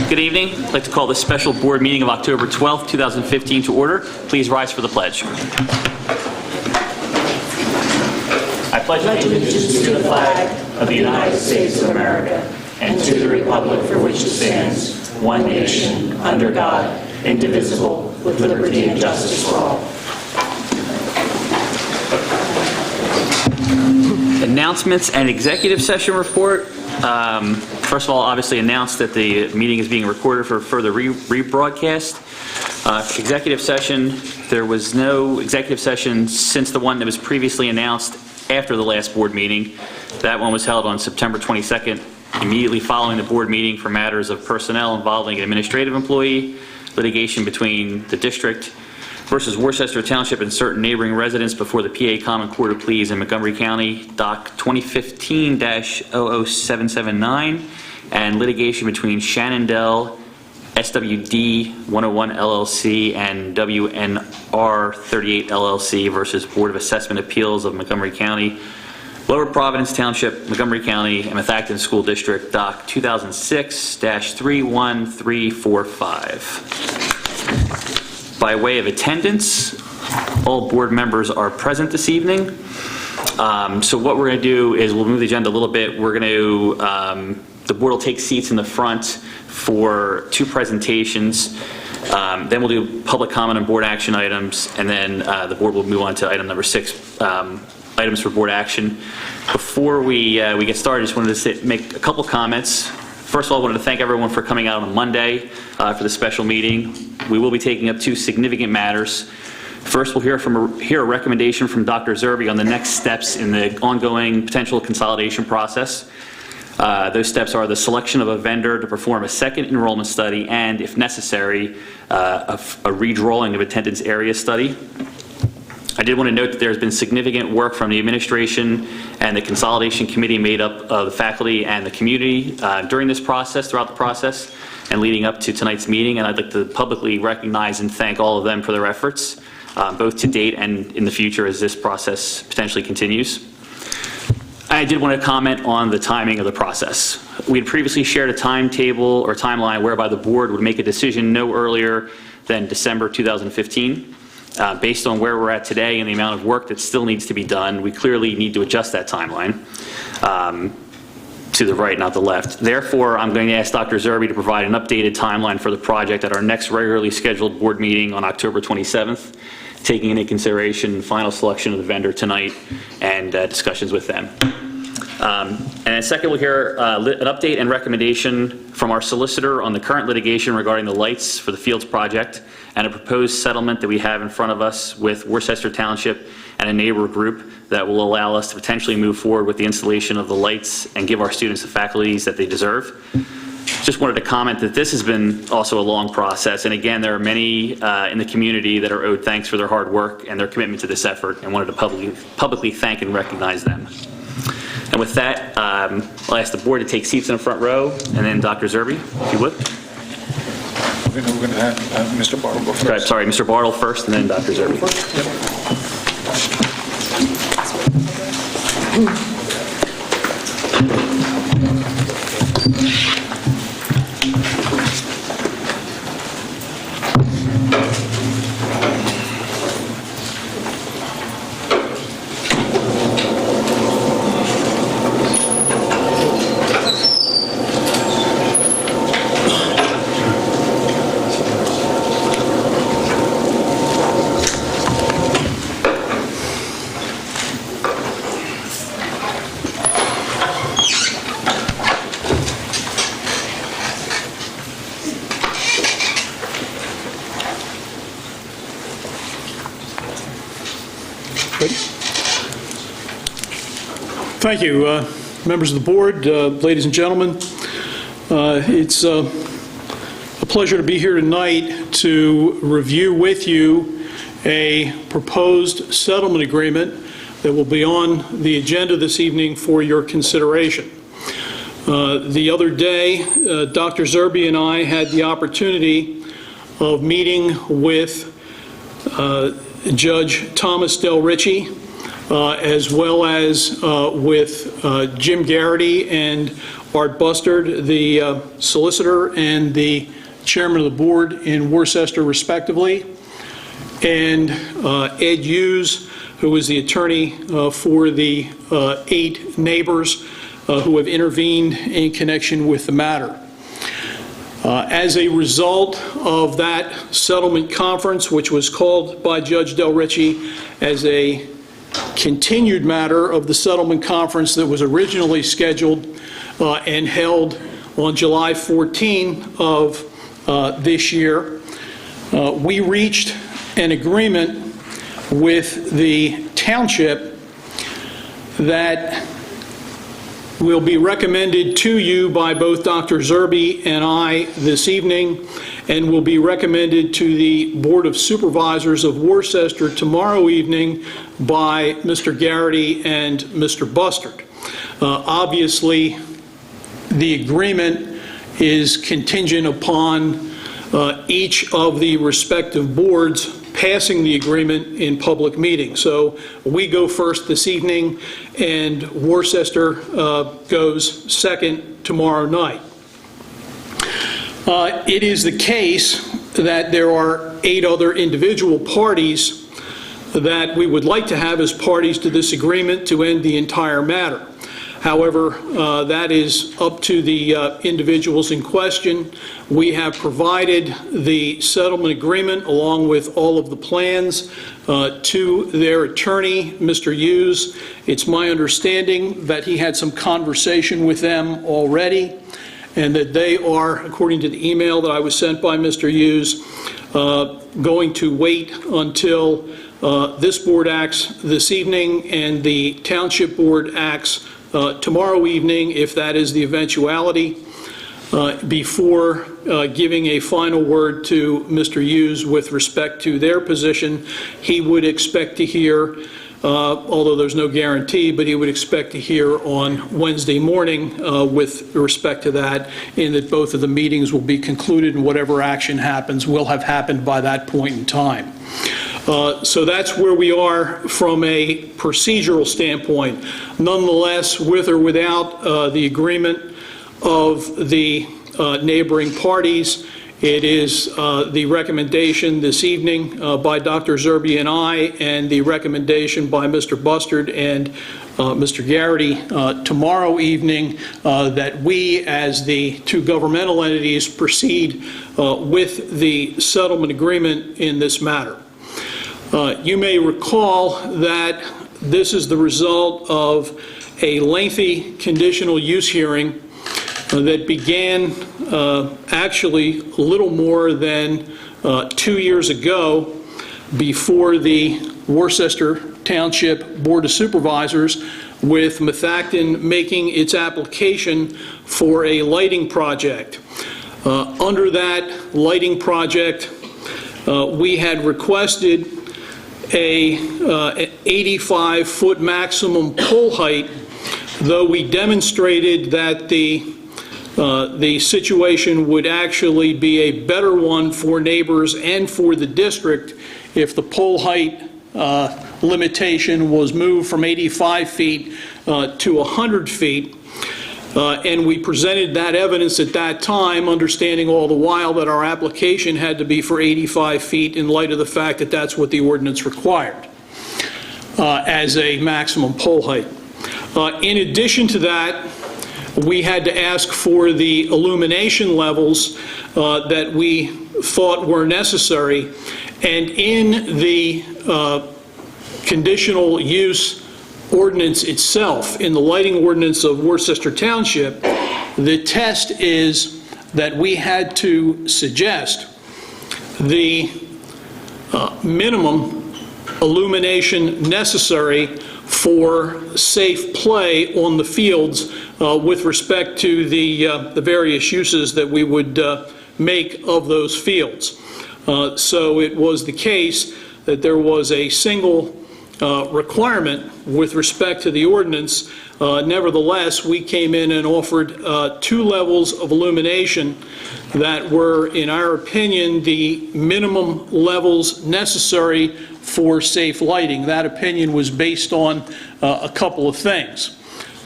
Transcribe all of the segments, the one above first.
Good evening. I'd like to call the special board meeting of October 12th, 2015 to order. Please rise for the pledge. I pledge allegiance to the flag of the United States of America and to the republic for which it stands, one nation, under God, indivisible, with liberty and justice for all. Announcements and executive session report. First of all, obviously announced that the meeting is being recorded for further rebroadcast. Executive session, there was no executive session since the one that was previously announced after the last board meeting. That one was held on September 22nd, immediately following the board meeting for matters of personnel involving an administrative employee, litigation between the district versus Worcester Township and certain neighboring residents before the PA Common Court of Pleas in Montgomery County, Doc 2015-00779, and litigation between Shannondale, SWD 101 LLC, and WNR 38 LLC versus Board of Assessment Appeals of Montgomery County, Lower Providence Township, Montgomery County, and Methacton School District, Doc 2006-31345. By way of attendance, all board members are present this evening. So what we're going to do is we'll move the agenda a little bit. We're going to, the board will take seats in the front for two presentations. Then we'll do public comment on board action items, and then the board will move on to item number 6, items for board action. Before we get started, I just wanted to make a couple comments. First of all, I wanted to thank everyone for coming out on Monday for the special meeting. We will be taking up two significant matters. First, we'll hear a recommendation from Dr. Zerbe on the next steps in the ongoing potential consolidation process. Those steps are the selection of a vendor to perform a second enrollment study and, if necessary, a redrawing of attendance area study. I did want to note that there's been significant work from the administration and the consolidation committee made up of the faculty and the community during this process, throughout the process, and leading up to tonight's meeting. And I'd like to publicly recognize and thank all of them for their efforts, both to date and in the future as this process potentially continues. I did want to comment on the timing of the process. We had previously shared a timetable or timeline whereby the board would make a decision no earlier than December 2015. Based on where we're at today and the amount of work that still needs to be done, we clearly need to adjust that timeline to the right, not the left. Therefore, I'm going to ask Dr. Zerbe to provide an updated timeline for the project at our next regularly scheduled board meeting on October 27th, taking into consideration final selection of the vendor tonight and discussions with them. And second, we'll hear an update and recommendation from our solicitor on the current litigation regarding the lights for the Fields project and a proposed settlement that we have in front of us with Worcester Township and a neighbor group that will allow us to potentially move forward with the installation of the lights and give our students the faculties that they deserve. Just wanted to comment that this has been also a long process, and again, there are many in the community that are owed thanks for their hard work and their commitment to this effort, and wanted to publicly thank and recognize them. And with that, I'll ask the board to take seats in the front row, and then Dr. Zerbe, if you would. We're going to have Mr. Bartle go first. Right, sorry, Mr. Bartle first, and then Dr. Zerbe. Thank you, members of the board, ladies and gentlemen. It's a pleasure to be here tonight to review with you a proposed settlement agreement that will be on the agenda this evening for your consideration. The other day, Dr. Zerbe and I had the opportunity of meeting with Judge Thomas Del Ricci, as well as with Jim Garrity and Art Bustard, the solicitor and the chairman of the board in Worcester, respectively, and Ed Hughes, who is the attorney for the 8 neighbors who have intervened in connection with the matter. As a result of that settlement conference, which was called by Judge Del Ricci as a continued matter of the settlement conference that was originally scheduled and held on July 14 of this year, we reached an agreement with the township that will be recommended to you by both Dr. Zerbe and I this evening, and will be recommended to the Board of Supervisors of Worcester tomorrow evening by Mr. Garrity and Mr. Bustard. Obviously, the agreement is contingent upon each of the respective boards passing the agreement in public meeting. So we go first this evening, and Worcester goes second tomorrow night. It is the case that there are 8 other individual parties that we would like to have as parties to this agreement to end the entire matter. However, that is up to the individuals in question. We have provided the settlement agreement along with all of the plans to their attorney, Mr. Hughes. It's my understanding that he had some conversation with them already, and that they are, according to the email that I was sent by Mr. Hughes, going to wait until this board acts this evening and the township board acts tomorrow evening, if that is the eventuality, before giving a final word to Mr. Hughes with respect to their position. He would expect to hear, although there's no guarantee, but he would expect to hear on Wednesday morning with respect to that, in that both of the meetings will be concluded and whatever action happens will have happened by that point in time. So that's where we are from a procedural standpoint. Nonetheless, with or without the agreement of the neighboring parties, it is the recommendation this evening by Dr. Zerbe and I, and the recommendation by Mr. Bustard and Mr. Garrity tomorrow evening, that we, as the 2 governmental entities, proceed with the settlement agreement in this matter. You may recall that this is the result of a lengthy conditional use hearing that began actually a little more than 2 years ago, before the Worcester Township Board of Supervisors, with Methacton making its application for a lighting project. Under that lighting project, we had requested a 85-foot maximum pole height, though we demonstrated that the situation would actually be a better one for neighbors and for the district if the pole height limitation was moved from 85 feet to 100 feet. And we presented that evidence at that time, understanding all the while that our application had to be for 85 feet in light of the fact that that's what the ordinance required as a maximum pole height. In addition to that, we had to ask for the illumination levels that we thought were necessary, and in the conditional use ordinance itself, in the lighting ordinance of Worcester Township, the test is that we had to suggest the minimum illumination necessary for safe play on the fields with respect to the various uses that we would make of those fields. So it was the case that there was a single requirement with respect to the ordinance. Nevertheless, we came in and offered 2 levels of illumination that were, in our opinion, the minimum levels necessary for safe lighting. That opinion was based on a couple of things.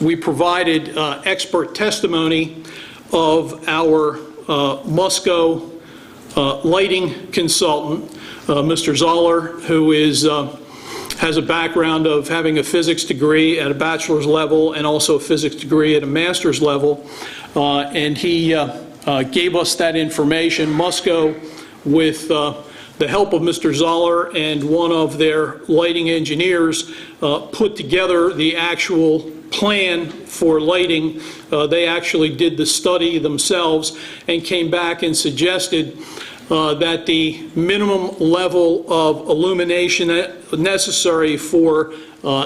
we provided expert testimony of our Musco lighting consultant, Mr. Zoller, who has a background of having a physics degree at a bachelor's level and also a physics degree at a master's level. And he gave us that information. Musco, with the help of Mr. Zoller and one of their lighting engineers, put together the actual plan for lighting. They actually did the study themselves and came back and suggested that the minimum level of illumination necessary for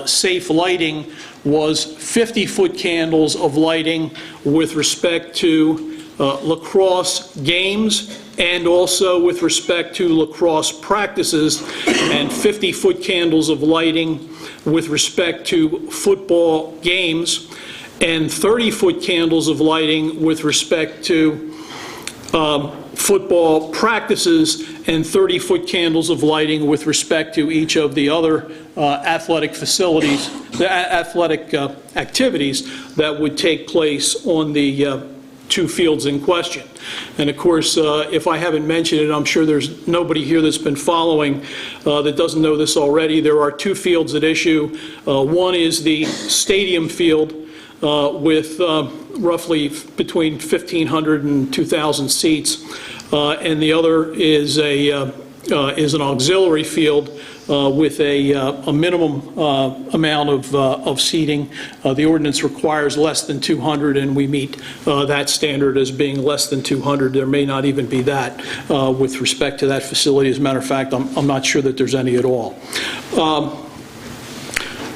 safe lighting was 50-foot candles of lighting with respect to lacrosse games and also with respect to lacrosse practices, and 50-foot candles of lighting with respect to football games, and 30-foot candles of lighting with respect to football practices, and 30-foot candles of lighting with respect to each of the other athletic facilities, the athletic activities that would take place on the two fields in question. And of course, if I haven't mentioned it, I'm sure there's nobody here that's been following that doesn't know this already. There are two fields at issue. One is the stadium field with roughly between 1,500 and 2,000 seats, and the other is an auxiliary field with a minimum amount of seating. The ordinance requires less than 200, and we meet that standard as being less than 200. There may not even be that with respect to that facility. As a matter of fact, I'm not sure that there's any at all.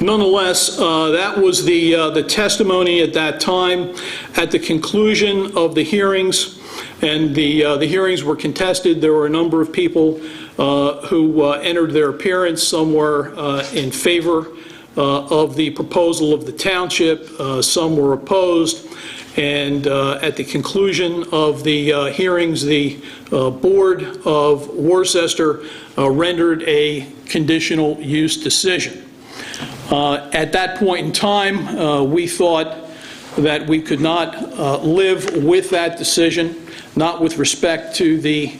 Nonetheless, that was the testimony at that time. At the conclusion of the hearings, and the hearings were contested, there were a number of people who entered their appearance. Some were in favor of the proposal of the township, some were opposed, and at the conclusion of the hearings, the Board of Worcester rendered a conditional use decision. At that point in time, we thought that we could not live with that decision, not with respect to the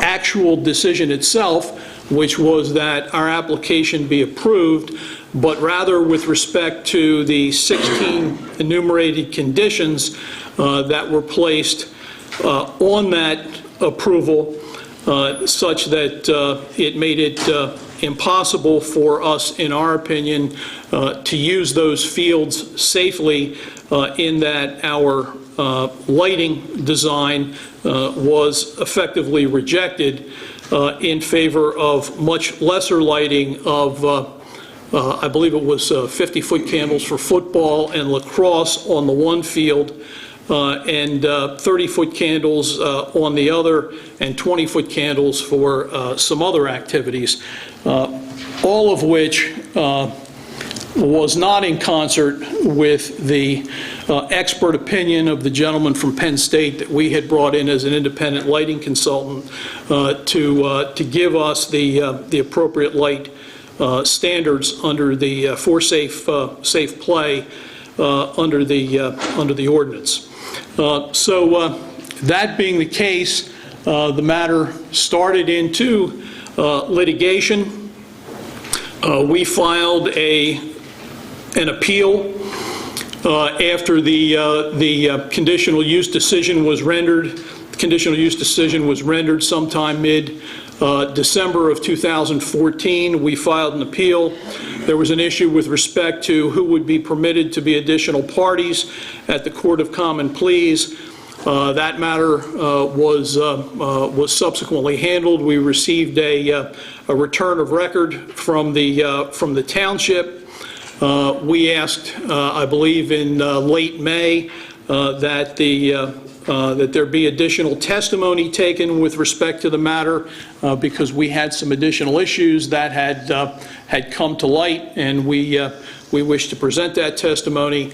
actual decision itself, which was that our application be approved, but rather with respect to the 16 enumerated conditions that were placed on that approval, such that it made it impossible for us, in our opinion, to use those fields safely, in that our lighting design was effectively rejected in favor of much lesser lighting of, I believe it was 50-foot candles for football and lacrosse on the one field, and 30-foot candles on the other, and 20-foot candles for some other activities, all of which was not in concert with the expert opinion of the gentleman from Penn State that we had brought in as an independent lighting consultant to give us the appropriate light standards under the for safe play under the ordinance. So that being the case, the matter started into litigation. We filed an appeal after the conditional use decision was rendered. The conditional use decision was rendered sometime mid-December of 2014. We filed an appeal. There was an issue with respect to who would be permitted to be additional parties at the Court of Common Pleas. That matter was subsequently handled. We received a return of record from the township. We asked, I believe in late May, that there be additional testimony taken with respect to the matter because we had some additional issues that had come to light, and we wish to present that testimony.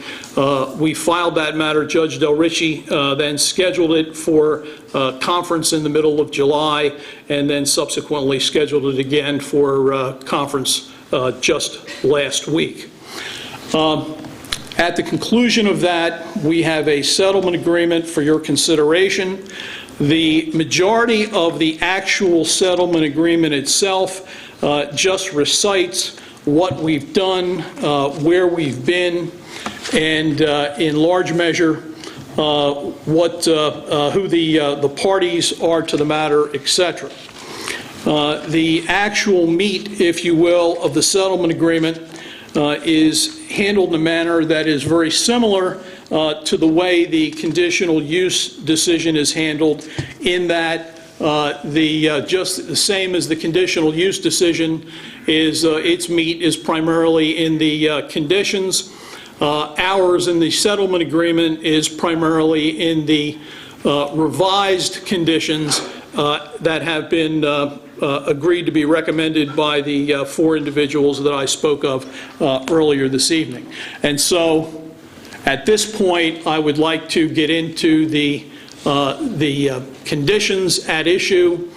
We filed that matter. Judge Del Ricci then scheduled it for a conference in the middle of July, and then subsequently scheduled it again for conference just last week. At the conclusion of that, we have a settlement agreement for your consideration. The majority of the actual settlement agreement itself just recites what we've done, where we've been, and in large measure, who the parties are to the matter, etc. The actual meat, if you will, of the settlement agreement is handled in a manner that is very similar to the way the conditional use decision is handled, in that just the same as the conditional use decision is, its meat is primarily in the conditions. Ours in the settlement agreement is primarily in the revised conditions that have been agreed to be recommended by the 4 individuals that I spoke of earlier this evening. And so at this point, I would like to get into the conditions at issue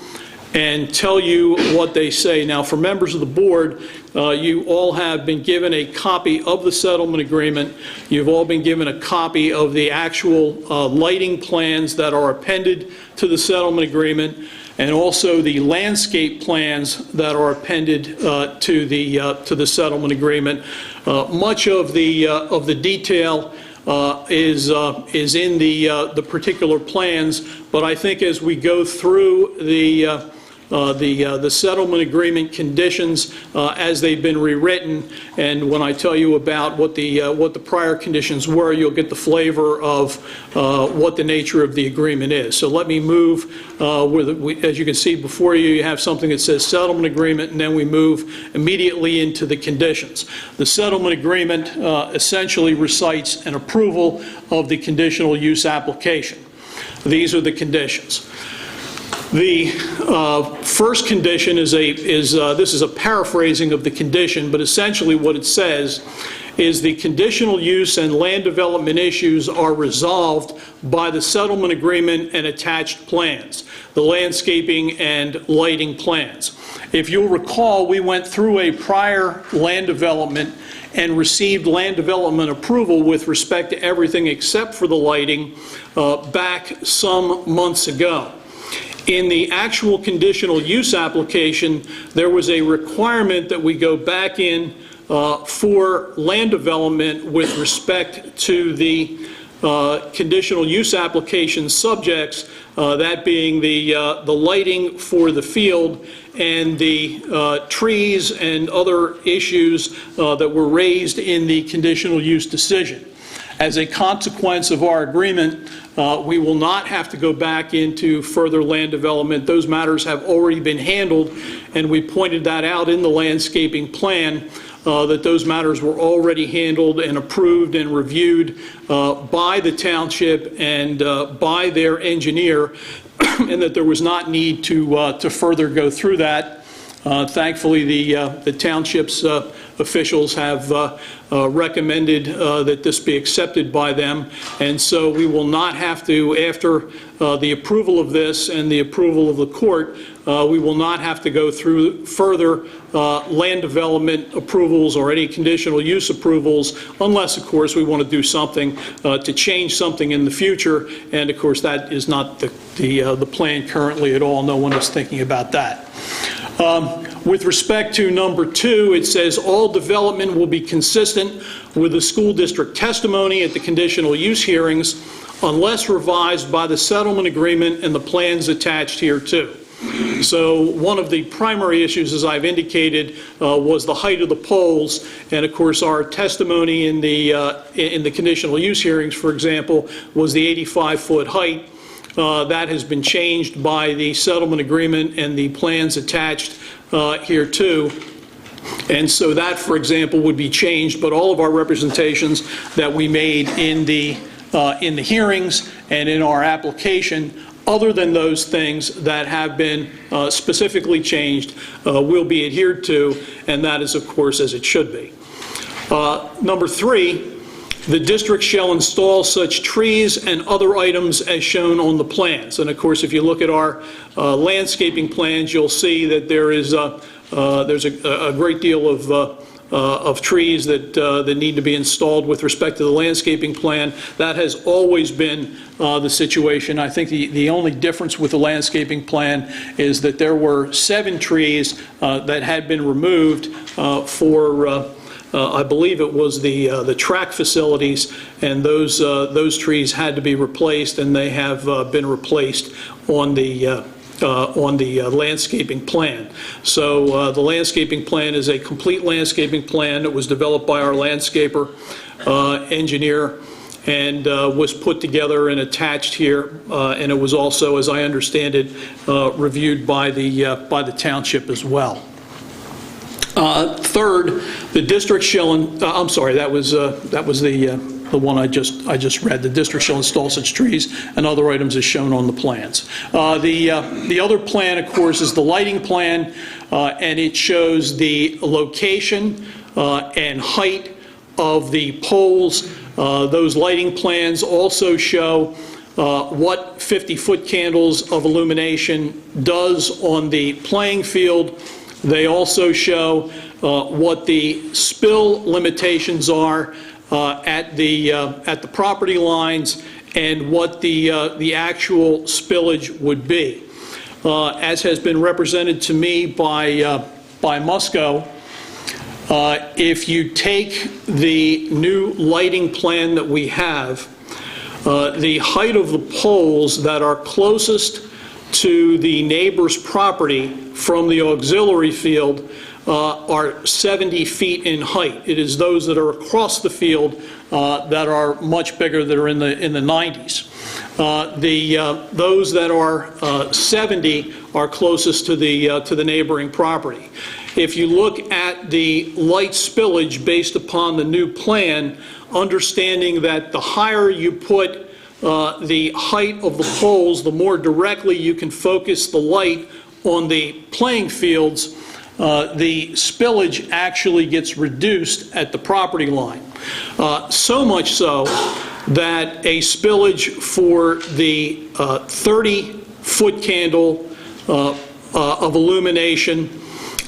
and tell you what they say. Now, for members of the board, you all have been given a copy of the settlement agreement. You've all been given a copy of the actual lighting plans that are appended to the settlement agreement, and also the landscape plans that are appended to the settlement agreement. Much of the detail is in the particular plans, but I think as we go through the settlement agreement conditions as they've been rewritten, and when I tell you about what the prior conditions were, you'll get the flavor of what the nature of the agreement is. So let me move as you can see before you, you have something that says settlement agreement, and then we move immediately into the conditions. The settlement agreement essentially recites an approval of the conditional use application. These are the conditions. The first condition this is a paraphrasing of the condition, but essentially what it says is the conditional use and land development issues are resolved by the settlement agreement and attached plans, the landscaping and lighting plans. If you'll recall, we went through a prior land development and received land development approval with respect to everything except for the lighting back some months ago. In the actual conditional use application, there was a requirement that we go back in for land development with respect to the conditional use application subjects, that being the lighting for the field and the trees and other issues that were raised in the conditional use decision. As a consequence of our agreement, we will not have to go back into further land development. Those matters have already been handled, and we pointed that out in the landscaping plan, that those matters were already handled and approved and reviewed by the township and by their engineer, and that there was not need to further go through that. Thankfully, the township's officials have recommended that this be accepted by them, and so we will not have to, after the approval of this and the approval of the court, we will not have to go through further land development approvals or any conditional use approvals, unless, of course, we want to do something to change something in the future, and, of course, that is not the plan currently at all. No one is thinking about that. With respect to number 2, it says all development will be consistent with the school district testimony at the conditional use hearings unless revised by the settlement agreement and the plans attached hereto. So one of the primary issues, as I've indicated, was the height of the poles, and of course our testimony in the conditional use hearings, for example, was the 85-foot height. That has been changed by the settlement agreement and the plans attached here too. And so that, for example, would be changed, but all of our representations that we made in the hearings and in our application, other than those things that have been specifically changed, will be adhered to, and that is, of course, as it should be. Number 3, the district shall install such trees and other items as shown on the plans. And of course, if you look at our landscaping plans, you'll see that there's a great deal of trees that need to be installed with respect to the landscaping plan. That has always been the situation. I think the only difference with the landscaping plan is that there were 7 trees that had been removed for I believe it was the track facilities, and those trees had to be replaced, and they have been replaced on the landscaping plan. So the landscaping plan is a complete landscaping plan. It was developed by our landscaper engineer and was put together and attached here, and it was also, as I understand it, reviewed by the township as well. Third, the district shall, I'm sorry, that was the one I just read. The district shall install such trees and other items as shown on the plans. The other plan, of course, is the lighting plan, and it shows the location and height of the poles. Those lighting plans also show what 50-foot candles of illumination does on the playing field. They also show what the spill limitations are at the property lines and what the actual spillage would be. As has been represented to me by Musco, if you take the new lighting plan that we have, the height of the poles that are closest to the neighbor's property from the auxiliary field are 70 feet in height. It is those that are across the field that are much bigger, that are in the 90s. Those that are 70 are closest to the neighboring property. If you look at the light spillage based upon the new plan, understanding that the higher you put the height of the poles, the more directly you can focus the light on the playing fields, the spillage actually gets reduced at the property line. So much so that a spillage for the 30-foot candle of illumination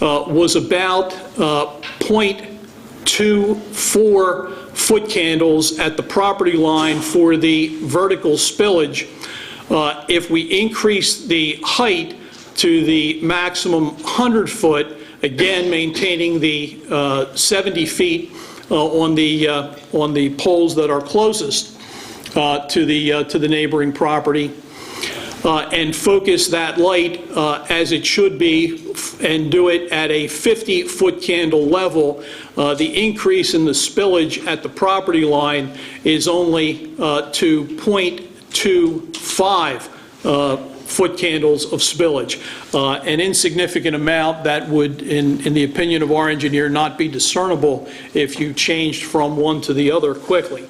was about 0.24 foot candles at the property line for the vertical spillage. If we increase the height to the maximum 100 foot, again maintaining the 70 feet on the poles that are closest to the neighboring property, and focus that light as it should be and do it at a 50-foot candle level, the increase in the spillage at the property line is only to 0.25 foot candles of spillage. An insignificant amount that would, in the opinion of our engineer, not be discernible if you changed from one to the other quickly.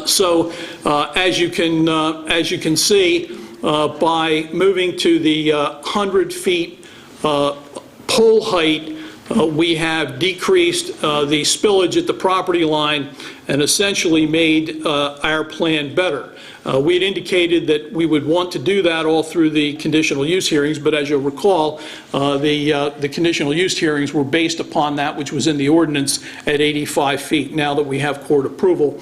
So as you can see, by moving to the 100 feet pole height, we have decreased the spillage at the property line and essentially made our plan better. We had indicated that we would want to do that all through the conditional use hearings, but as you'll recall, the conditional use hearings were based upon that which was in the ordinance at 85 feet. Now that we have court approval,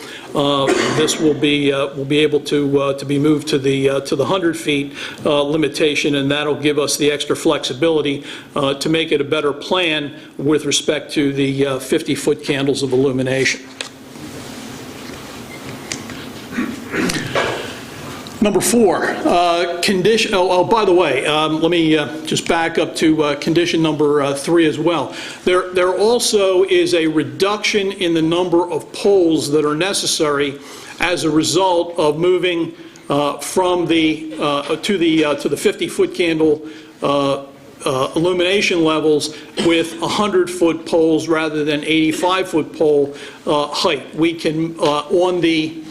this will be able to be moved to the 100 feet limitation, and that'll give us the extra flexibility to make it a better plan with respect to the 50-foot candles of illumination. Number 4, condition, by the way, let me just back up to condition number 3 as well. There also is a reduction in the number of poles that are necessary as a result of moving from the to the 50-foot candle illumination levels with 100-foot poles rather than 85-foot pole height. We can, on the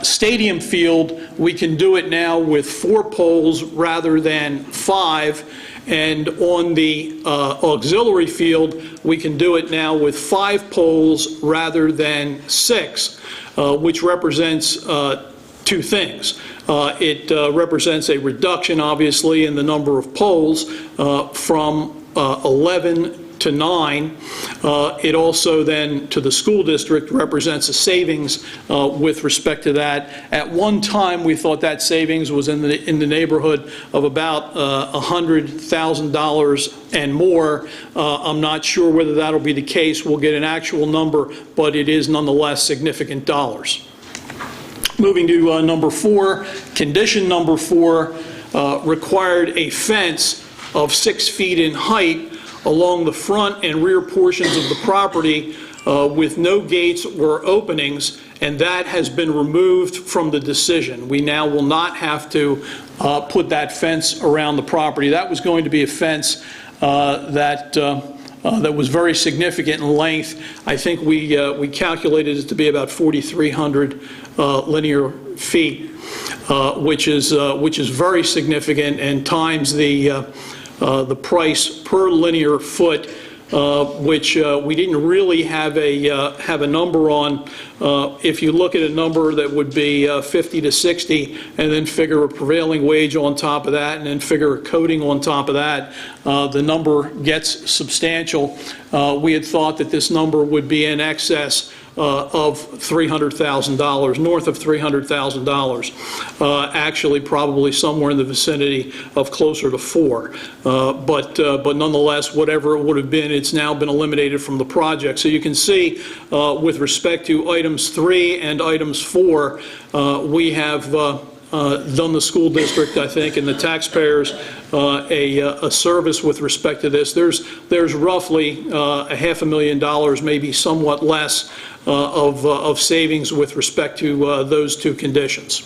stadium field, we can do it now with 4 poles rather than 5, and on the auxiliary field, we can do it now with 5 poles rather than 6, which represents 2 things. It represents a reduction, obviously, in the number of poles from 11 to 9. It also then, to the school district, represents a savings with respect to that. At one time, we thought that savings was in the neighborhood of about $100,000 and more. I'm not sure whether that'll be the case. We'll get an actual number, but it is nonetheless significant dollars. Moving to number 4, condition number 4 required a fence of 6 feet in height along the front and rear portions of the property with no gates or openings, and that has been removed from the decision. We now will not have to put that fence around the property. That was going to be a fence that was very significant in length. I think we calculated it to be about 4,300 linear feet, which is very significant, and times the price per linear foot, which we didn't really have a number on. If you look at a number that would be 50 to 60, and then figure a prevailing wage on top of that, and then figure a coating on top of that, the number gets substantial. We had thought that this number would be in excess of $300,000, north of $300,000. Actually, probably somewhere in the vicinity of closer to 4. But nonetheless, whatever it would have been, it's now been eliminated from the project. So you can see, with respect to items 3 and items 4, we have done the school district, I think, and the taxpayers a service with respect to this. There's roughly $500,000, maybe somewhat less, of savings with respect to those 2 conditions.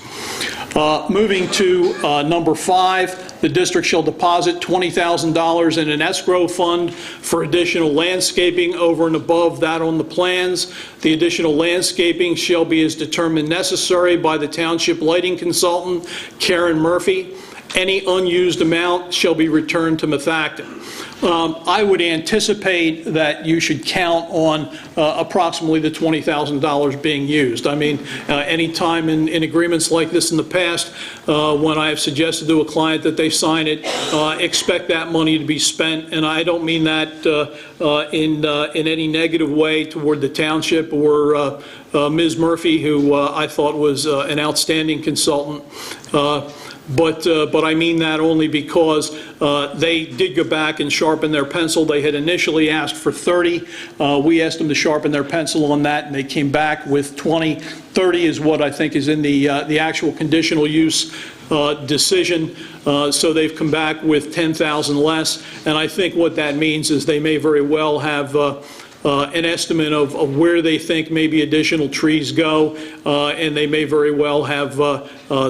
Moving to number 5, the district shall deposit $20,000 in an escrow fund for additional landscaping over and above that on the plans. The additional landscaping shall be as determined necessary by the township lighting consultant, Karen Murphy. Any unused amount shall be returned to Methacton. I would anticipate that you should count on approximately the $20,000 being used. I mean, any time in agreements like this in the past, when I have suggested to a client that they sign it, expect that money to be spent, and I don't mean that in any negative way toward the township or Ms. Murphy, who I thought was an outstanding consultant. But I mean that only because they did go back and sharpen their pencil. They had initially asked for 30. We asked them to sharpen their pencil on that, and they came back with 20. 30 is what I think is in the actual conditional use decision. So they've come back with 10,000 less, and I think what that means is they may very well have an estimate of where they think maybe additional trees go, and they may very well have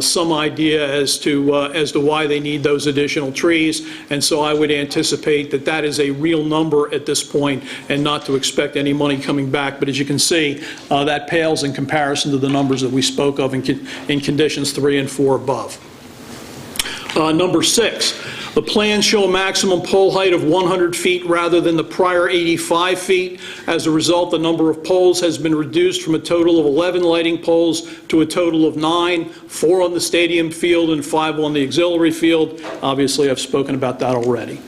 some idea as to why they need those additional trees. And so I would anticipate that that is a real number at this point, and not to expect any money coming back. But as you can see, that pales in comparison to the numbers that we spoke of in conditions 3 and 4 above. Number 6. The plans show a maximum pole height of 100 feet rather than the prior 85 feet. As a result, the number of poles has been reduced from a total of 11 lighting poles to a total of 9, 4 on the stadium field and 5 on the auxiliary field. Obviously, I've spoken about that already.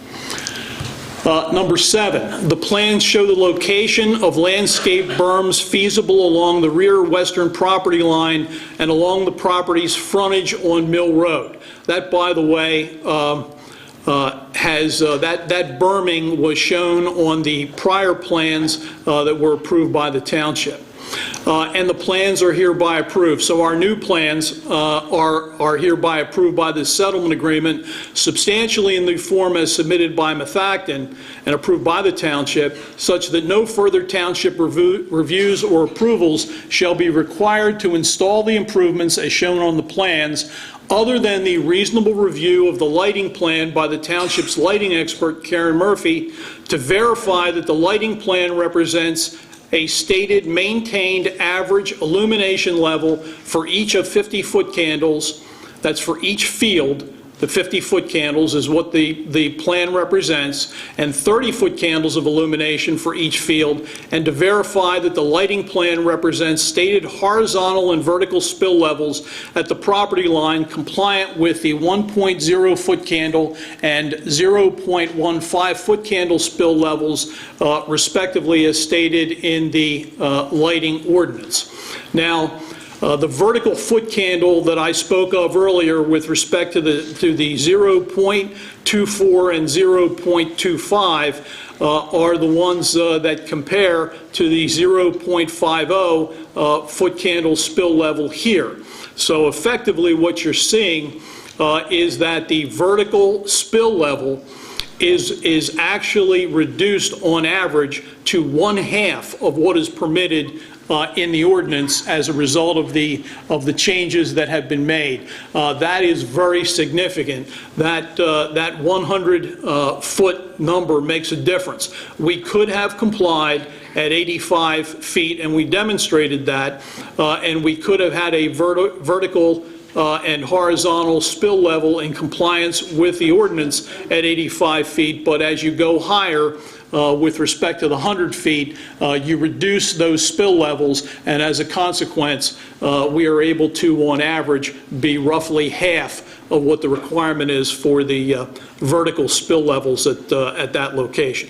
Number 7, the plans show the location of landscape berms feasible along the rear western property line and along the property's frontage on Mill Road. That, by the way, that berming was shown on the prior plans that were approved by the township. And the plans are hereby approved. So our new plans are hereby approved by this settlement agreement, substantially in the form as submitted by Methacton and approved by the township, such that no further township reviews or approvals shall be required to install the improvements as shown on the plans, other than the reasonable review of the lighting plan by the township's lighting expert, Karen Murphy, to verify that the lighting plan represents a stated maintained average illumination level for each of 50-foot candles, that's for each field, the 50-foot candles is what the plan represents, and 30-foot candles of illumination for each field, and to verify that the lighting plan represents stated horizontal and vertical spill levels at the property line compliant with the 1.0-foot candle and 0.15-foot candle spill levels, respectively, as stated in the lighting ordinance. Now, the vertical foot candle that I spoke of earlier with respect to the 0.24 and 0.25 are the ones that compare to the 0.50 foot candle spill level here. So effectively what you're seeing is that the vertical spill level is actually reduced on average to 1/2 of what is permitted in the ordinance as a result of the changes that have been made. That is very significant. That 100-foot number makes a difference. We could have complied at 85 feet, and we demonstrated that, and we could have had a vertical and horizontal spill level in compliance with the ordinance at 85 feet, but as you go higher, with respect to the 100 feet, you reduce those spill levels, and as a consequence, we are able to, on average, be roughly half of what the requirement is for the vertical spill levels at that location.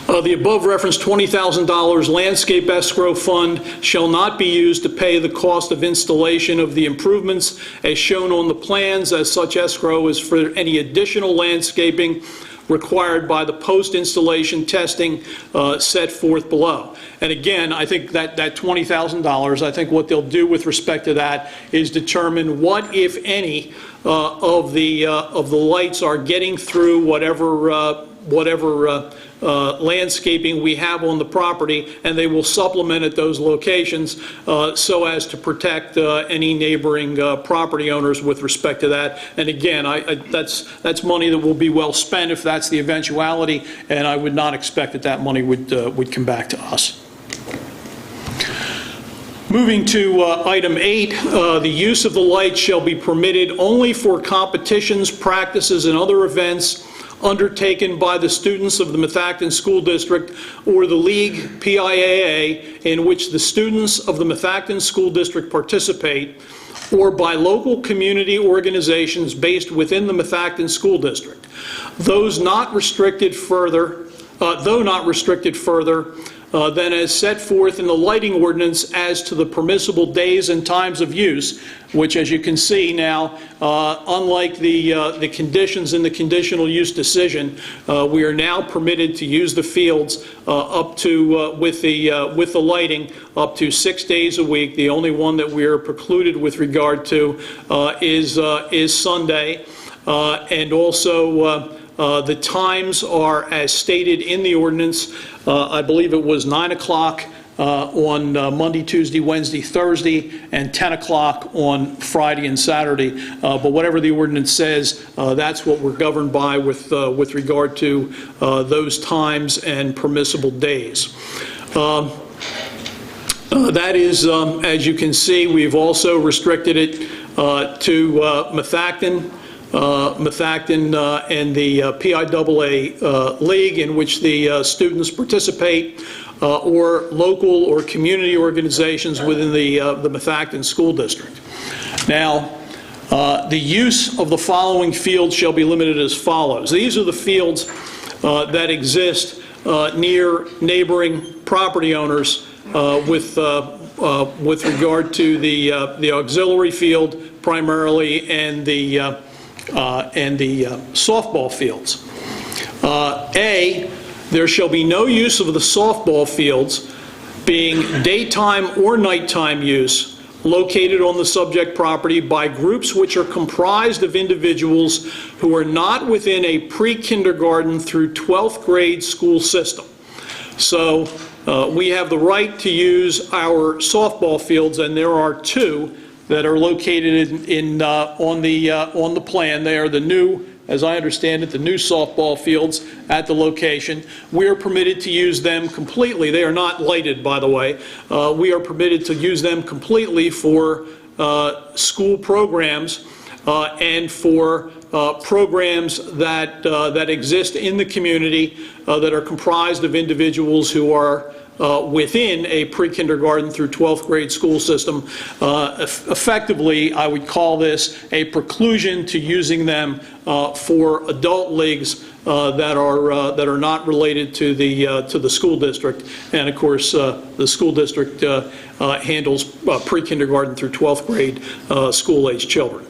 The above referenced $20,000 landscape escrow fund shall not be used to pay the cost of installation of the improvements as shown on the plans, as such escrow is for any additional landscaping required by the post-installation testing set forth below. And again, I think that $20,000, I think what they'll do with respect to that is determine what, if any, of the lights are getting through whatever landscaping we have on the property, and they will supplement at those locations so as to protect any neighboring property owners with respect to that. And again, that's money that will be well spent if that's the eventuality, and I would not expect that money would come back to us. Moving to item 8, the use of the lights shall be permitted only for competitions, practices, and other events undertaken by the students of the Methacton School District or the League PIAA in which the students of the Methacton School District participate, or by local community organizations based within the Methacton School District. Though not restricted further than as set forth in the lighting ordinance as to the permissible days and times of use, which, as you can see now, unlike the conditions in the conditional use decision, we are now permitted to use the fields up to, with the lighting, up to 6 days a week. The only one that we are precluded with regard to is Sunday, and also the times are as stated in the ordinance. I believe it was 9 o'clock on Monday, Tuesday, Wednesday, Thursday, and 10 o'clock on Friday and Saturday. But whatever the ordinance says, that's what we're governed by with regard to those times and permissible days. That is, as you can see, we've also restricted it to Methacton and the PIAA League in which the students participate, or local or community organizations within the Methacton School District. Now, the use of the following fields shall be limited as follows. These are the fields that exist near neighboring property owners with regard to the auxiliary field primarily and the softball fields. A, there shall be no use of the softball fields being daytime or nighttime use located on the subject property by groups which are comprised of individuals who are not within a pre-kindergarten through 12th grade school system. So we have the right to use our softball fields, and there are 2 that are located on the plan. They are the new, as I understand it, the new softball fields at the location. We are permitted to use them completely. They are not lighted, by the way. We are permitted to use them completely for school programs and for programs that exist in the community that are comprised of individuals who are within a pre-kindergarten through 12th grade school system. Effectively, I would call this a preclusion to using them for adult leagues that are not related to the school district. And of course, the school district handles pre-kindergarten through 12th grade school-age children.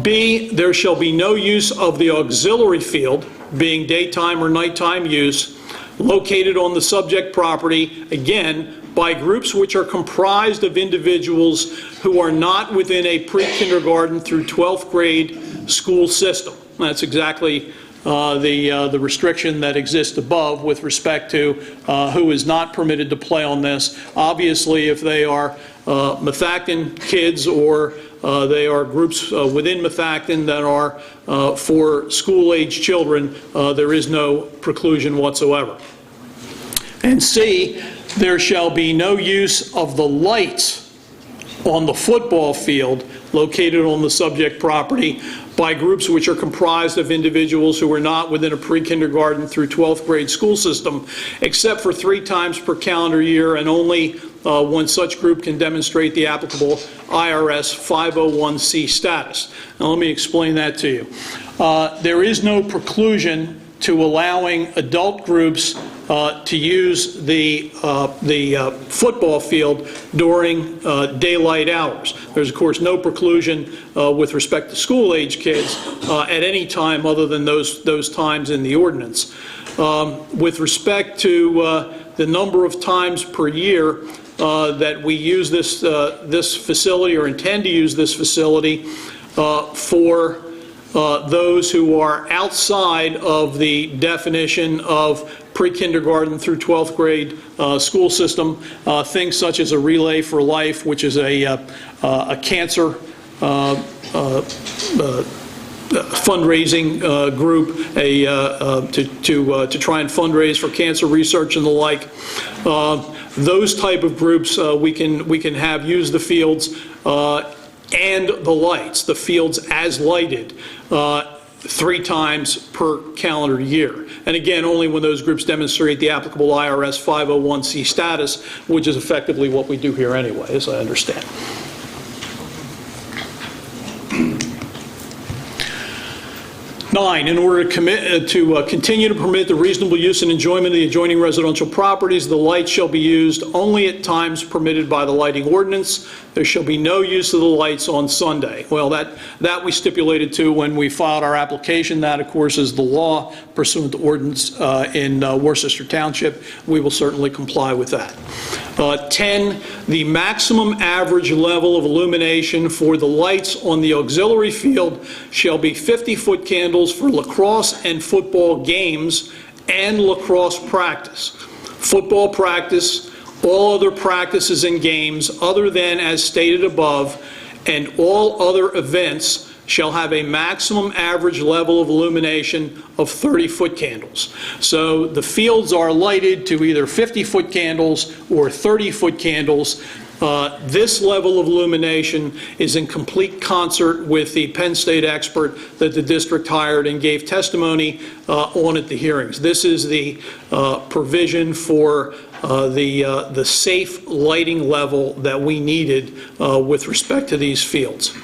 B, there shall be no use of the auxiliary field, being daytime or nighttime use, located on the subject property, again, by groups which are comprised of individuals who are not within a pre-kindergarten through 12th grade school system. That's exactly the restriction that exists above with respect to who is not permitted to play on this. Obviously, if they are Methacton kids or they are groups within Methacton that are for school-age children, there is no preclusion whatsoever. And C, there shall be no use of the lights on the football field located on the subject property by groups which are comprised of individuals who are not within a pre-kindergarten through 12th grade school system, except for 3 times per calendar year and only when such group can demonstrate the applicable IRS 501c status. Now let me explain that to you. There is no preclusion to allowing adult groups to use the football field during daylight hours. There's, of course, no preclusion with respect to school-age kids at any time other than those times in the ordinance. With respect to the number of times per year that we use this facility or intend to use this facility for those who are outside of the definition of pre-kindergarten through 12th grade school system, things such as a Relay for Life, which is a cancer fundraising group to try and fundraise for cancer research and the like. Those type of groups we can have use the fields and the lights, the fields as lighted, 3 times per calendar year. And again, only when those groups demonstrate the applicable IRS 501c status, which is effectively what we do here anyway, as I understand. 9, in order to continue to permit the reasonable use and enjoyment of the adjoining residential properties, the lights shall be used only at times permitted by the lighting ordinance. There shall be no use of the lights on Sunday. Well, that we stipulated to when we filed our application. That, of course, is the law pursuant to ordinance in Worcester Township. We will certainly comply with that. 10, the maximum average level of illumination for the lights on the auxiliary field shall be 50-foot candles for lacrosse and football games and lacrosse practice. Football practice, all other practices and games other than as stated above, and all other events shall have a maximum average level of illumination of 30-foot candles. So the fields are lighted to either 50-foot candles or 30-foot candles. This level of illumination is in complete concert with the Penn State expert that the district hired and gave testimony on at the hearings. This is the provision for the safe lighting level that we needed with respect to these fields.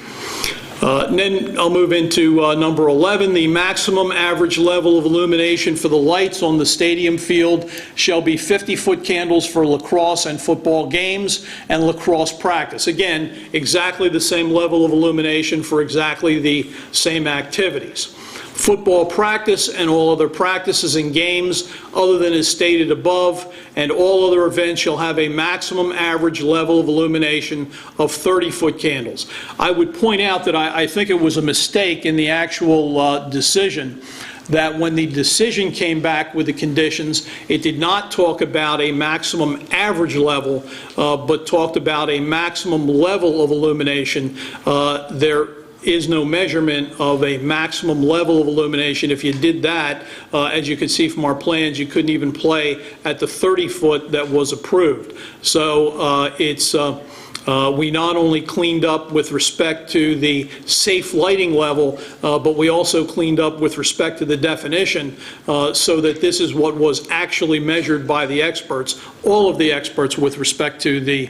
And then I'll move into number 11. The maximum average level of illumination for the lights on the stadium field shall be 50-foot candles for lacrosse and football games and lacrosse practice. Again, exactly the same level of illumination for exactly the same activities. Football practice and all other practices and games other than as stated above, and all other events shall have a maximum average level of illumination of 30-foot candles. I would point out that I think it was a mistake in the actual decision, that when the decision came back with the conditions, it did not talk about a maximum average level, but talked about a maximum level of illumination. There is no measurement of a maximum level of illumination. If you did that, as you can see from our plans, you couldn't even play at the 30-foot that was approved. So it's We not only cleaned up with respect to the safe lighting level, but we also cleaned up with respect to the definition, so that this is what was actually measured by the experts, all of the experts, with respect to the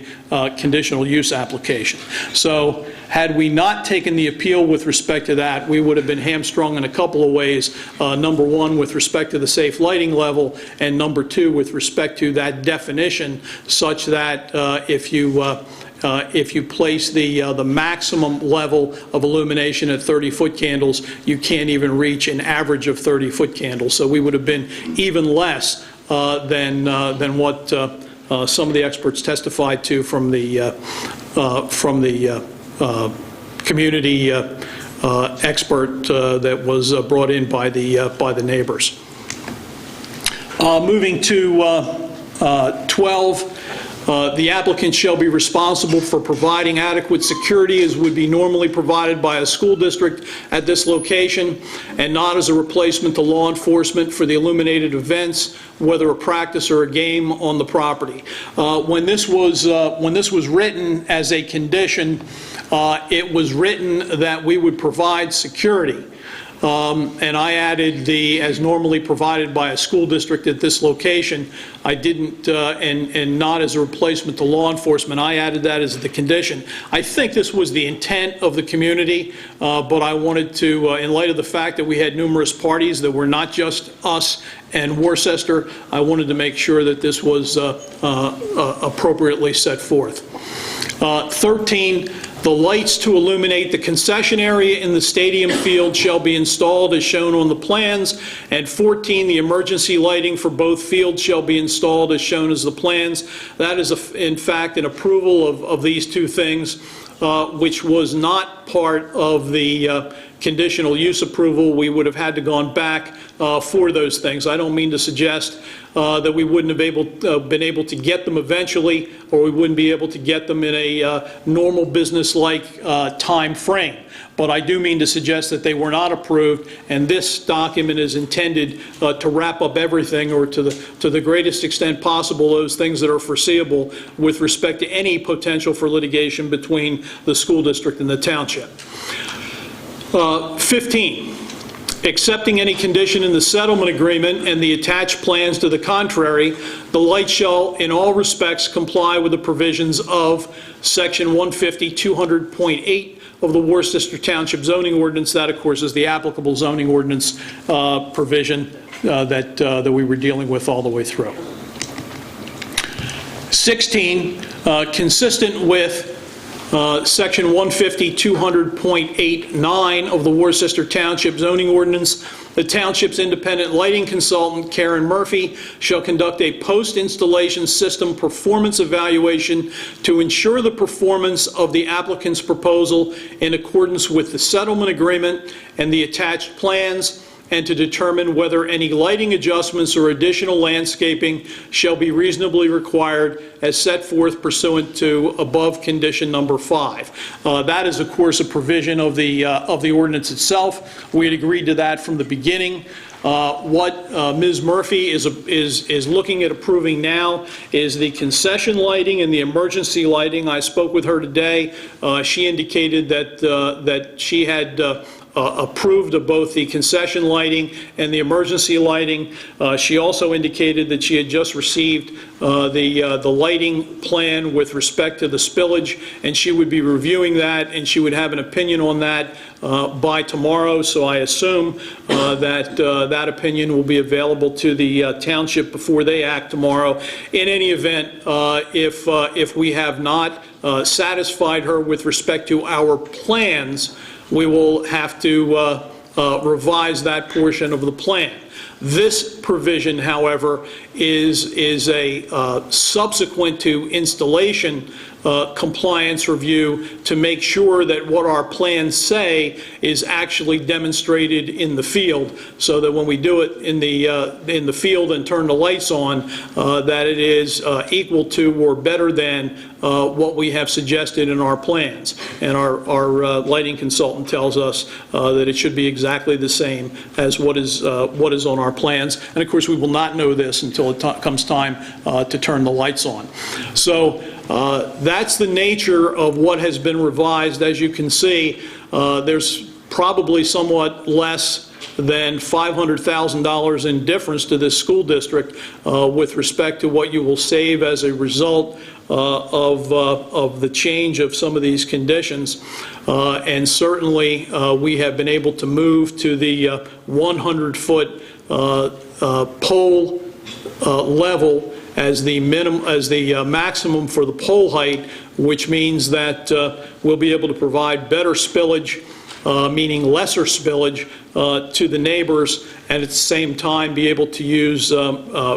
conditional use application. So had we not taken the appeal with respect to that, we would have been hamstrung in a couple of ways. Number one, with respect to the safe lighting level, and number two, with respect to that definition, such that if you place the maximum level of illumination at 30-foot candles, you can't even reach an average of 30-foot candles. So we would have been even less than what some of the experts testified to from the community expert that was brought in by the neighbors. Moving to 12. The applicant shall be responsible for providing adequate security as would be normally provided by a school district at this location, and not as a replacement to law enforcement for the illuminated events, whether a practice or a game on the property. When this was written as a condition, it was written that we would provide security. And I added the as normally provided by a school district at this location. I didn't, and not as a replacement to law enforcement. I added that as the condition. I think this was the intent of the community, but I wanted to, in light of the fact that we had numerous parties that were not just us and Worcester, I wanted to make sure that this was appropriately set forth. 13. The lights to illuminate the concession area in the stadium field shall be installed as shown on the plans. And 14, the emergency lighting for both fields shall be installed as shown as the plans. That is, in fact, an approval of these two things, which was not part of the conditional use approval. We would have had to gone back for those things. I don't mean to suggest that we wouldn't have been able to get them eventually, or we wouldn't be able to get them in a normal business-like time frame. But I do mean to suggest that they were not approved, and this document is intended to wrap up everything, or to the greatest extent possible, those things that are foreseeable with respect to any potential for litigation between the school district and the township. 15. Accepting any condition in the settlement agreement and the attached plans to the contrary, the light shall in all respects comply with the provisions of Section 150-200.8 of the Worcester Township zoning ordinance. That, of course, is the applicable zoning ordinance provision that we were dealing with all the way through. 16, consistent with Section 150-200.89 of the Worcester Township zoning ordinance, the township's independent lighting consultant, Karen Murphy, shall conduct a post-installation system performance evaluation to ensure the performance of the applicant's proposal in accordance with the settlement agreement and the attached plans, and to determine whether any lighting adjustments or additional landscaping shall be reasonably required as set forth pursuant to above condition number 5. That is, of course, a provision of the ordinance itself. We had agreed to that from the beginning. What Ms. Murphy is looking at approving now is the concession lighting and the emergency lighting. I spoke with her today. She indicated that she had approved of both the concession lighting and the emergency lighting. She also indicated that she had just received the lighting plan with respect to the spillage, and she would be reviewing that, and she would have an opinion on that by tomorrow. So I assume that that opinion will be available to the township before they act tomorrow. In any event, if we have not satisfied her with respect to our plans, we will have to revise that portion of the plan. This provision, however, is a subsequent to installation compliance review to make sure that what our plans say is actually demonstrated in the field, so that when we do it in the field and turn the lights on, that it is equal to or better than what we have suggested in our plans. And our lighting consultant tells us that it should be exactly the same as what is on our plans. And of course, we will not know this until it comes time to turn the lights on. So that's the nature of what has been revised. As you can see, there's probably somewhat less than $500,000 in difference to this school district with respect to what you will save as a result of the change of some of these conditions. And certainly we have been able to move to the 100-foot pole level as the maximum for the pole height, which means that we'll be able to provide better spillage, meaning lesser spillage, to the neighbors, and at the same time be able to use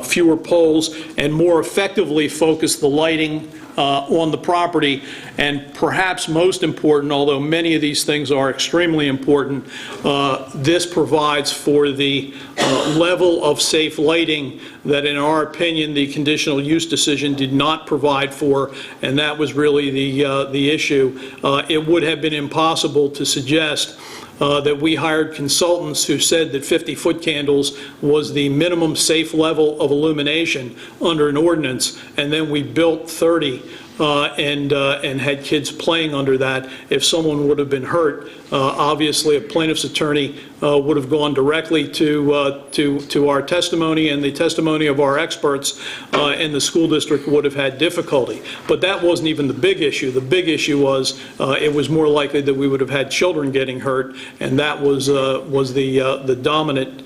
fewer poles and more effectively focus the lighting on the property. And perhaps most important, although many of these things are extremely important, this provides for the level of safe lighting that, in our opinion, the conditional use decision did not provide for, and that was really the issue. It would have been impossible to suggest that we hired consultants who said that 50-foot candles was the minimum safe level of illumination under an ordinance, and then we built 30 and had kids playing under that. If someone would have been hurt, obviously a plaintiff's attorney would have gone directly to our testimony and the testimony of our experts, and the school district would have had difficulty. But that wasn't even the big issue. The big issue was it was more likely that we would have had children getting hurt, and that was the dominant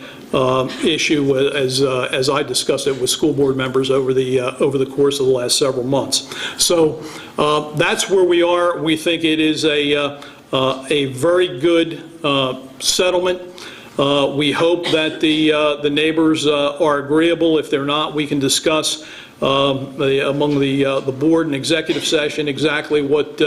issue as I discussed it with school board members over the course of the last several months. So that's where we are. We think it is a very good settlement. We hope that the neighbors are agreeable. If they're not, we can discuss among the board and executive session exactly what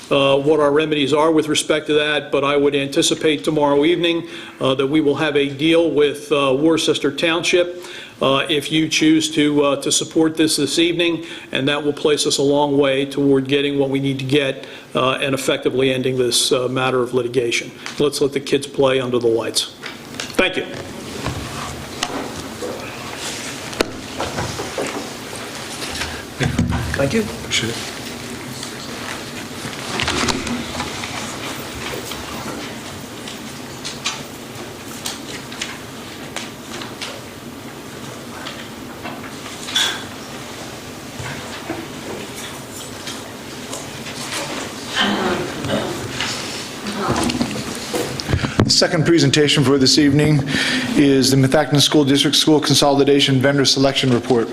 our remedies are with respect to that, but I would anticipate tomorrow evening that we will have a deal with Worcester Township if you choose to support this evening, and that will place us a long way toward getting what we need to get and effectively ending this matter of litigation. Let's let the kids play under the lights. Thank you. Thank you. Appreciate it. The second presentation for this evening is the Methacton School District School Consolidation Vendor Selection Report.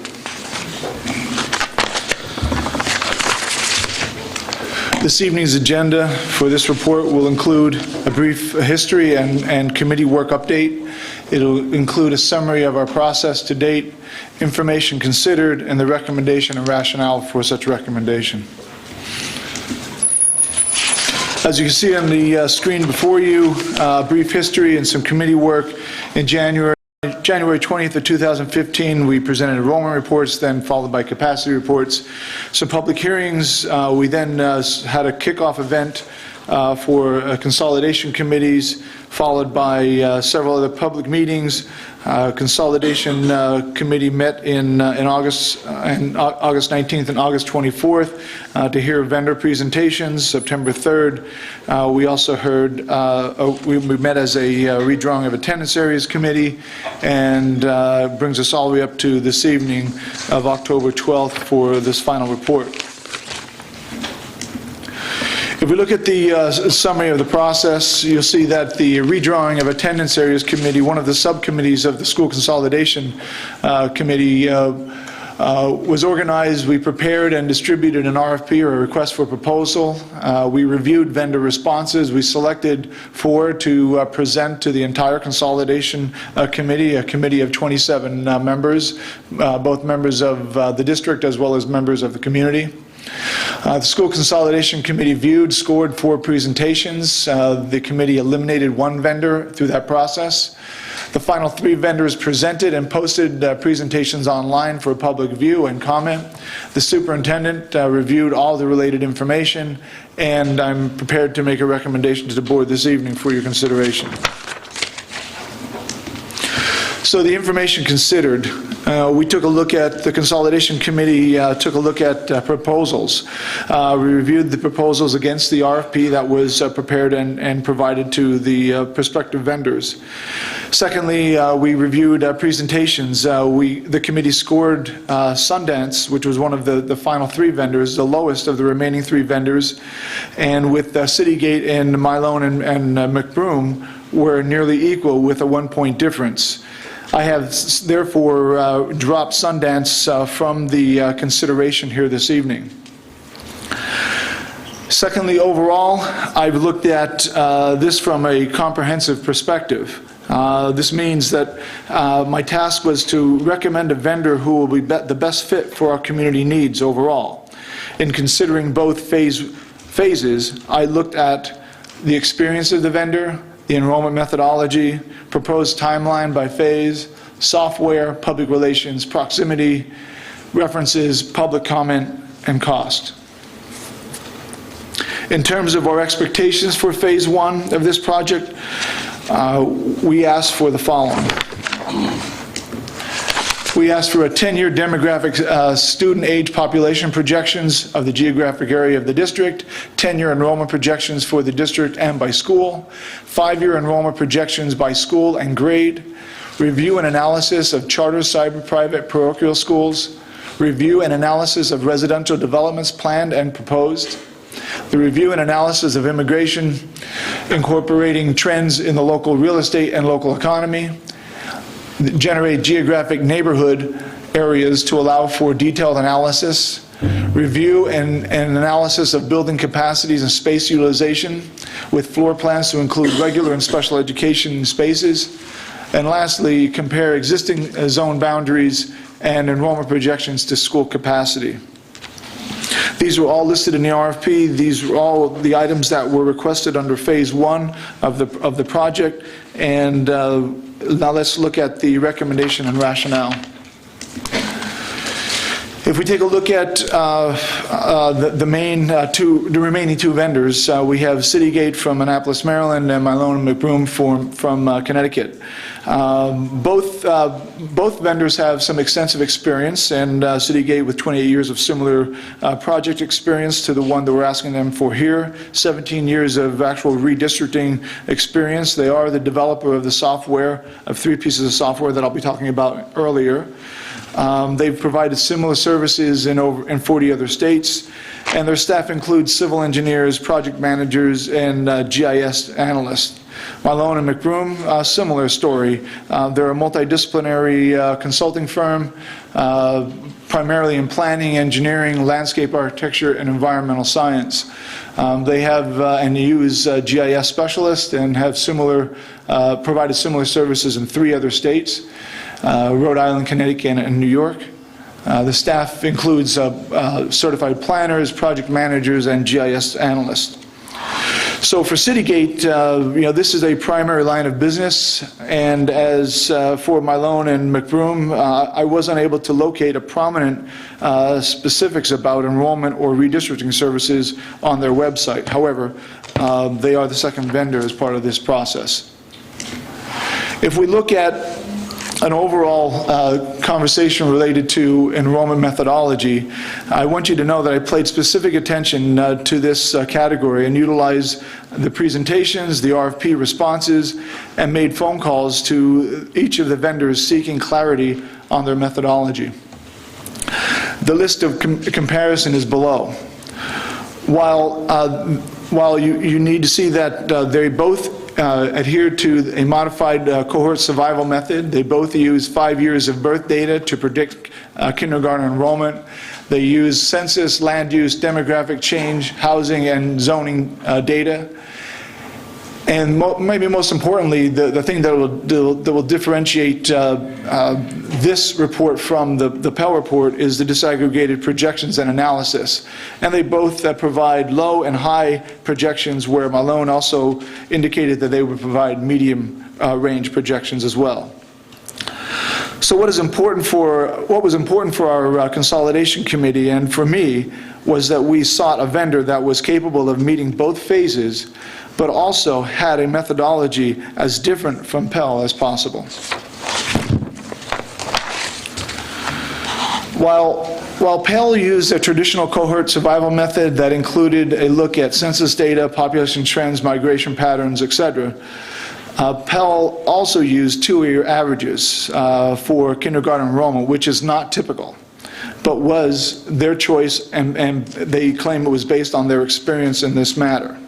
This evening's agenda for this report will include a brief history and committee work update. It'll include a summary of our process to date, information considered, and the recommendation and rationale for such recommendation. As you can see on the screen before you, a brief history and some committee work. In January 20th of 2015, we presented enrollment reports, then followed by capacity reports. Some public hearings. We then had a kickoff event for consolidation committees, followed by several other public meetings. Consolidation committee met in August 19th and August 24th to hear vendor presentations. September 3rd, we also heard, we met as a redrawing of attendance areas committee, and brings us all the way up to this evening of October 12th for this final report. If we look at the summary of the process, you'll see that the redrawing of attendance areas committee, one of the subcommittees of the school consolidation committee, was organized. We prepared and distributed an RFP, or a request for proposal. We reviewed vendor responses. We selected 4 to present to the entire consolidation committee, a committee of 27 members, both members of the district as well as members of the community. The School Consolidation Committee viewed, scored 4 presentations. The committee eliminated 1 vendor through that process. The final 3 vendors presented and posted presentations online for public view and comment. The superintendent reviewed all the related information, and I'm prepared to make a recommendation to the board this evening for your consideration. So the information considered, We took a look at, the Consolidation Committee took a look at proposals. We reviewed the proposals against the RFP that was prepared and provided to the prospective vendors. Secondly, we reviewed presentations. The committee scored Sundance, which was one of the final 3 vendors, the lowest of the remaining 3 vendors, and with Citygate and Milone and McBroom were nearly equal with a 1-point difference. I have therefore dropped Sundance from the consideration here this evening. Secondly, overall, I've looked at this from a comprehensive perspective. This means that my task was to recommend a vendor who will be the best fit for our community needs overall. In considering both phases, I looked at the experience of the vendor, the enrollment methodology, proposed timeline by phase, software, public relations, proximity, references, public comment, and cost. In terms of our expectations for phase 1 of this project, we asked for the following. We asked for a 10-year demographic student age population projections of the geographic area of the district, 10-year enrollment projections for the district and by school, 5-year enrollment projections by school and grade, review and analysis of charter, cyber, private, parochial schools, review and analysis of residential developments planned and proposed, the review and analysis of immigration, incorporating trends in the local real estate and local economy, generate geographic neighborhood areas to allow for detailed analysis, review and analysis of building capacities and space utilization with floor plans to include regular and special education spaces, and lastly, compare existing zone boundaries and enrollment projections to school capacity. These were all listed in the RFP. These were all the items that were requested under phase 1 of the project. And now let's look at the recommendation and rationale. If we take a look at the remaining 2 vendors, we have Citygate from Annapolis, Maryland, and Milone and McBroom from Connecticut. Both vendors have some extensive experience, and Citygate with 28 years of similar project experience to the one that we're asking them for here, 17 years of actual redistricting experience. They are the developer of the software, of 3 pieces of software that I'll be talking about earlier. They've provided similar services in 40 other states, and their staff includes civil engineers, project managers, and GIS analysts. Milone and McBroom, similar story. They're a multidisciplinary consulting firm, primarily in planning, engineering, landscape architecture, and environmental science. They have and use GIS specialists and have provided similar services in 3 other states. Rhode Island, Connecticut, and New York. The staff includes certified planners, project managers, and GIS analysts. So for Citygate, this is a primary line of business, and as for Milone and McBroom, I was unable to locate a prominent specifics about enrollment or redistricting services on their website. However, they are the second vendor as part of this process. If we look at an overall conversation related to enrollment methodology, I want you to know that I paid specific attention to this category and utilized the presentations, the RFP responses, and made phone calls to each of the vendors seeking clarity on their methodology. The list of comparison is below. While you need to see that they both adhere to a modified cohort survival method. They both use 5 years of birth data to predict kindergarten enrollment. They use census, land use, demographic change, housing, and zoning data. And maybe most importantly, the thing that will differentiate this report from the Pell report is the disaggregated projections and analysis. And they both provide low and high projections, where Milone also indicated that they would provide medium range projections as well. So what was important for our consolidation committee and for me was that we sought a vendor that was capable of meeting both phases, but also had a methodology as different from Pell as possible. While Pell used a traditional cohort survival method that included a look at census data, population trends, migration patterns, etc., Pell also used two-year averages for kindergarten enrollment, which is not typical, but was their choice, and they claim it was based on their experience in this matter.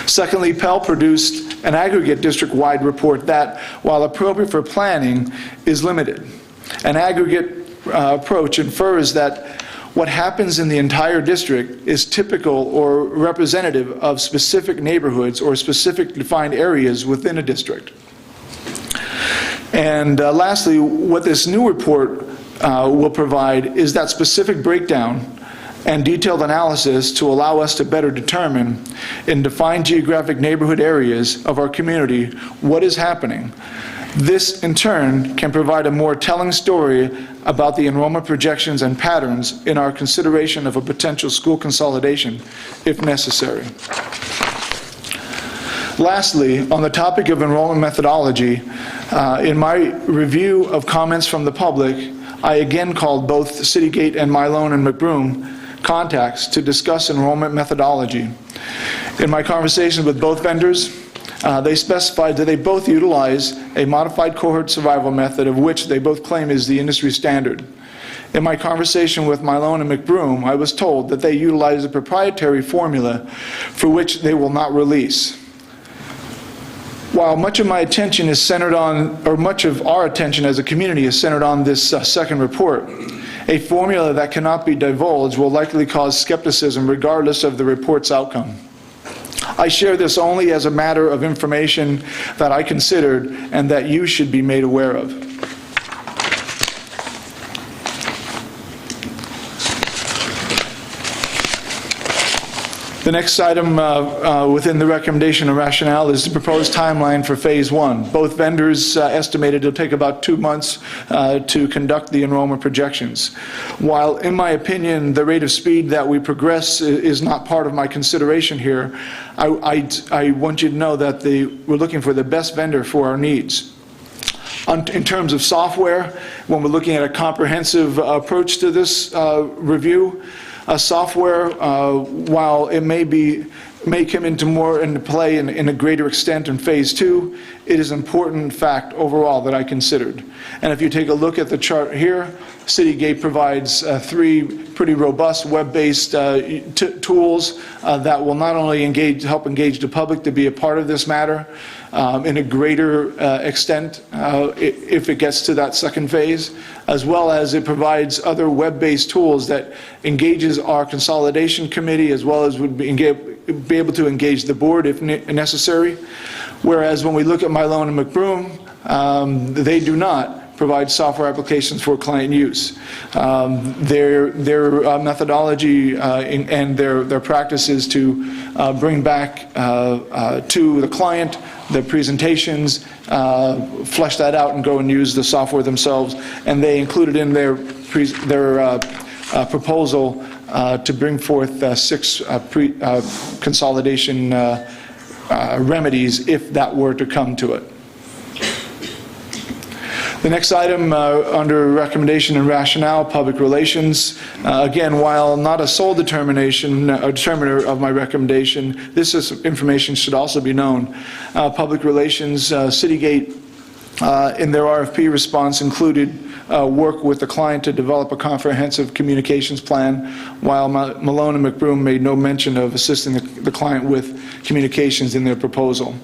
Secondly, Pell produced an aggregate district-wide report that, while appropriate for planning, is limited. An aggregate approach infers that what happens in the entire district is typical or representative of specific neighborhoods or specific defined areas within a district. And lastly, what this new report will provide is that specific breakdown and detailed analysis to allow us to better determine in defined geographic neighborhood areas of our community what is happening. This, in turn, can provide a more telling story about the enrollment projections and patterns in our consideration of a potential school consolidation, if necessary. Lastly, on the topic of enrollment methodology, in my review of comments from the public, I again called both Citygate and Milone and McBroom contacts to discuss enrollment methodology. In my conversations with both vendors, they specified that they both utilize a modified cohort survival method, of which they both claim is the industry standard. In my conversation with Milone and McBroom, I was told that they utilize a proprietary formula for which they will not release. While much of my attention is centered on, or much of our attention as a community is centered on this second report, a formula that cannot be divulged will likely cause skepticism regardless of the report's outcome. I share this only as a matter of information that I considered and that you should be made aware of. The next item within the recommendation and rationale is the proposed timeline for Phase 1. Both vendors estimated it'll take about 2 months to conduct the enrollment projections. While, in my opinion, the rate of speed that we progress is not part of my consideration here, I want you to know that we're looking for the best vendor for our needs. In terms of software, when we're looking at a comprehensive approach to this review, software, while it may come into play in a greater extent in Phase 2, it is an important fact overall that I considered. And if you take a look at the chart here, Citygate provides 3 pretty robust web-based tools that will not only help engage the public to be a part of this matter in a greater extent if it gets to that second phase, as well as it provides other web-based tools that engages our consolidation committee, as well as would be able to engage the board if necessary. Whereas when we look at Milone and McBroom, they do not provide software applications for client use. Their methodology and their practices to bring back to the client the presentations, flesh that out and go and use the software themselves, and they included in their proposal to bring forth 6 consolidation remedies if that were to come to it. The next item under recommendation and rationale, public relations. Again, while not a sole determiner of my recommendation, this information should also be known. Public relations, Citygate in their RFP response included work with the client to develop a comprehensive communications plan, while Milone and McBroom made no mention of assisting the client with communications in their proposal.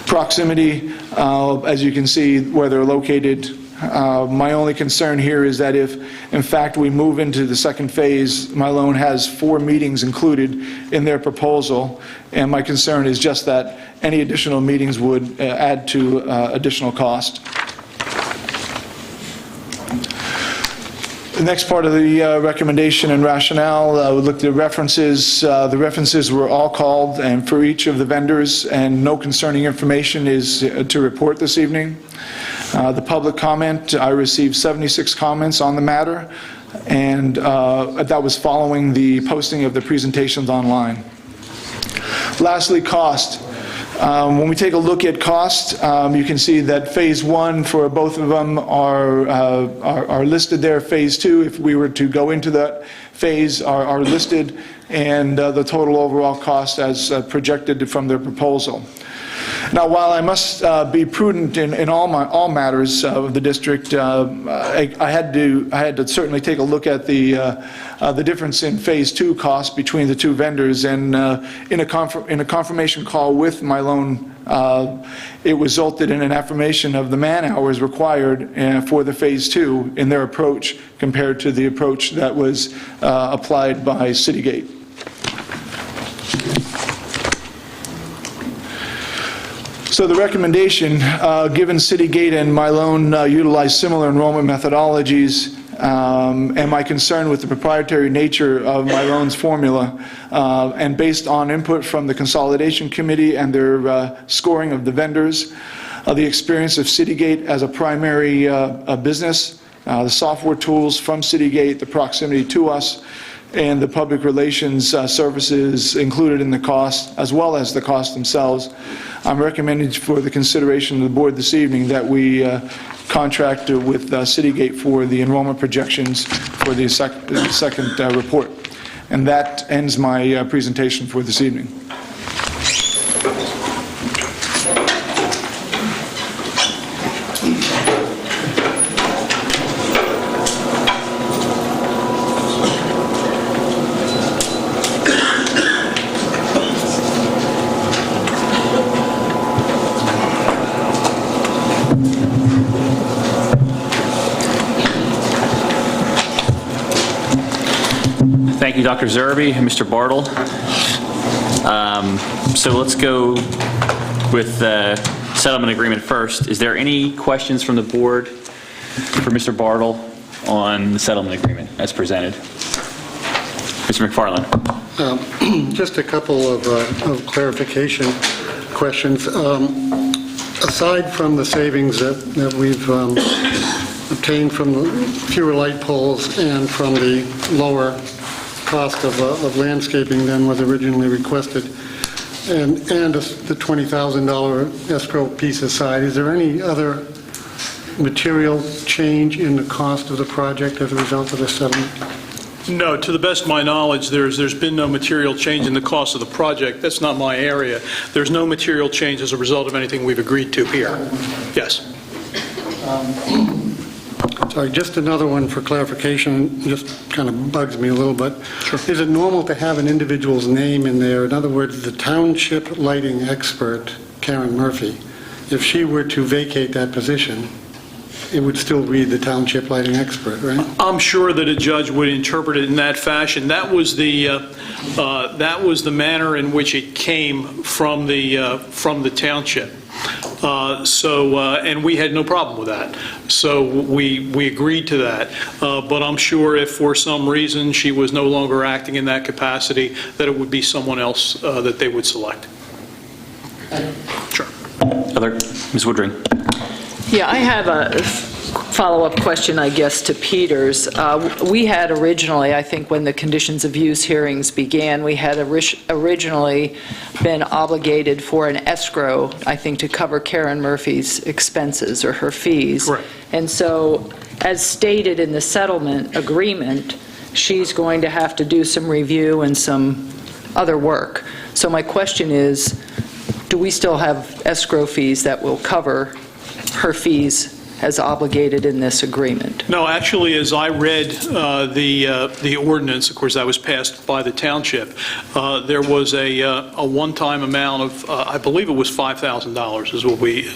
Proximity, as you can see where they're located, my only concern here is that if, in fact, we move into the second phase, Milone has 4 meetings included in their proposal, and my concern is just that any additional meetings would add to additional cost. The next part of the recommendation and rationale, we looked at references. The references were all called, and for each of the vendors, and no concerning information is to report this evening. The public comment, I received 76 comments on the matter, and that was following the posting of the presentations online. Lastly, cost. When we take a look at cost, you can see that Phase 1 for both of them are listed there. Phase 2, if we were to go into that phase, are listed, and the total overall cost as projected from their proposal. Now, while I must be prudent in all matters of the district, I had to certainly take a look at the difference in Phase 2 cost between the two vendors, and in a confirmation call with Milone, it resulted in an affirmation of the man-hours required for the Phase 2 in their approach compared to the approach that was applied by Citygate. So the recommendation, given Citygate and Milone utilize similar enrollment methodologies, and my concern with the proprietary nature of Milone's formula, and based on input from the Consolidation Committee and their scoring of the vendors, the experience of Citygate as a primary business, the software tools from Citygate, the proximity to us, and the public relations services included in the cost, as well as the cost themselves, I'm recommending for the consideration of the board this evening that we contract with Citygate for the enrollment projections for the second report. And that ends my presentation for this evening. Thank you, Dr. Zerby and Mr. Bartle. So let's go with the settlement agreement first. Is there any questions from the board for Mr. Bartle on the settlement agreement as presented? Mr. McFarland. Just a couple of clarification questions. Aside from the savings that we've obtained from the fewer light poles and from the lower cost of landscaping than was originally requested, and the $20,000 escrow piece aside, is there any other material change in the cost of the project as a result of the settlement? No, to the best of my knowledge, there's been no material change in the cost of the project. That's not my area. There's no material change as a result of anything we've agreed to here. Yes. Sorry, just another one for clarification, just kind of bugs me a little bit. Sure. Is it normal to have an individual's name in there? In other words, the township lighting expert, Karen Murphy, if she were to vacate that position, it would still read the township lighting expert, right? I'm sure that a judge would interpret it in that fashion. That was the manner in which it came from the township. And we had no problem with that. So we agreed to that. But I'm sure if for some reason she was no longer acting in that capacity, that it would be someone else that they would select. Sure. Ms. Woodring. Yeah, I have a follow-up question, I guess, to Peter's. We had originally, I think when the conditions of use hearings began, we had originally been obligated for an escrow, I think, to cover Karen Murphy's expenses or her fees. Correct. And so, as stated in the settlement agreement, she's going to have to do some review and some other work. So my question is, do we still have escrow fees that will cover her fees as obligated in this agreement? No, actually, as I read the ordinance, of course, that was passed by the township, there was a one-time amount of, I believe it was $5,000 is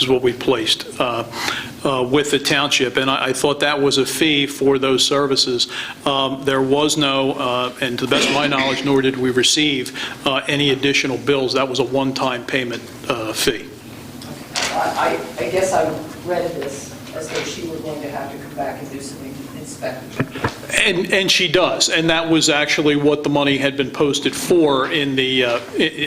what we placed with the township, and I thought that was a fee for those services. There was no, and to the best of my knowledge, nor did we receive any additional bills. That was a one-time payment fee. I guess I read this as though she were going to have to come back and do some inspection. And she does, and that was actually what the money had been posted for in the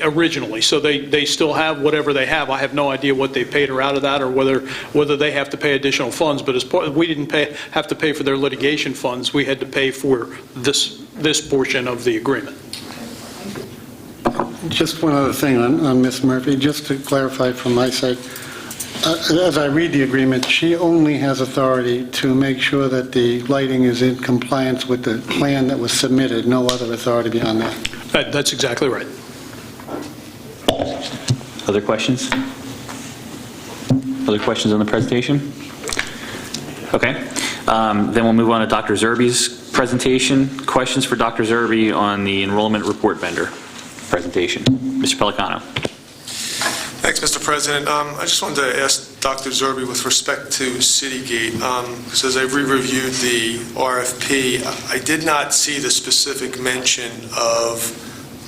originally. So they still have whatever they have. I have no idea what they paid her out of that, or whether they have to pay additional funds. But as part, we didn't have to pay for their litigation funds. We had to pay for this portion of the agreement. Just one other thing on Ms. Murphy, just to clarify from my sake. As I read the agreement, she only has authority to make sure that the lighting is in compliance with the plan that was submitted, no other authority beyond that. That's exactly right. Other questions? Other questions on the presentation? Okay. Then we'll move on to Dr. Zerbe's presentation. Questions for Dr. Zerbe on the enrollment report vendor presentation. Mr. Pelicano. Thanks, Mr. President. I just wanted to ask Dr. Zerbe with respect to Citygate, because as I re-reviewed the RFP, I did not see the specific mention of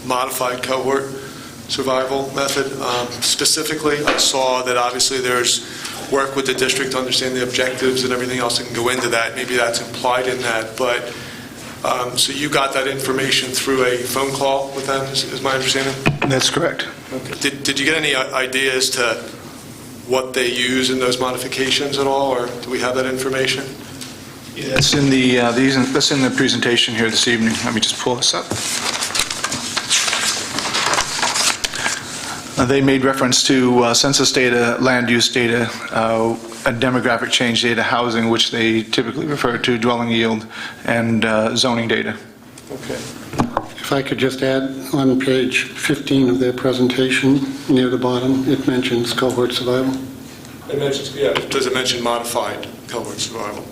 modified cohort survival method. Specifically, I saw that obviously there's work with the district to understand the objectives and everything else that can go into that. Maybe that's implied in that, but so you got that information through a phone call with them, is my understanding? That's correct. Okay. Did you get any idea as to what they use in those modifications at all, or do we have that information? That's in the presentation here this evening. Let me just pull this up. They made reference to census data, land use data, demographic change data, housing, which they typically refer to, dwelling yield, and zoning data. Okay. If I could just add, on page 15 of their presentation, near the bottom, it mentions cohort survival. It mentions, yeah, does it mention modified cohort survival?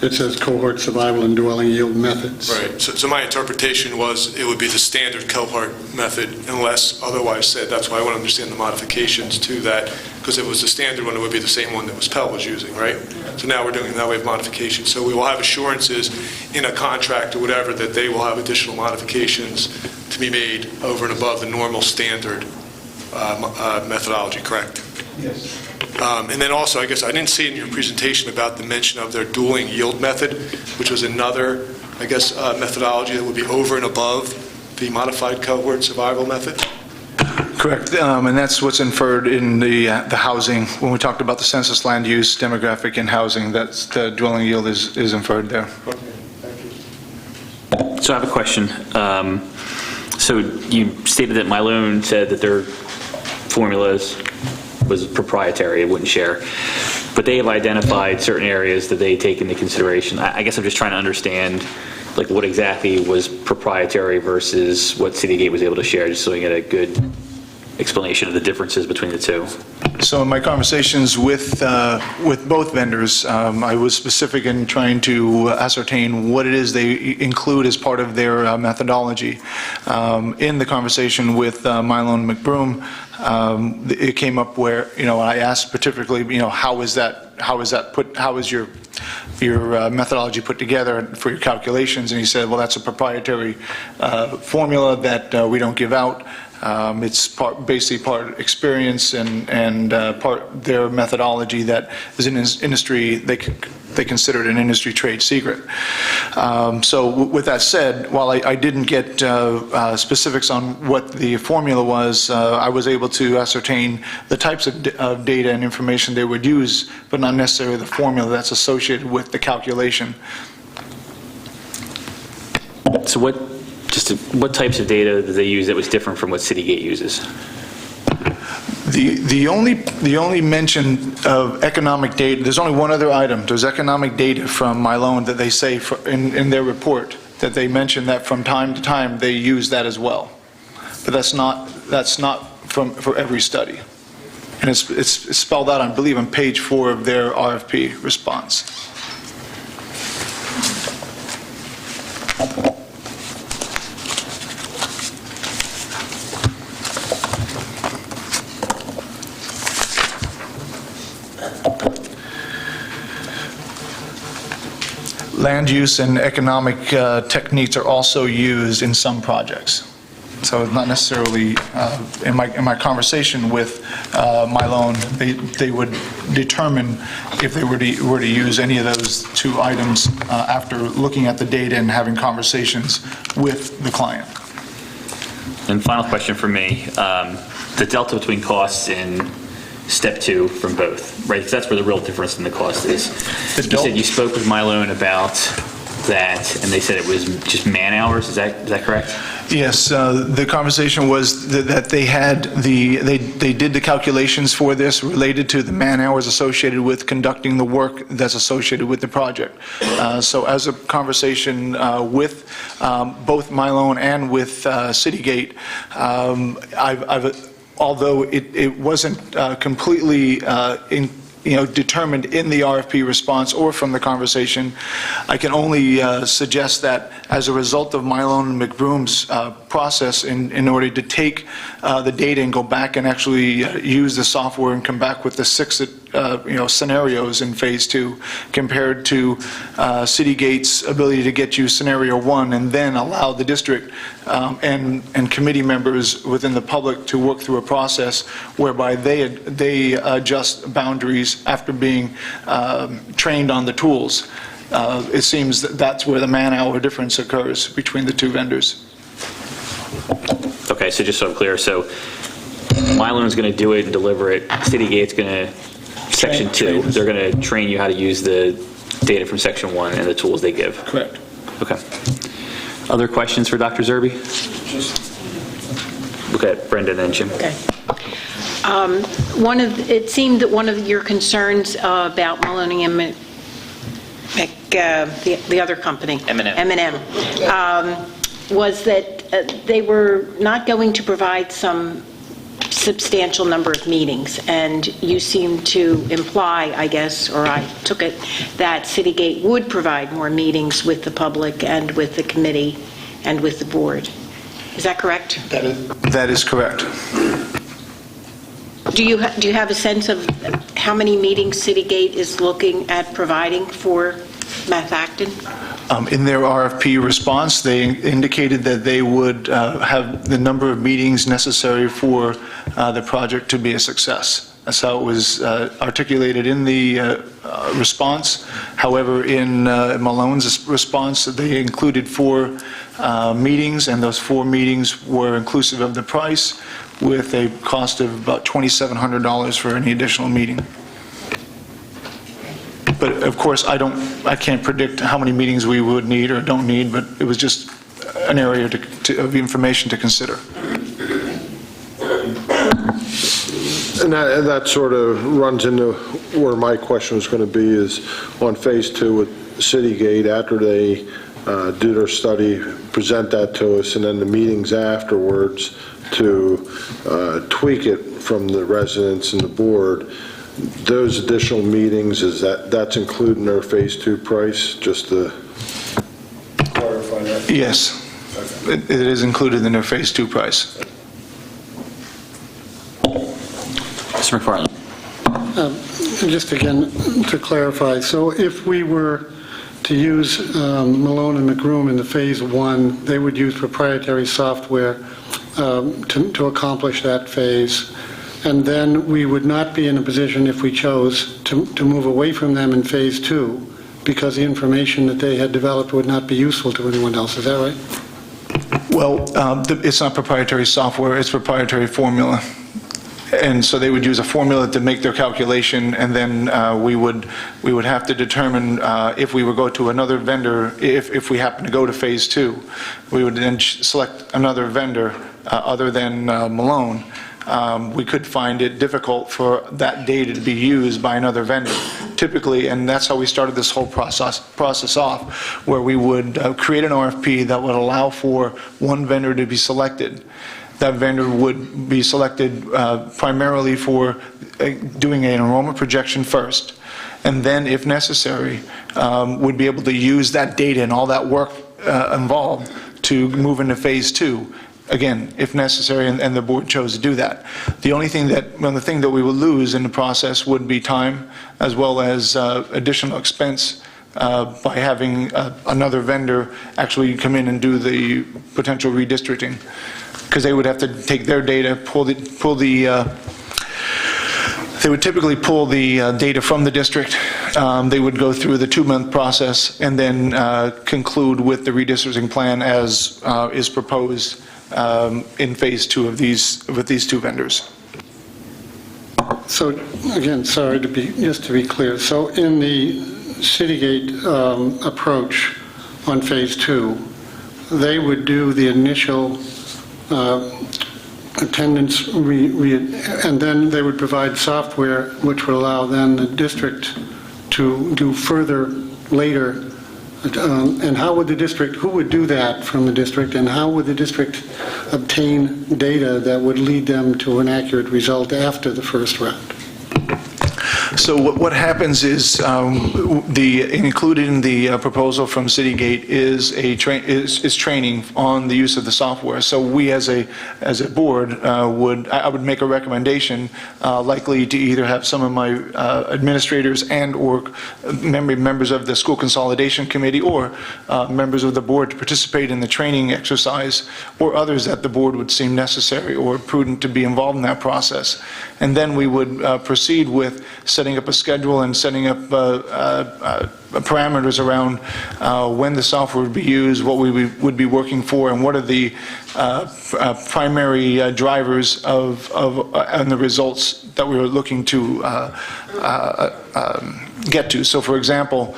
It says cohort survival and dwelling yield methods. Right, so my interpretation was it would be the standard cohort method unless otherwise said. That's why I want to understand the modifications to that, because if it was the standard one, it would be the same one that Pell was using, right? So now we're doing that way of modification. So we will have assurances in a contract or whatever that they will have additional modifications to be made over and above the normal standard methodology, correct? Yes. And then also, I guess I didn't see in your presentation about the mention of their dueling yield method, which was another, I guess, methodology that would be over and above the modified cohort survival method. Correct, and that's what's inferred in the housing. When we talked about the census, land use, demographic, and housing, that's the dwelling yield is inferred there. Okay, thank you. So I have a question. So you stated that MyLoan said that their formulas was proprietary, it wouldn't share, but they have identified certain areas that they take into consideration. I guess I'm just trying to understand like what exactly was proprietary versus what Citygate was able to share, just so we get a good explanation of the differences between the two. So in my conversations with both vendors, I was specific in trying to ascertain what it is they include as part of their methodology. In the conversation with MyLoan McBroom, it came up where, I asked particularly, how is your methodology put together for your calculations? And he said, well, that's a proprietary formula that we don't give out. It's basically part experience and part their methodology that is an industry, they consider it an industry trade secret. So with that said, while I didn't get specifics on what the formula was, I was able to ascertain the types of data and information they would use, but not necessarily the formula that's associated with the calculation. So what types of data did they use that was different from what Citygate uses? The only mention of economic data, there's only one other item. There's economic data from MyLoan that they say in their report that they mention that from time to time they use that as well. But that's not for every study. And it's spelled out, I believe, on page 4 of their RFP response. Land use and economic techniques are also used in some projects. So it's not necessarily, in my conversation with MyLoan, they would determine if they were to use any of those two items after looking at the data and having conversations with the client. And final question for me, the delta between costs in step 2 from both, right? Because that's where the real difference in the cost is. You said you spoke with MyLoan about that, and they said it was just man hours, is that correct? Yes, the conversation was that they did the calculations for this related to the man-hours associated with conducting the work that's associated with the project. So as a conversation with both Mylone and with Citygate, although it wasn't completely determined in the RFP response or from the conversation, I can only suggest that as a result of Mylone and McBroom's process in order to take the data and go back and actually use the software and come back with the 6 scenarios in Phase 2 compared to Citygate's ability to get you scenario 1 and then allow the district and committee members within the public to work through a process whereby they adjust boundaries after being trained on the tools. It seems that's where the man-hour difference occurs between the two vendors. Okay, so just so I'm clear, so Mylone's going to do it and deliver it, Citygate's going to, Section 2, they're going to train you how to use the data from Section 1 and the tools they give? Correct. Okay. Other questions for Dr. Zerbe? Look at Brendan and Jim. Okay. It seemed that one of your concerns about Maloney and the other company, M&M, was that they were not going to provide some substantial number of meetings, and you seem to imply, I guess, or I took it, that Citygate would provide more meetings with the public and with the committee and with the board. Is that correct? That is correct. Do you have a sense of how many meetings Citygate is looking at providing for Math Acton? In their RFP response, they indicated that they would have the number of meetings necessary for the project to be a success. That's how it was articulated in the response. However, in Malone's response, they included 4 meetings, and those 4 meetings were inclusive of the price, with a cost of about $2,700 for any additional meeting. But of course, I can't predict how many meetings we would need or don't need, but it was just an area of information to consider. And that sort of runs into where my question was going to be, is on Phase 2 with Citygate, after they do their study, present that to us, and then the meetings afterwards to tweak it from the residents and the board. Those additional meetings, that's included in their Phase 2 price, just to clarify that? Yes, it is included in their Phase 2 price. Mr. McFarland. Just again, to clarify, so if we were to use Malone and McBroom in the Phase 1, they would use proprietary software to accomplish that phase, and then we would not be in a position, if we chose, to move away from them in Phase 2, because the information that they had developed would not be useful to anyone else. Is that right? Well, it's not proprietary software, it's proprietary formula. And so they would use a formula to make their calculation, and then we would have to determine if we would go to another vendor, if we happen to go to Phase 2, we would then select another vendor other than Malone. We could find it difficult for that data to be used by another vendor. Typically, and that's how we started this whole process off, where we would create an RFP that would allow for one vendor to be selected. That vendor would be selected primarily for doing an enrollment projection first, and then, if necessary, would be able to use that data and all that work involved to move into Phase 2. Again, if necessary, and the board chose to do that. The thing that we would lose in the process would be time, as well as additional expense by having another vendor actually come in and do the potential redistricting, because they would have to take their data, they would typically pull the data from the district. They would go through the 2-month process and then conclude with the redistricting plan as is proposed in Phase 2 with these 2 vendors. So, again, sorry, just to be clear, so in the Citygate approach, on Phase 2, they would do the initial attendance, and then they would provide software which would allow then the district to do further later. And how would the district, who would do that from the district, and how would the district obtain data that would lead them to an accurate result after the first round? So what happens is, included in the proposal from Citygate is training on the use of the software. So we as a board I would make a recommendation, likely to either have some of my administrators and/or members of the school consolidation committee or members of the board to participate in the training exercise, or others that the board would seem necessary or prudent to be involved in that process. And then we would proceed with setting up a schedule and setting up parameters around when the software would be used, what we would be working for, and what are the primary drivers and the results that we were looking to get to. So, for example,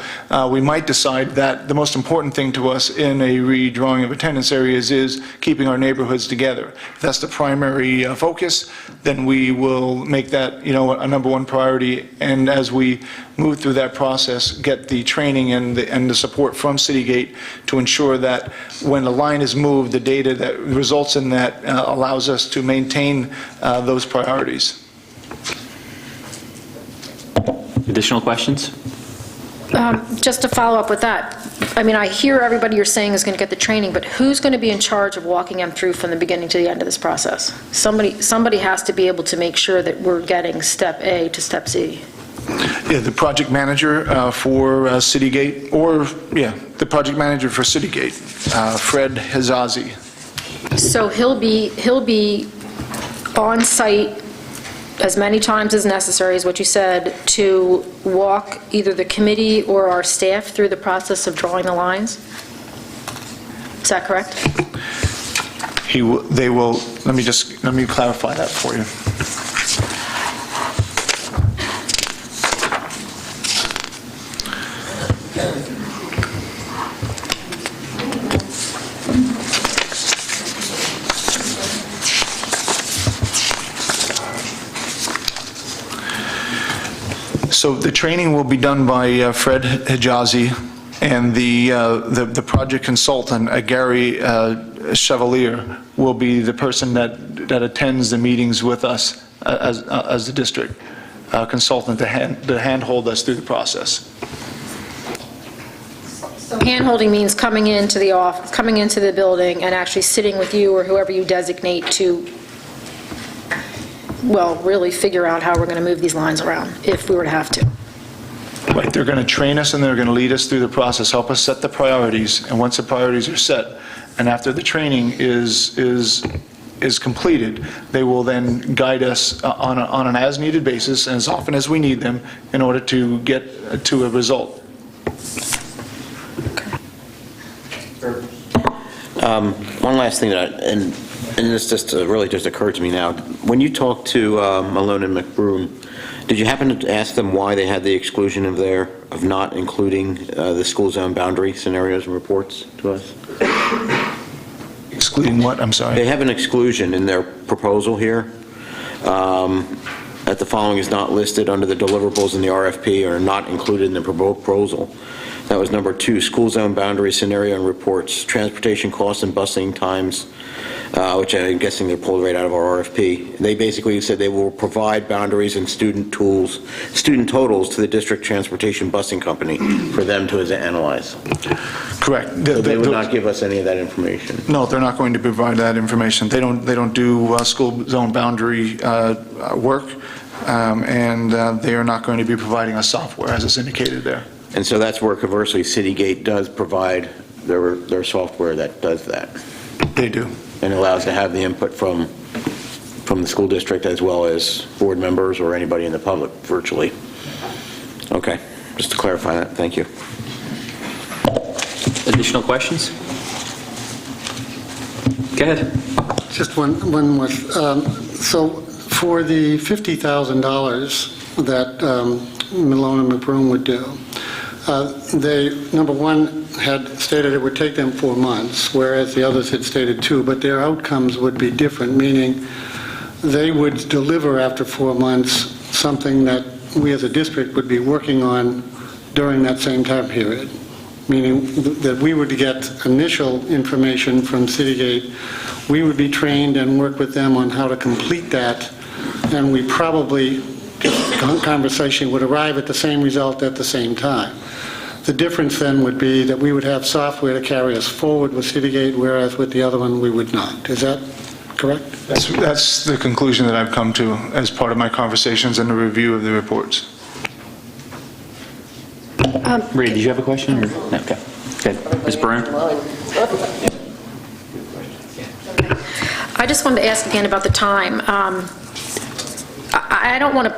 we might decide that the most important thing to us in a redrawing of attendance areas is keeping our neighborhoods together. If that's the primary focus, then we will make that, a number one priority. And as we move through that process, get the training and the support from Citygate to ensure that when the line is moved, the data that results in that allows us to maintain those priorities. Additional questions? Just to follow up with that, I mean, I hear everybody you're saying is going to get the training, but who's going to be in charge of walking them through from the beginning to the end of this process? Somebody has to be able to make sure that we're getting step A to step Z. Yeah, the project manager for Citygate, the project manager for Citygate, Fred Hizazi. So he'll be on site as many times as necessary, is what you said, to walk either the committee or our staff through the process of drawing the lines? Is that correct? They will, let me clarify that for you. So the training will be done by Fred Hijazi, and the project consultant, Gary Chevalier, will be the person that attends the meetings with us as the district consultant to handhold us through the process. So hand-holding means coming into the office, coming into the building and actually sitting with you or whoever you designate to, well, really figure out how we're going to move these lines around, if we were to have to. Right, they're going to train us and they're going to lead us through the process, help us set the priorities, and once the priorities are set, and after the training is completed, they will then guide us on an as-needed basis, and as often as we need them, in order to get to a result. One last thing and this just really just occurred to me now. When you talked to Malone and McBroom, did you happen to ask them why they had the exclusion of not including the school zone boundary scenarios and reports to us? Excluding what? I'm sorry. They have an exclusion in their proposal here. That the following is not listed under the deliverables in the RFP or not included in the proposal. That was number 2, school zone boundary scenario and reports, transportation costs and busing times, which I'm guessing they're pulled right out of our RFP. They basically said they will provide boundaries and student totals to the district transportation busing company for them to analyze. Correct. So they would not give us any of that information. No, they're not going to provide that information. They don't do school zone boundary work, and they are not going to be providing us software, as is indicated there. And so that's where conversely Citygate does provide their software that does that. They do. And allows to have the input from the school district as well as board members or anybody in the public virtually. Okay, just to clarify that, thank you. Additional questions? Go ahead. Just one more. So for the $50,000 that Malone and McBroom would do, They, number one, had stated it would take them 4 months, whereas the others had stated 2, but their outcomes would be different, meaning they would deliver after 4 months something that we as a district would be working on during that same time period, meaning that we would get initial information from Citygate, we would be trained and work with them on how to complete that, and we probably, conversation would arrive at the same result at the same time. The difference then would be that we would have software to carry us forward with Citygate, whereas with the other one, we would not. Is that correct? That's the conclusion that I've come to as part of my conversations and the review of the reports. Ray, did you have a question? Or? No, okay. Good. Ms. Byrne? I just wanted to ask again about the time. I don't want to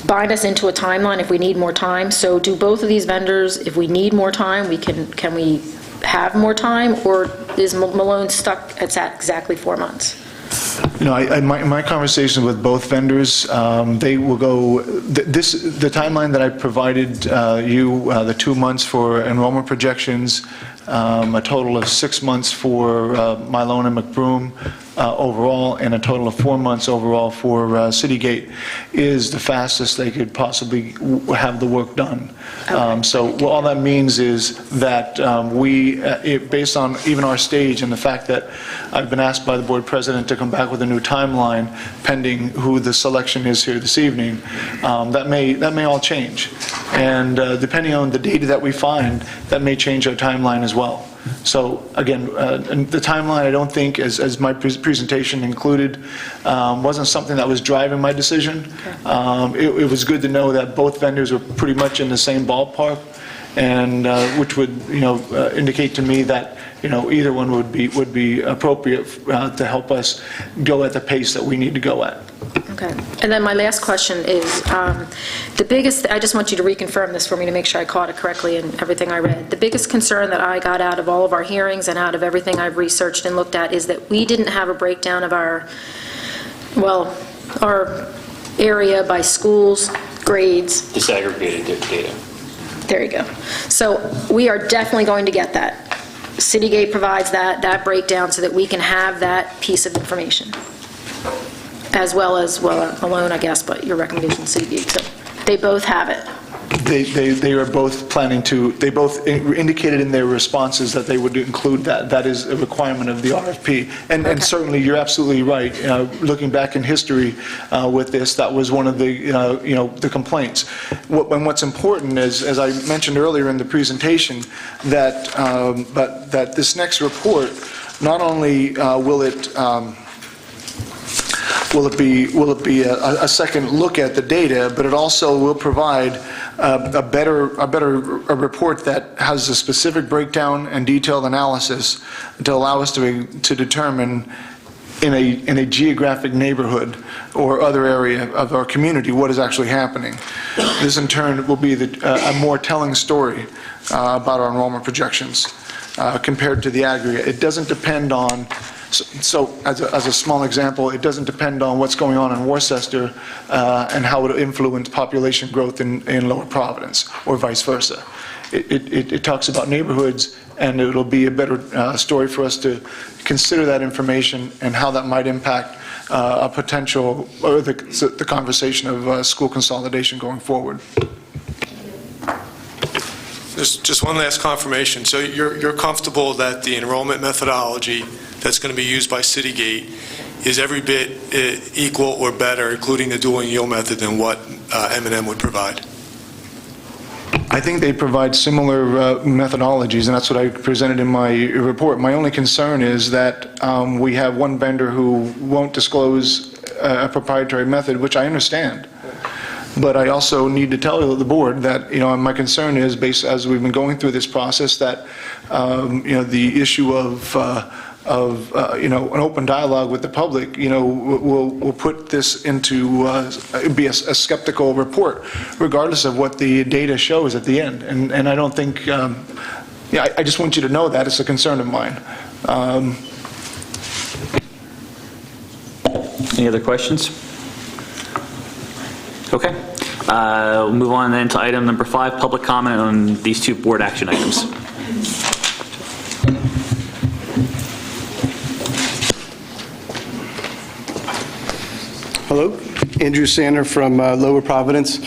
bind us into a timeline if we need more time. So do both of these vendors, if we need more time, can we have more time, or is Malone stuck at exactly 4 months? My conversations with both vendors, they will go, the timeline that I provided you, the 2 months for enrollment projections, a total of 6 months for Milone and McBroom overall, and a total of 4 months overall for Citygate, is the fastest they could possibly have the work done. So all that means is that based on even our stage and the fact that I've been asked by the board president to come back with a new timeline pending who the selection is here this evening, that may all change. And depending on the data that we find, that may change our timeline as well. So again, the timeline, I don't think, as my presentation included, wasn't something that was driving my decision. It was good to know that both vendors were pretty much in the same ballpark, and which would indicate to me that either one would be appropriate to help us go at the pace that we need to go at. Okay. And then my last question is, the biggest, I just want you to reconfirm this for me to make sure I caught it correctly in everything I read. The biggest concern that I got out of all of our hearings and out of everything I've researched and looked at is that we didn't have a breakdown of our area by schools, grades. Disaggregated data. There you go. So we are definitely going to get that. Citygate provides that breakdown so that we can have that piece of information, as well as, Malone, I guess, but your recommendation is Citygate. So they both have it. They are both planning to, they both indicated in their responses that they would include that. That is a requirement of the RFP. And certainly, you're absolutely right. Looking back in history with this, that was one of the, the complaints. And what's important is, as I mentioned earlier in the presentation, that this next report, not only will it be a second look at the data, but it also will provide a better report that has a specific breakdown and detailed analysis to allow us to determine in a geographic neighborhood or other area of our community what is actually happening. This in turn will be a more telling story about our enrollment projections compared to the aggregate. It doesn't depend on. So as a small example, it doesn't depend on what's going on in Worcester and how it will influence population growth in Lower Providence or vice versa. It talks about neighborhoods, and it'll be a better story for us to consider that information and how that might impact a potential, or the conversation of school consolidation going forward. Just one last confirmation. So you're comfortable that the enrollment methodology that's going to be used by Citygate is every bit equal or better, including the dual yield method, than what M&M would provide? I think they provide similar methodologies, and that's what I presented in my report. My only concern is that we have one vendor who won't disclose a proprietary method, which I understand. But I also need to tell the board that, my concern is, based as we've been going through this process, that, the issue of an open dialogue with the public, will put this into, be a skeptical report, regardless of what the data shows at the end. And I don't think, I just want you to know that it's a concern of mine. Any other questions? Okay. We'll move on then to item number 5, public comment on these 2 board action items. Hello, Andrew Sander from Lower Providence.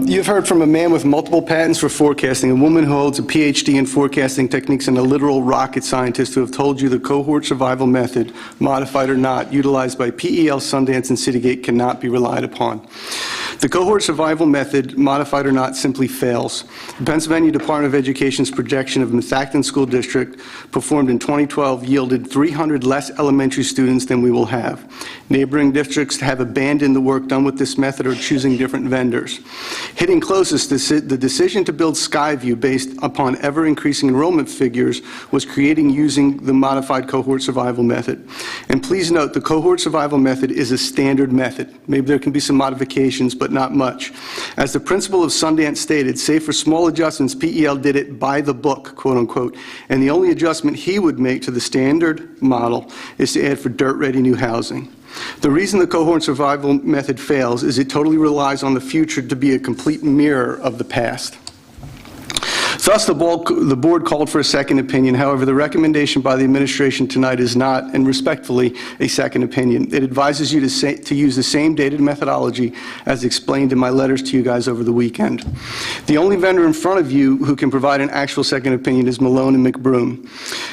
You've heard from a man with multiple patents for forecasting, a woman who holds a PhD in forecasting techniques, and a literal rocket scientist who have told you the cohort survival method, modified or not, utilized by PEL, Sundance, and Citygate cannot be relied upon. The cohort survival method, modified or not, simply fails. The Pennsylvania Department of Education's projection of Methacton School District performed in 2012 yielded 300 less elementary students than we will have. Neighboring districts have abandoned the work done with this method or choosing different vendors. Hitting closest, the decision to build Skyview based upon ever-increasing enrollment figures was creating using the modified cohort survival method. And please note, the cohort survival method is a standard method. Maybe there can be some modifications, but not much. As the principal of Sundance stated, save for small adjustments, PEL did it by the book, quote unquote, and the only adjustment he would make to the standard model is to add for dirt-ready new housing. The reason the cohort survival method fails is it totally relies on the future to be a complete mirror of the past. Thus, the board called for a second opinion. However, the recommendation by the administration tonight is not, and respectfully, a second opinion. It advises you to use the same dated methodology as explained in my letters to you guys over the weekend. The only vendor in front of you who can provide an actual second opinion is Malone and McBroom.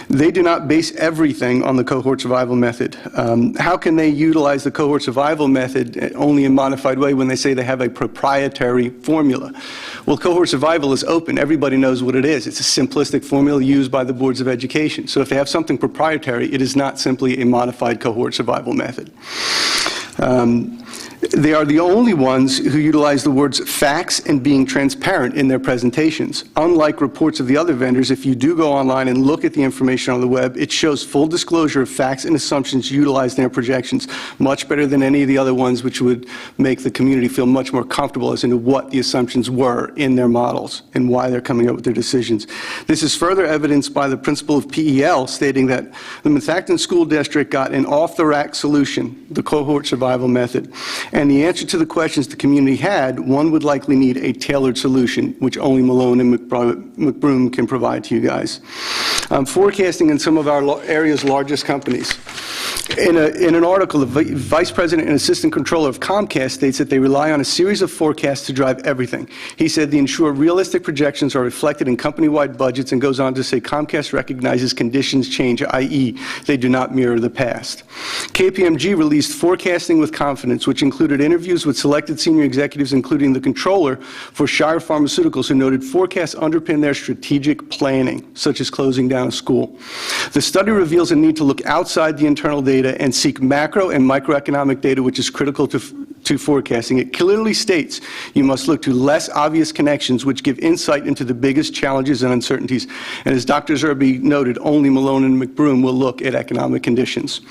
They do not base everything on the cohort survival method. How can they utilize the cohort survival method only in a modified way when they say they have a proprietary formula? Well, cohort survival is open. Everybody knows what it is. It's a simplistic formula used by the boards of education. So if they have something proprietary, it is not simply a modified cohort survival method. They are the only ones who utilize the words facts and being transparent in their presentations. Unlike reports of the other vendors, if you do go online and look at the information on the web, it shows full disclosure of facts and assumptions utilized in their projections, much better than any of the other ones, which would make the community feel much more comfortable as into what the assumptions were in their models and why they're coming up with their decisions. This is further evidenced by the principal of PEL stating that the Methacton School District got an off-the-rack solution, the cohort survival method. And the answer to the questions the community had, one would likely need a tailored solution, which only Malone and McBroom can provide to you guys. Forecasting in some of our area's largest companies. In an article, the vice president and assistant controller of Comcast states that they rely on a series of forecasts to drive everything. He said they ensure realistic projections are reflected in company-wide budgets, and goes on to say Comcast recognizes conditions change, i.e. they do not mirror the past. KPMG released Forecasting with Confidence, which included interviews with selected senior executives, including the controller for Shire Pharmaceuticals, who noted forecasts underpin their strategic planning, such as closing down a school. The study reveals a need to look outside the internal data and seek macro and microeconomic data, which is critical to forecasting. It clearly states you must look to less obvious connections, which give insight into the biggest challenges and uncertainties. And as Dr. Zerbe noted, only Malone and McBroom will look at economic conditions.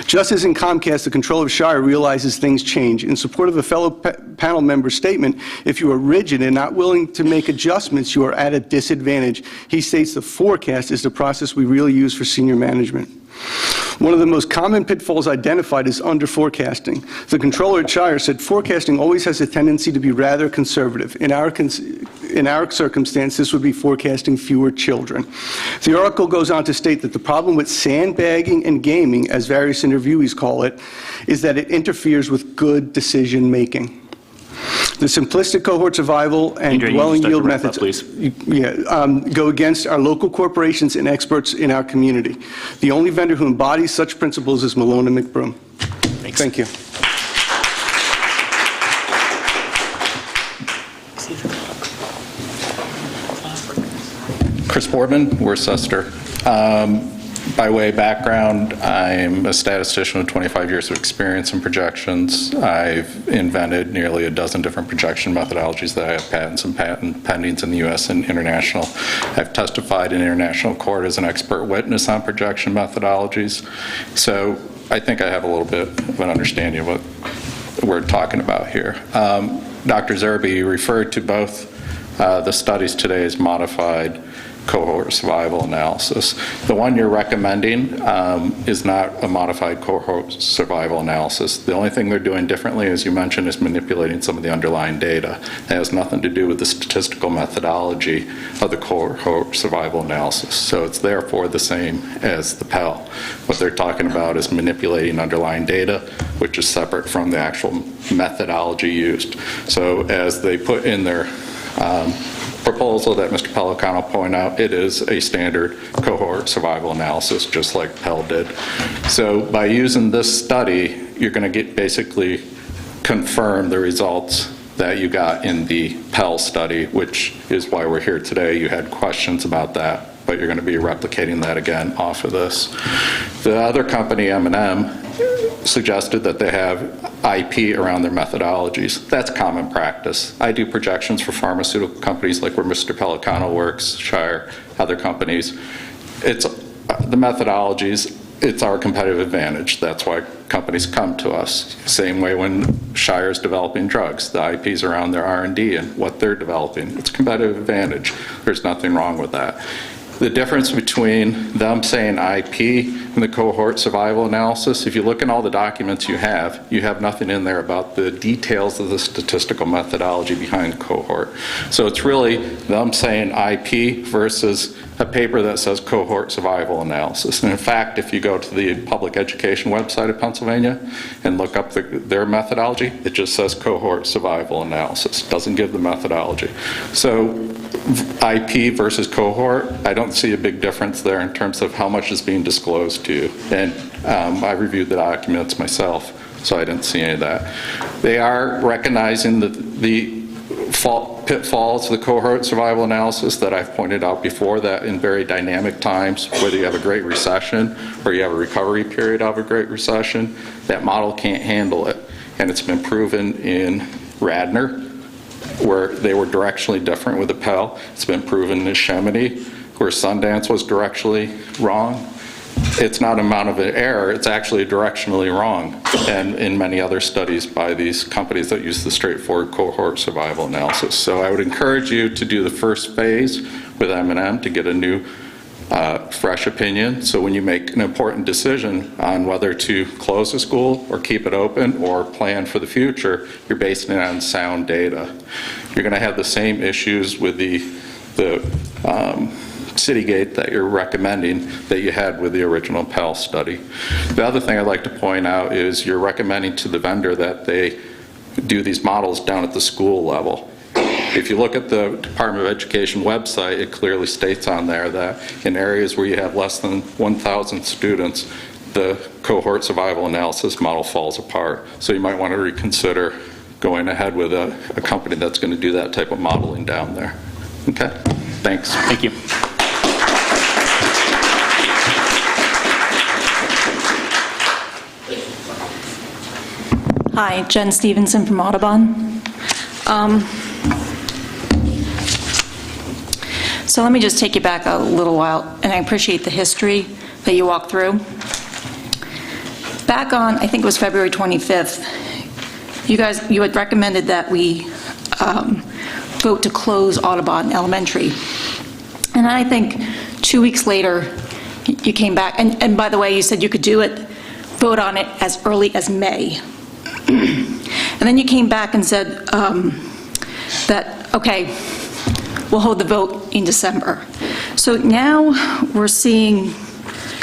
Just as in Comcast, the controller of Shire realizes things change. In support of a fellow panel member's statement, if you are rigid and not willing to make adjustments, you are at a disadvantage. He states the forecast is the process we really use for senior management. One of the most common pitfalls identified is under-forecasting. The controller at Shire said forecasting always has a tendency to be rather conservative. In our circumstance, this would be forecasting fewer children. The article goes on to state that the problem with sandbagging and gaming, as various interviewees call it, is that it interferes with good decision-making. The simplistic cohort survival and dwelling yield methods go against our local corporations and experts in our community. The only vendor who embodies such principles is Malone and McBroom. Thanks. Thank you. Chris Boardman, Worcester. By way of background, I'm a statistician with 25 years of experience in projections. I've invented nearly a dozen different projection methodologies that I have patents and patent pendings in the U.S. and international. I've testified in international court as an expert witness on projection methodologies. So I think I have a little bit of an understanding of what we're talking about here. Dr. Zerbe referred to both the studies today as modified cohort survival analysis. The one you're recommending is not a modified cohort survival analysis. The only thing they're doing differently, as you mentioned, is manipulating some of the underlying data. It has nothing to do with the statistical methodology of the cohort survival analysis. So it's therefore the same as the Pell. What they're talking about is manipulating underlying data, which is separate from the actual methodology used. So as they put in their proposal that Mr. Pellicano pointed out, it is a standard cohort survival analysis, just like Pell did. So by using this study, you're going to get basically confirm the results that you got in the Pell study, which is why we're here today. You had questions about that, but you're going to be replicating that again off of this. The other company, M&M, suggested that they have IP around their methodologies. That's common practice. I do projections for pharmaceutical companies like where Mr. Pellicano works, Shire, other companies. It's the methodologies, it's our competitive advantage. That's why companies come to us. Same way when Shire's developing drugs, the IP's around their R&D and what they're developing. It's competitive advantage. There's nothing wrong with that. The difference between them saying IP and the cohort survival analysis, if you look in all the documents you have nothing in there about the details of the statistical methodology behind cohort. So it's really them saying IP versus a paper that says cohort survival analysis. And in fact, if you go to the public education website of Pennsylvania and look up their methodology, it just says cohort survival analysis. It doesn't give the methodology. So IP versus cohort, I don't see a big difference there in terms of how much is being disclosed to you. And I reviewed the documents myself, so I didn't see any of that. They are recognizing the pitfalls of the cohort survival analysis that I've pointed out before, that in very dynamic times, whether you have a great recession or you have a recovery period of a great recession, that model can't handle it. And it's been proven in Radnor, where they were directionally different with the Pell. It's been proven in Chamonix, where Sundance was directionally wrong. It's not an amount of an error, it's actually directionally wrong. And in many other studies by these companies that use the straightforward cohort survival analysis. So I would encourage you to do the first phase with M&M to get a new fresh opinion. So when you make an important decision on whether to close the school or keep it open or plan for the future, you're basing it on sound data. You're going to have the same issues with the Citygate that you're recommending that you had with the original Pell study. The other thing I'd like to point out is you're recommending to the vendor that they do these models down at the school level. If you look at the Department of Education website, it clearly states on there that in areas where you have less than 1,000 students, the cohort survival analysis model falls apart. So you might want to reconsider going ahead with a company that's going to do that type of modeling down there. Okay? Thanks. Thank you. Hi, Jen Stevenson from Audubon. So let me just take you back a little while, and I appreciate the history that you walked through. Back on, I think it was February 25th, you had recommended that we vote to close Audubon Elementary. And I think 2 weeks later, you came back, and by the way, you said you could do it, vote on it as early as May. And then you came back and said that, okay, we'll hold the vote in December. So now we're seeing,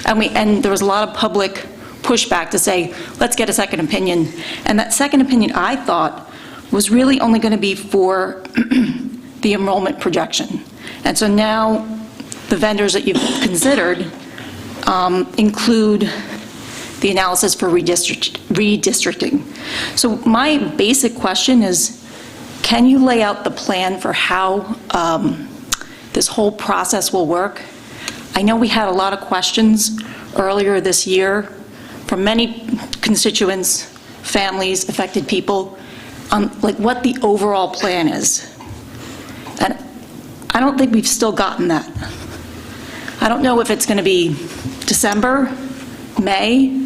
and there was a lot of public pushback to say, let's get a second opinion. And that second opinion, I thought, was really only going to be for the enrollment projection. And so now the vendors that you've considered include the analysis for redistricting. So my basic question is, can you lay out the plan for how this whole process will work? I know we had a lot of questions earlier this year from many constituents, families, affected people, on like what the overall plan is. And I don't think we've still gotten that. I don't know if it's going to be December, May,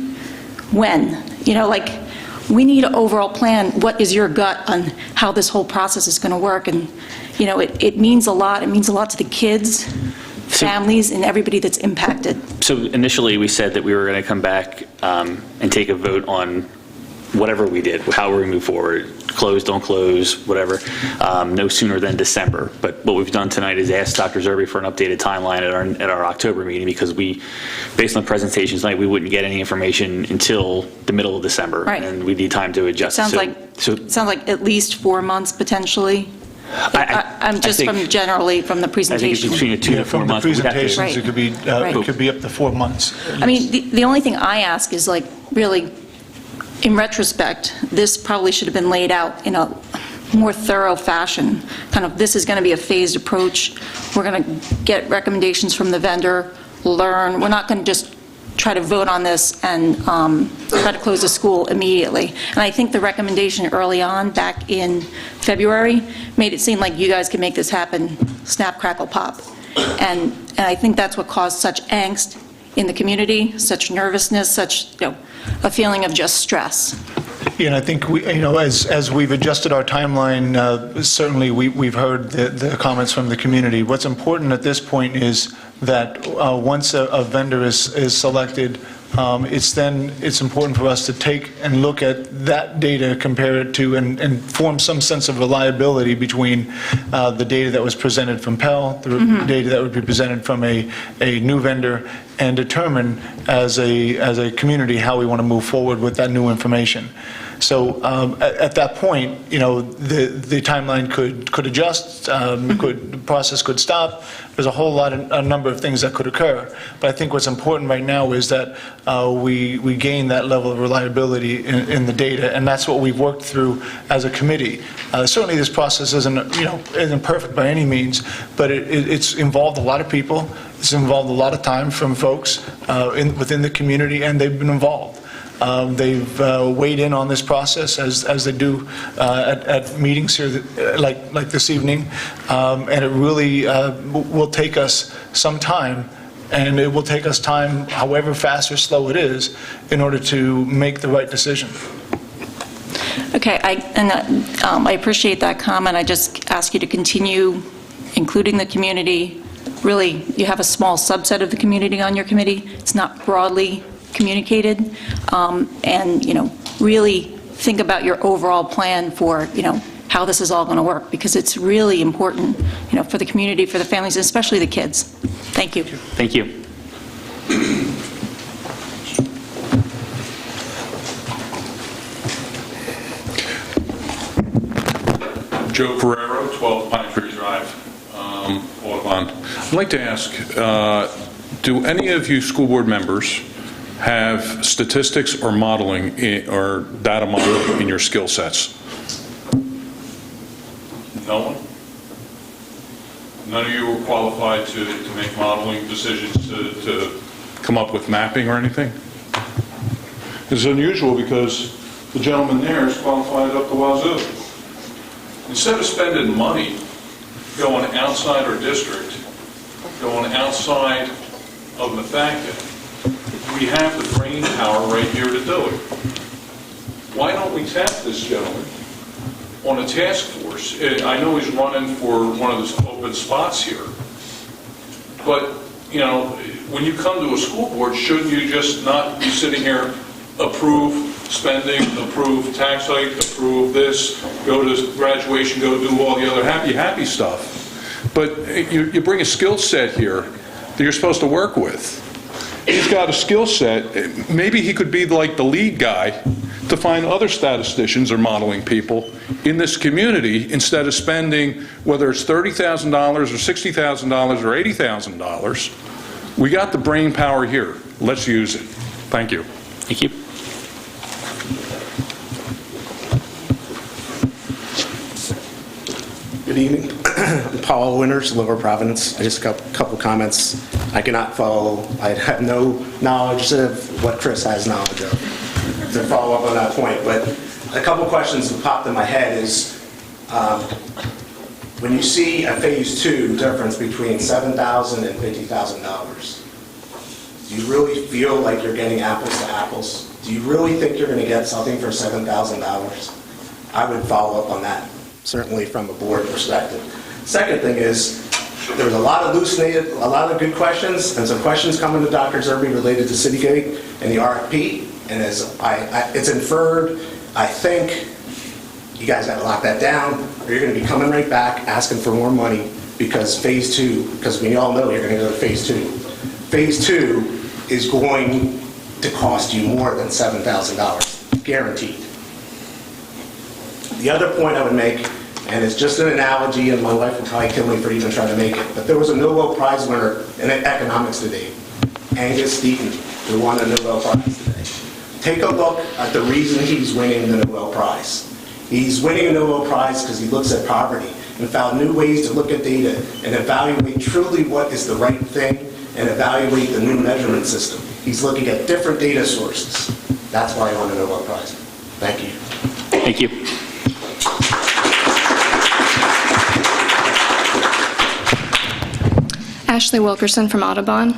when. You know, like, we need an overall plan. What is your gut on how this whole process is going to work? And, you know, it means a lot. It means a lot to the kids, families and everybody that's impacted. So initially, we said that we were going to come back and take a vote on whatever we did, how we're going to move forward, close, don't close, whatever, no sooner than December. But what we've done tonight is ask Dr. Zerbe for an updated timeline at our October meeting, because based on the presentations tonight, we wouldn't get any information until the middle of December. Right. And we need time to adjust. Sounds like at least 4 months potentially. I'm just think- from the I think it's presentation. between 2 to 4 From the months. We'd have to- presentations, it could be up to 4 months. I mean, the only thing I ask is like, really, in retrospect, this probably should have been laid out in a more thorough fashion. Kind of, this is going to be a phased approach. We're going to get recommendations from the vendor, learn. We're not going to just try to vote on this and try to close the school immediately. And I think the recommendation early on, back in February, made it seem like you guys could make this happen, snap, crackle, pop. And I think that's what caused such angst in the community, such nervousness, such, a feeling of just stress. Yeah, and I think as we've adjusted our timeline, certainly we've heard the comments from the community. What's important at this point is that once a vendor is selected, it's important for us to take and look at that data, compare it to, and form some sense of reliability between the data that was presented from Pell, the data that would be presented from a new vendor, and determine as a community how we want to move forward with that new information. So at that point, the timeline could adjust, the process could stop. There's a number of things that could occur. But I think what's important right now is that we gain that level of reliability in the data, and that's what we've worked through as a committee. Certainly, this process isn't perfect by any means, but it's involved a lot of people. It's involved a lot of time from folks within the community, and they've been involved. They've weighed in on this process as they do at meetings here like this evening, and it really will take us some time, and it will take us time, however fast or slow it is, in order to make the right decision. Okay, I appreciate that comment. I just ask you to continue including the community. Really, you have a small subset of the community on your committee. It's not broadly communicated, and really think about your overall plan for how this is all going to work, because it's really important for the community, for the families, and especially the kids. Thank you. Thank you. Joe Ferrero, 12 Pine Tree Drive, Audubon. I'd like to ask, do any of you school board members have statistics or modeling or data modeling in your skill sets? No one? None of you are qualified to make modeling decisions, to come up with mapping or anything? It's unusual because the gentleman there is qualified up the wazoo. Instead of spending money going outside our district, going outside of Methacton, we have the brain power right here to do it. Why don't we tap this gentleman on a task force? I know he's running for one of the open spots here, but, when you come to a school board, shouldn't you just not be sitting here, approve spending, approve tax hike, approve this, go to graduation, go do all the other happy stuff? But you bring a skill set here that you're supposed to work with. He's got a skill set. Maybe he could be like the lead guy to find other statisticians or modeling people in this community, instead of spending, whether it's $30,000 or $60,000 or $80,000. We got the brain power here. Let's use it. Thank you. Thank you. Good evening. I'm Paul Winters, Lower Providence. I just got a couple comments. I cannot follow, I have no knowledge of what Chris has knowledge of to follow up on that point. But a couple questions that popped in my head is, when you see a phase 2 difference between $7,000 and $50,000, do you really feel like you're getting apples to apples? Do you really think you're going to get something for $7,000? I would follow up on that, certainly from a board perspective. Second thing is, There was a lot of a lot of good questions, and some questions coming to Dr. Zerbe related to Citygate and the RFP, and as it's inferred, I think you guys got to lock that down, or you're going to be coming right back asking for more money because phase 2, because we all know you're going to go to phase 2. Phase 2 is going to cost you more than $7,000, guaranteed. The other point I would make, and it's just an analogy, and my wife will probably kill me for even trying to make it, but there was a Nobel Prize winner in economics today, Angus Deaton, who won a Nobel Prize today. Take a look at the reason he's winning the Nobel Prize. He's winning a Nobel Prize because he looks at poverty and found new ways to look at data and evaluate truly what is the right thing and evaluate the new measurement system. He's looking at different data sources. That's why he won the Nobel Prize. Thank you. Thank you. Ashley Wilkerson from Audubon.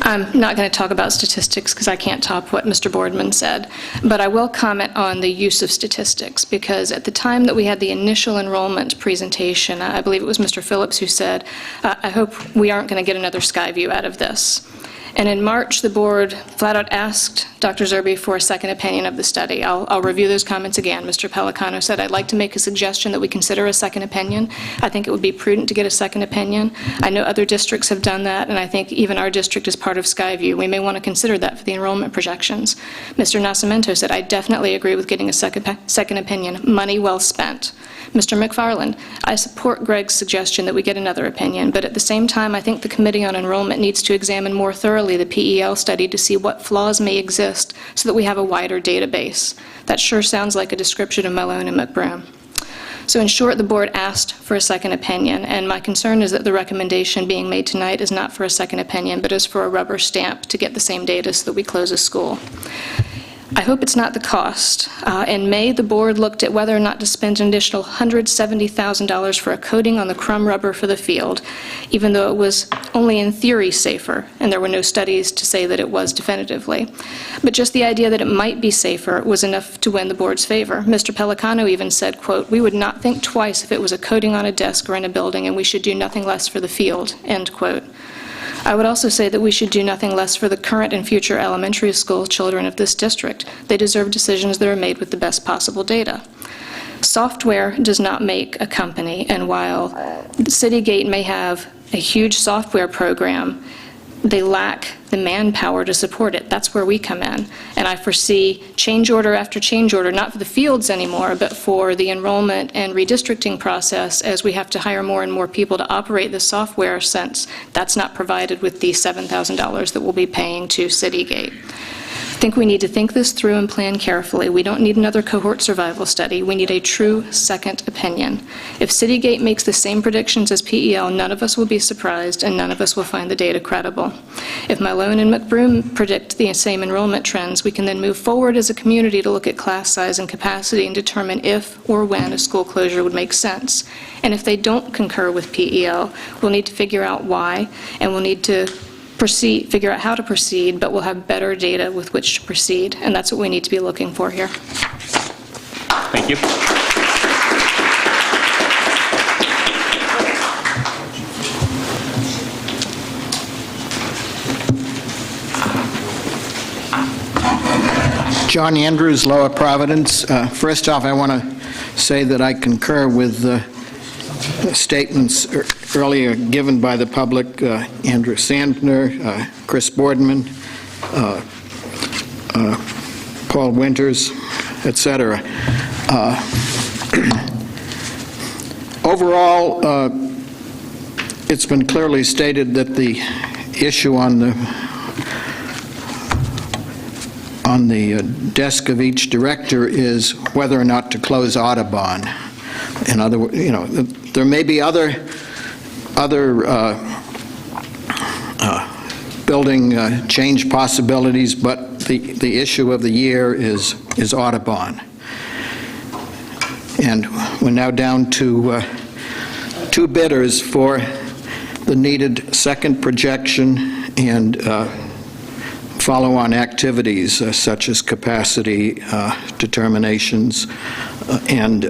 I'm not going to talk about statistics because I can't top what Mr. Boardman said, but I will comment on the use of statistics because at the time that we had the initial enrollment presentation, I believe it was Mr. Phillips who said, I hope we aren't going to get another Skyview out of this. And in March, the board flat out asked Dr. Zerbe for a second opinion of the study. I'll review those comments again. Mr. Pellicano said, I'd like to make a suggestion that we consider a second opinion. I think it would be prudent to get a second opinion. I know other districts have done that, and I think even our district is part of Skyview. We may want to consider that for the enrollment projections. Mr. Nascimento said, I definitely agree with getting a second opinion. Money well spent. Mr. McFarland, I support Greg's suggestion that we get another opinion, but at the same time, I think the Committee on Enrollment needs to examine more thoroughly the PEL study to see what flaws may exist so that we have a wider database. That sure sounds like a description of Malone and McBroom. So in short, the board asked for a second opinion, and my concern is that the recommendation being made tonight is not for a second opinion, but is for a rubber stamp to get the same data so that we close a school. I hope it's not the cost. In May, the board looked at whether or not to spend an additional $170,000 for a coating on the crumb rubber for the field, even though it was only in theory safer, and there were no studies to say that it was definitively. But just the idea that it might be safer was enough to win the board's favor. Mr. Pellicano even said, quote, we would not think twice if it was a coating on a desk or in a building, and we should do nothing less for the field, end quote. I would also say that we should do nothing less for the current and future elementary school children of this district. They deserve decisions that are made with the best possible data. Software does not make a company, and while Citygate may have a huge software program, they lack the manpower to support it. That's where we come in. And I foresee change order after change order, not for the fields anymore, but for the enrollment and redistricting process as we have to hire more and more people to operate the software since that's not provided with the $7,000 that we'll be paying to Citygate. I think we need to think this through and plan carefully. We don't need another cohort survival study. We need a true second opinion. If Citygate makes the same predictions as PEL, none of us will be surprised and none of us will find the data credible. If Malone and McBroom predict the same enrollment trends, we can then move forward as a community to look at class size and capacity and determine if or when a school closure would make sense. And if they don't concur with PEL, we'll need to figure out why, and we'll need to figure out how to proceed, but we'll have better data with which to proceed, and that's what we need to be looking for here. Thank you. John Andrews, Lower Providence. First off, I want to say that I concur with statements earlier given by the public, Andrew Sandner, Chris Boardman, Paul Winters, etc. Overall, it's been clearly stated that the issue on the desk of each director is whether or not to close Audubon. In other words, there may be other building change possibilities, but the issue of the year is Audubon. And we're now down to two bidders for the needed second projection and follow-on activities such as capacity determinations and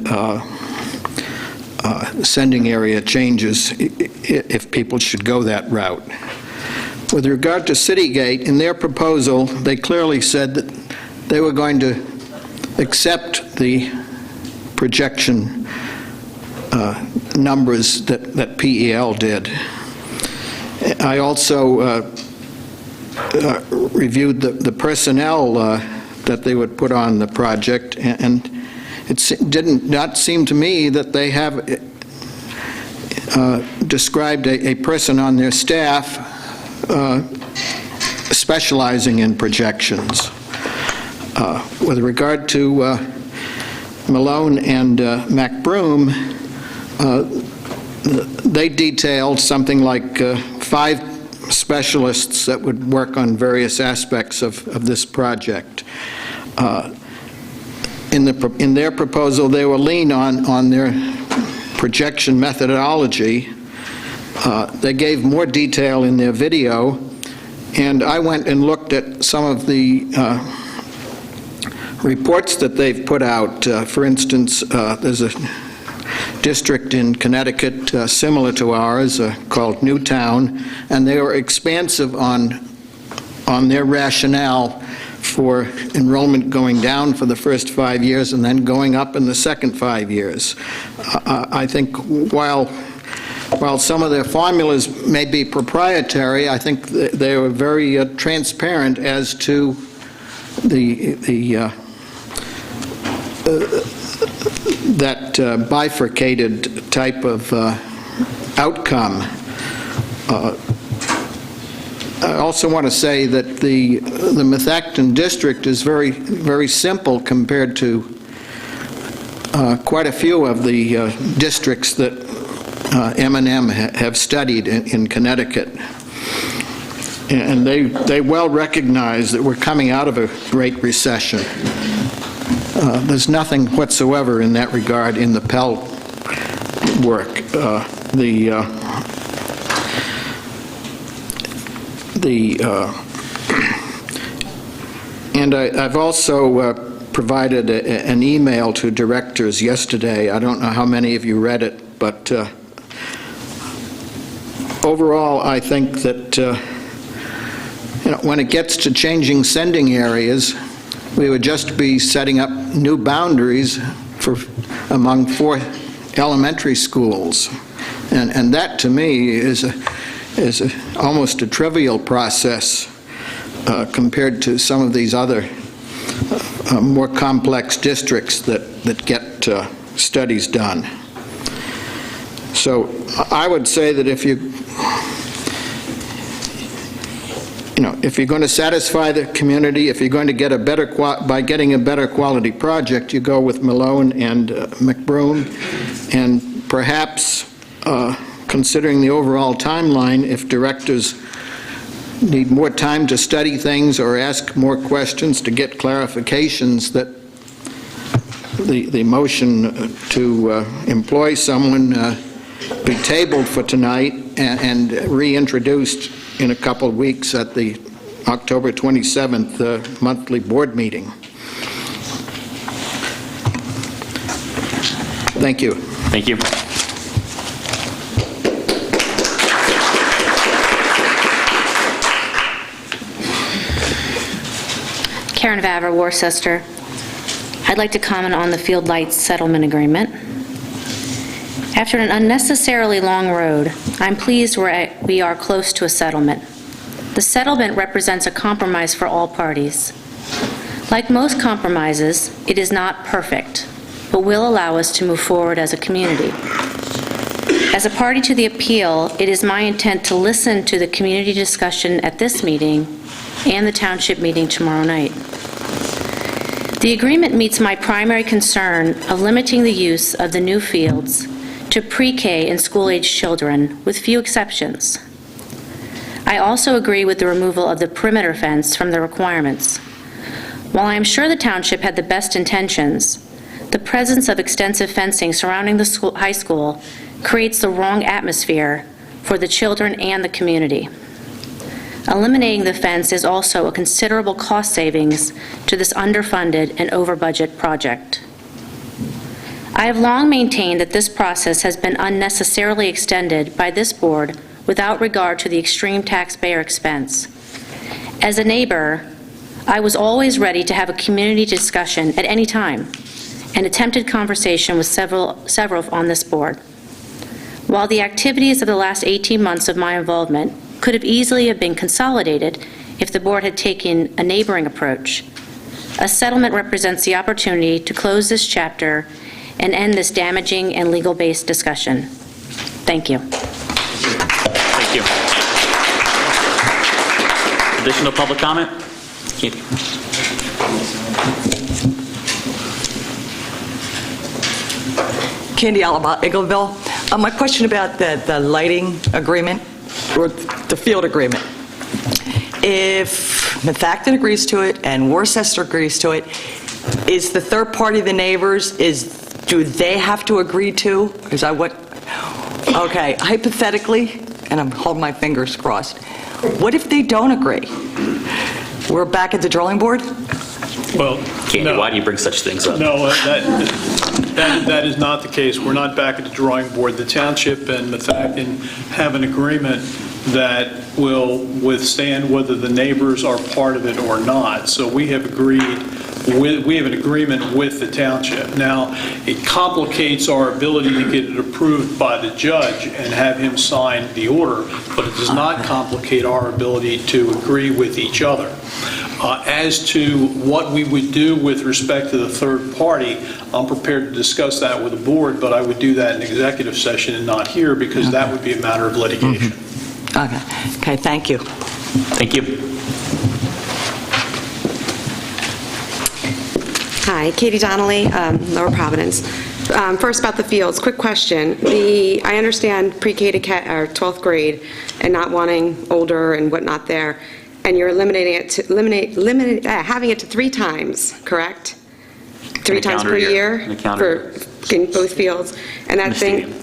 sending area changes if people should go that route. With regard to Citygate, in their proposal, they clearly said that they were going to accept the projection numbers that PEL did. I also reviewed the personnel that they would put on the project, and it did not seem to me that they have described a person on their staff specializing in projections. With regard to Malone and MacBroom, they detailed something like 5 specialists that would work on various aspects of this project. In their proposal, they will lean on their projection methodology. They gave more detail in their video, and I went and looked at some of the reports that they've put out. For instance, there's a district in Connecticut similar to ours called Newtown, and they were expansive on their rationale for enrollment going down for the first 5 years and then going up in the second 5 years. I think while some of their formulas may be proprietary, I think they were very transparent as to that bifurcated type of outcome. I also want to say that the Methacton district is very, very simple compared to quite a few of the districts that M&M have studied in Connecticut. And they well recognize that we're coming out of a great recession. There's nothing whatsoever in that regard in the Pell work. And I've also provided an email to directors yesterday. I don't know how many of you read it, but overall, I think that when it gets to changing sending areas, we would just be setting up new boundaries among 4 elementary schools, and that to me is almost a trivial process compared to some of these other more complex districts that get studies done. So I would say that if you're going to satisfy the community, if you're going to get by getting a better quality project, you go with Malone and MacBroom, and perhaps considering the overall timeline, if directors need more time to study things or ask more questions to get clarifications, that the motion to employ someone be tabled for tonight and reintroduced in a couple of weeks at the October 27th monthly board meeting. Thank you. Thank you. Karen Vavra, Worcester. I'd like to comment on the Field Lights settlement agreement. After an unnecessarily long road, I'm pleased we are close to a settlement. The settlement represents a compromise for all parties. Like most compromises, it is not perfect, but will allow us to move forward as a community. As a party to the appeal, it is my intent to listen to the community discussion at this meeting and the township meeting tomorrow night. The agreement meets my primary concern of limiting the use of the new fields to pre-K and school-age children, with few exceptions. I also agree with the removal of the perimeter fence from the requirements. While I am sure the township had the best intentions, the presence of extensive fencing surrounding the high school creates the wrong atmosphere for the children and the community. Eliminating the fence is also a considerable cost savings to this underfunded and over-budget project. I have long maintained that this process has been unnecessarily extended by this board without regard to the extreme taxpayer expense. As a neighbor, I was always ready to have a community discussion at any time, and attempted conversation with several on this board. While the activities of the last 18 months of my involvement could have easily have been consolidated if the board had taken a neighboring approach, a settlement represents the opportunity to close this chapter and end this damaging and legal-based discussion. Thank you. Thank you. Additional public comment? Katie. Candy Alaba, Eagleville. My question about the lighting agreement, or the field agreement. If Methacton agrees to it and Worcester agrees to it, is the third party, the neighbors, do they have to agree to? Is that what? Okay, hypothetically, and I'm holding my fingers crossed, what if they don't agree? We're back at the drawing board? Well, Candy, no. why do you bring such things up? No, that is not the case. We're not back at the drawing board. The township and Methacton have an agreement that will withstand whether the neighbors are part of it or not. So we have an agreement with the township. Now, it complicates our ability to get it approved by the judge and have him sign the order, but it does not complicate our ability to agree with each other. As to what we would do with respect to the third party, I'm prepared to discuss that with the board, but I would do that in executive session and not here because that would be a matter of litigation. Okay, thank you. Thank you. Hi, Katie Donnelly, Lower Providence. First about the fields, quick question. I understand pre-K to 12th grade and not wanting older and whatnot there, and you're eliminating it to having it to 3 times, correct? 3 times per year in both fields, and that thing.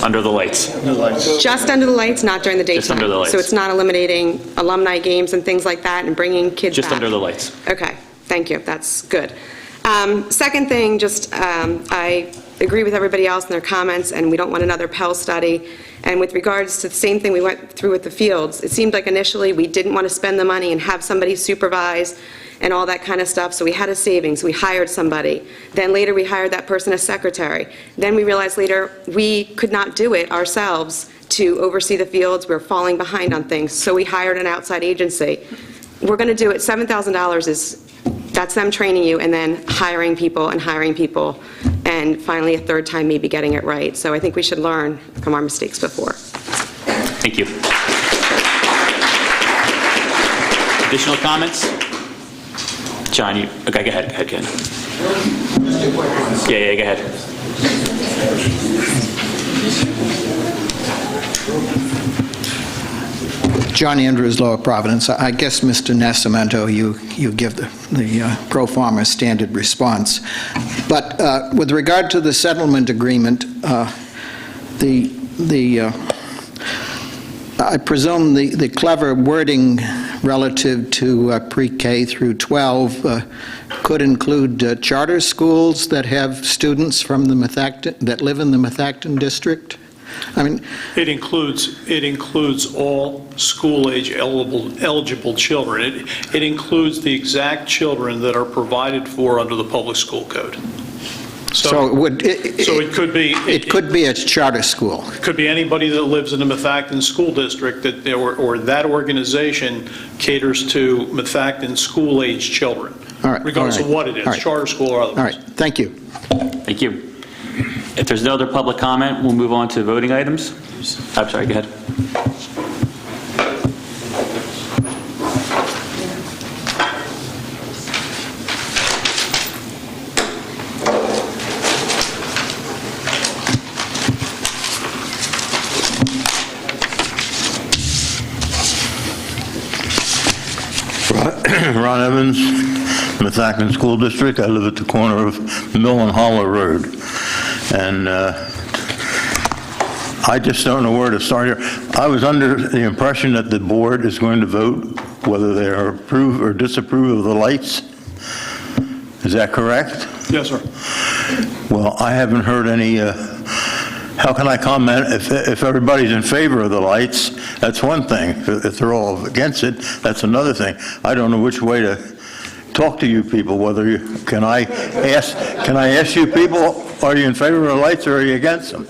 Under the lights. Just under the lights, not during the daytime. Just under the lights. So it's not eliminating alumni games and things like that and bringing kids Just back. under the lights. Okay, thank you. That's good. Second thing, I agree with everybody else in their comments, and we don't want another Pell study. And with regards to the same thing we went through with the fields, it seemed like initially we didn't want to spend the money and have somebody supervise and all that kind of stuff, so we had a savings. We hired somebody. Then later we hired that person as secretary. Then we realized later we could not do it ourselves to oversee the fields. We were falling behind on things, so we hired an outside agency. We're going to do it. $7,000 that's them training you and then hiring people, and finally a third time maybe getting it right. So I think we should learn from our mistakes before. Thank you. Additional comments? John, okay, go ahead, Ken. Yeah, go ahead. John Andrews, Lower Providence. I guess, Mr. Nascimento, you give the pro forma standard response. But with regard to the settlement agreement, I presume the clever wording relative to pre-K through 12 could include charter schools that have students from the that live in the Methacton district? I mean, it includes all school-age eligible children. It includes the exact children that are provided for under the public school code. So it could be a charter school. It could be anybody that lives in the Methacton school district or that organization caters to Methacton school-age children, regardless of what it is, charter school or otherwise. All right, thank you. Thank you. If there's no other public comment, we'll move on to voting items. I'm sorry, go ahead. Ron Evans, Methacton School District. I live at the corner of Mill and Hollow Road. And I just don't know where to start here. I was under the impression that the board is going to vote whether they are approve or disapprove of the lights. Is that correct? Yes, sir. Well, I haven't heard any, how can I comment if everybody's in favor of the lights? That's one thing. If they're all against it, that's another thing. I don't know which way to talk to you people, whether you, can I ask you people, are you in favor of the lights or are you against them?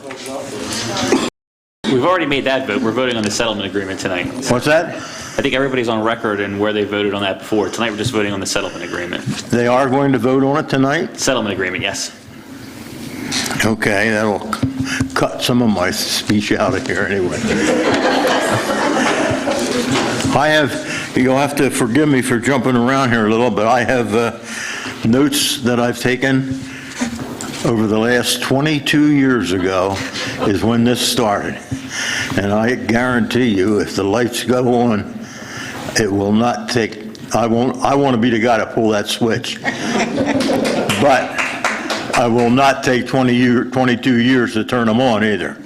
We've already made that vote. We're voting on the settlement agreement tonight. What's that? I think everybody's on record and where they voted on that before. Tonight, we're just voting on the settlement agreement. They are going to vote on it tonight? Settlement agreement, yes. Okay, that'll cut some of my speech out of here anyway. You'll have to forgive me for jumping around here a little, but I have notes that I've taken over the last 22 years ago is when this started. And I guarantee you, if the lights go on, it will not take, I want to be the guy to pull that switch. But I will not take 22 years to turn them on either.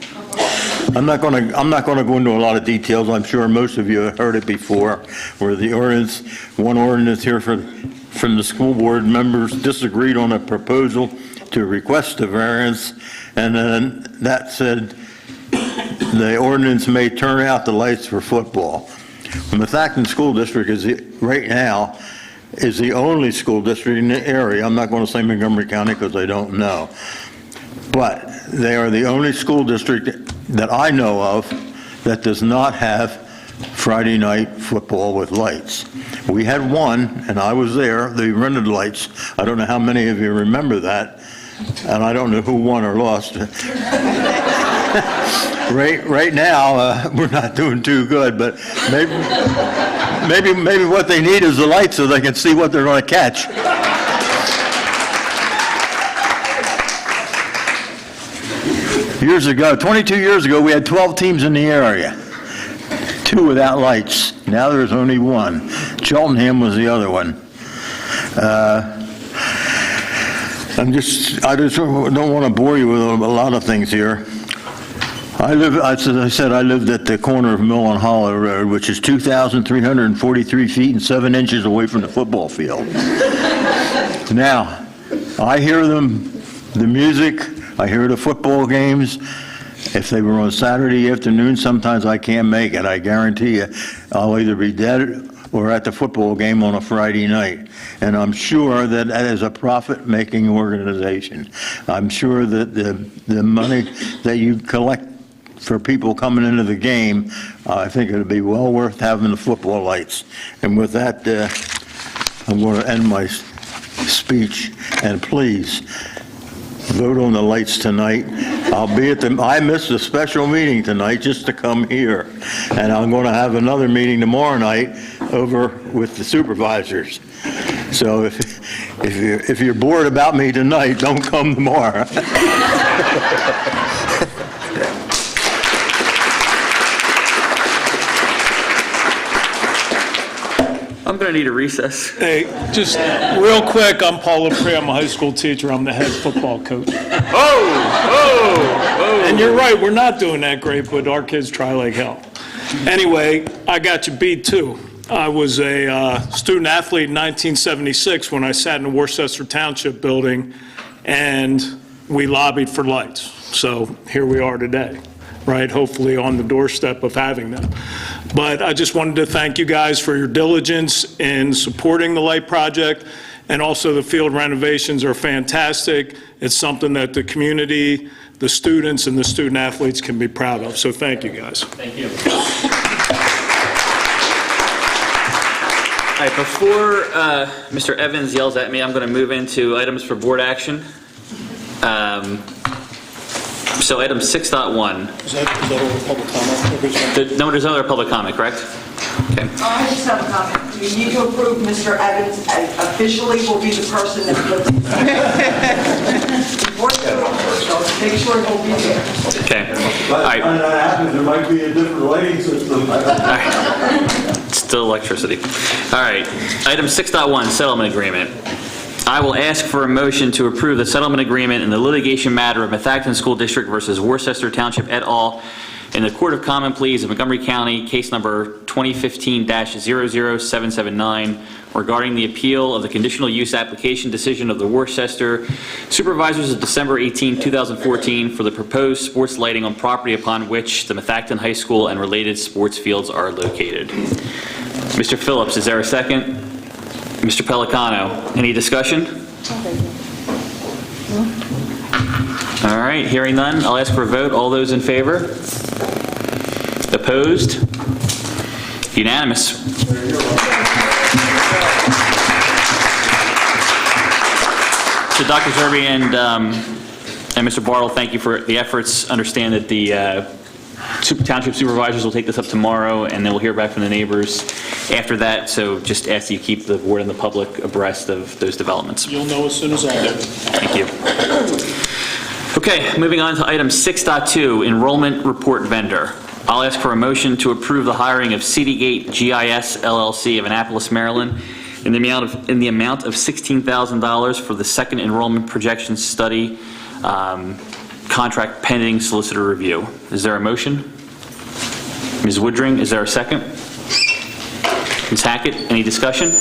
I'm not going to go into a lot of details. I'm sure most of you have heard it before, where the ordinance, one ordinance here from the school board members disagreed on a proposal to request a variance, and then that said the ordinance may turn out the lights for football. The Methacton School District right now is the only school district in the area. I'm not going to say Montgomery County because I don't know. But they are the only school district that I know of that does not have Friday night football with lights. We had one, and I was there, they rented lights. I don't know how many of you remember that, and I don't know who won or lost. Right now, we're not doing too good, but maybe what they need is the lights so they can see what they're going to catch. Years ago, 22 years ago, we had 12 teams in the area, 2 without lights. Now there's only 1. Cheltenham was the other one. I just don't want to bore you with a lot of things here. As I said, I lived at the corner of Mill and Hollow Road, which is 2,343 feet and 7 inches away from the football field. Now, I hear the music, I hear the football games. If they were on Saturday afternoon, sometimes I can't make it. I guarantee you, I'll either be dead or at the football game on a Friday night. And I'm sure that as a profit-making organization, I'm sure that the money that you collect for people coming into the game, I think it would be well worth having the football lights. And with that, I'm going to end my speech, and please, vote on the lights tonight. I missed a special meeting tonight just to come here, and I'm going to have another meeting tomorrow night over with the supervisors. So if you're bored about me tonight, don't come tomorrow. I'm going to need a recess. Hey, just real quick, I'm Paul LaPree. I'm a high school teacher. I'm the head football coach. Oh! And you're right, we're not doing that great, but our kids try like hell. Anyway, I got you beat too. I was a student athlete in 1976 when I sat in the Worcester Township building and we lobbied for lights. So here we are today, right? Hopefully on the doorstep of having them. But I just wanted to thank you guys for your diligence in supporting the light project, and also the field renovations are fantastic. It's something that the community, the students, and the student athletes can be proud of. So thank you guys. Thank you. All right, before Mr. Evans yells at me, I'm going to move into items for board action. So item 6.1. Is that over public comment? No, there's no other public comment, correct? Okay. I just have a comment. You need to approve Mr. Evans officially will be the person that puts it. So make sure he'll be there. Okay. All right. When that happens, there might be a different lighting system. All right. Still electricity. All right. Item 6.1, settlement agreement. I will ask for a motion to approve the settlement agreement in the litigation matter of Methacton School District versus Worcester Township et al. In the Court of Common Pleas of Montgomery County, case number 2015-00779, regarding the appeal of the conditional use application decision of the Worcester Supervisors of December 18, 2014, for the proposed sports lighting on property upon which the Methacton High School and related sports fields are located. Mr. Phillips, is there a second? Mr. Pellicano, any discussion? All right, hearing none, I'll ask for a vote. All those in favor? Opposed? Unanimous. So Dr. Zerbe and Mr. Bartle, thank you for the efforts. Understand that the township supervisors will take this up tomorrow, and then we'll hear back from the neighbors after that. So just ask that you keep the board and the public abreast of those developments. You'll know as soon as I do. Thank you. Okay, moving on to item 6.2, enrollment report vendor. I'll ask for a motion to approve the hiring of Citygate GIS LLC of Annapolis, Maryland, in the amount of $16,000 for the second enrollment projection study, contract pending solicitor review. Is there a motion? Ms. Woodring, is there a second? Ms. Hackett, any discussion?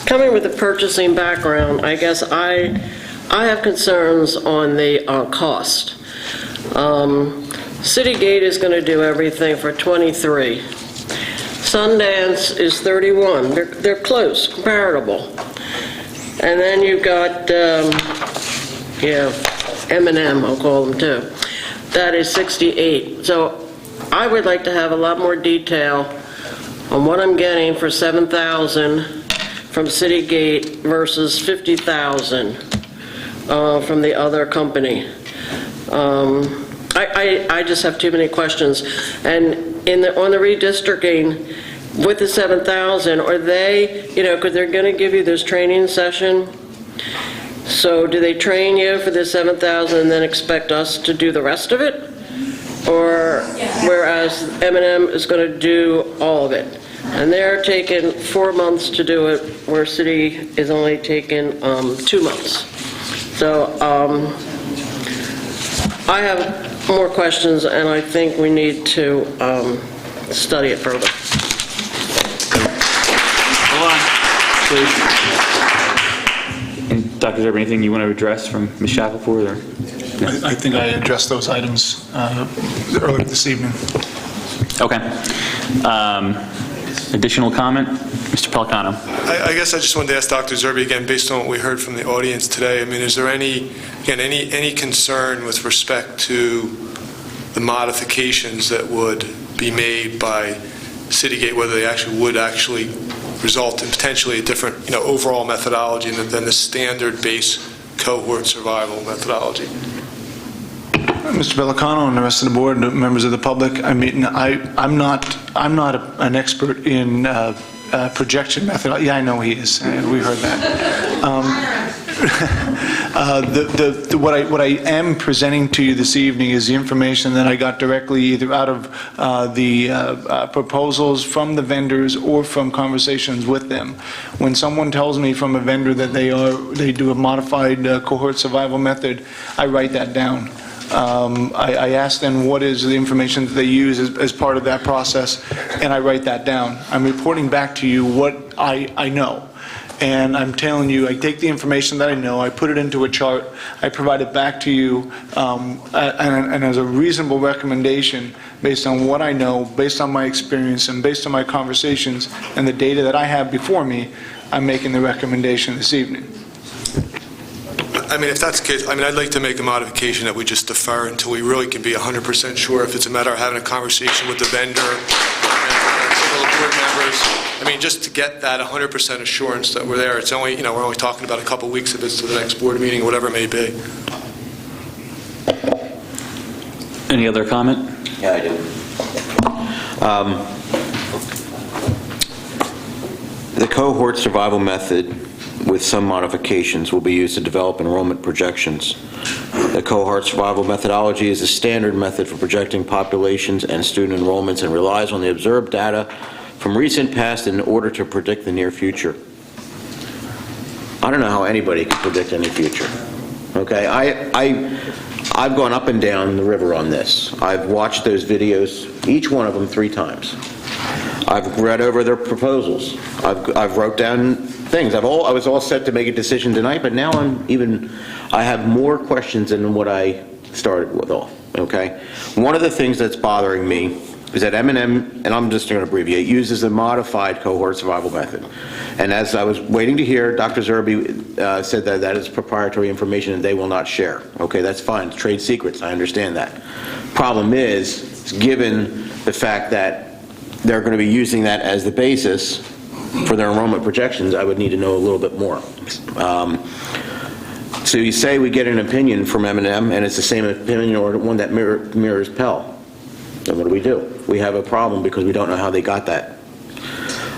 Coming with a purchasing background, I guess I have concerns on the cost. Citygate is going to do everything for 23. Sundance is 31. They're close, comparable. And then you've got, M&M, I'll call them too. That is 68. So I would like to have a lot more detail on what I'm getting for $7,000 from Citygate versus $50,000 from the other company. I just have too many questions. And on the redistricting, with the 7,000, are they, because they're going to give you this training session, so do they train you for the 7,000 and then expect us to do the rest of it? Or whereas M&M is going to do all of it? And they're taking 4 months to do it, where City is only taking 2 months. So I have more questions, and I think we need to study it further. Hold on, please. And Dr. Zerbe, anything you want to address from Ms. Shackelford? Or? No? I think I addressed those items earlier this evening. Okay. Additional comment? Mr. Pellicano. I guess I just wanted to ask Dr. Zerbe again, based on what we heard from the audience today, I mean, is there any concern with respect to the modifications that would be made by Citygate, whether they would actually result in potentially a different, overall methodology than the standard base cohort survival methodology? Mr. Pellicano and the rest of the board, members of the public, I mean, I'm not an expert in projection methodology. Yeah, I know he is. We heard that. What I am presenting to you this evening is the information that I got directly either out of the proposals from the vendors or from conversations with them. When someone tells me from a vendor that they do a modified cohort survival method, I write that down. I ask them what is the information that they use as part of that process, and I write that down. I'm reporting back to you what I know. And I'm telling you, I take the information that I know, I put it into a chart, I provide it back to you, and as a reasonable recommendation based on what I know, based on my experience, and based on my conversations and the data that I have before me, I'm making the recommendation this evening. I mean, if that's the case, I'd like to make a modification that we just defer until we really can be 100% sure. If it's a matter of having a conversation with the vendor and some of the board members, just to get that 100% assurance that we're there. It's only, we're only talking about a couple weeks if it's to the next board meeting, whatever it may be. Any other comment? Yeah, I do. The cohort survival method, with some modifications, will be used to develop enrollment projections. The cohort survival methodology is a standard method for projecting populations and student enrollments and relies on the observed data from recent past in order to predict the near future. I don't know how anybody can predict any future. Okay, I've gone up and down the river on this. I've watched those videos, each one of them 3 times. I've read over their proposals. I've wrote down things. I was all set to make a decision tonight, but now I have more questions than what I started with off, okay? One of the things that's bothering me is that M&M, and I'm just going to abbreviate, uses a modified cohort survival method. And as I was waiting to hear, Dr. Zerbe said that that is proprietary information and they will not share. Okay, that's fine. It's trade secrets. I understand that. Problem is, given the fact that they're going to be using that as the basis for their enrollment projections, I would need to know a little bit more. So you say we get an opinion from M&M, and it's the same opinion or one that mirrors Pell. Then what do? We have a problem because we don't know how they got that.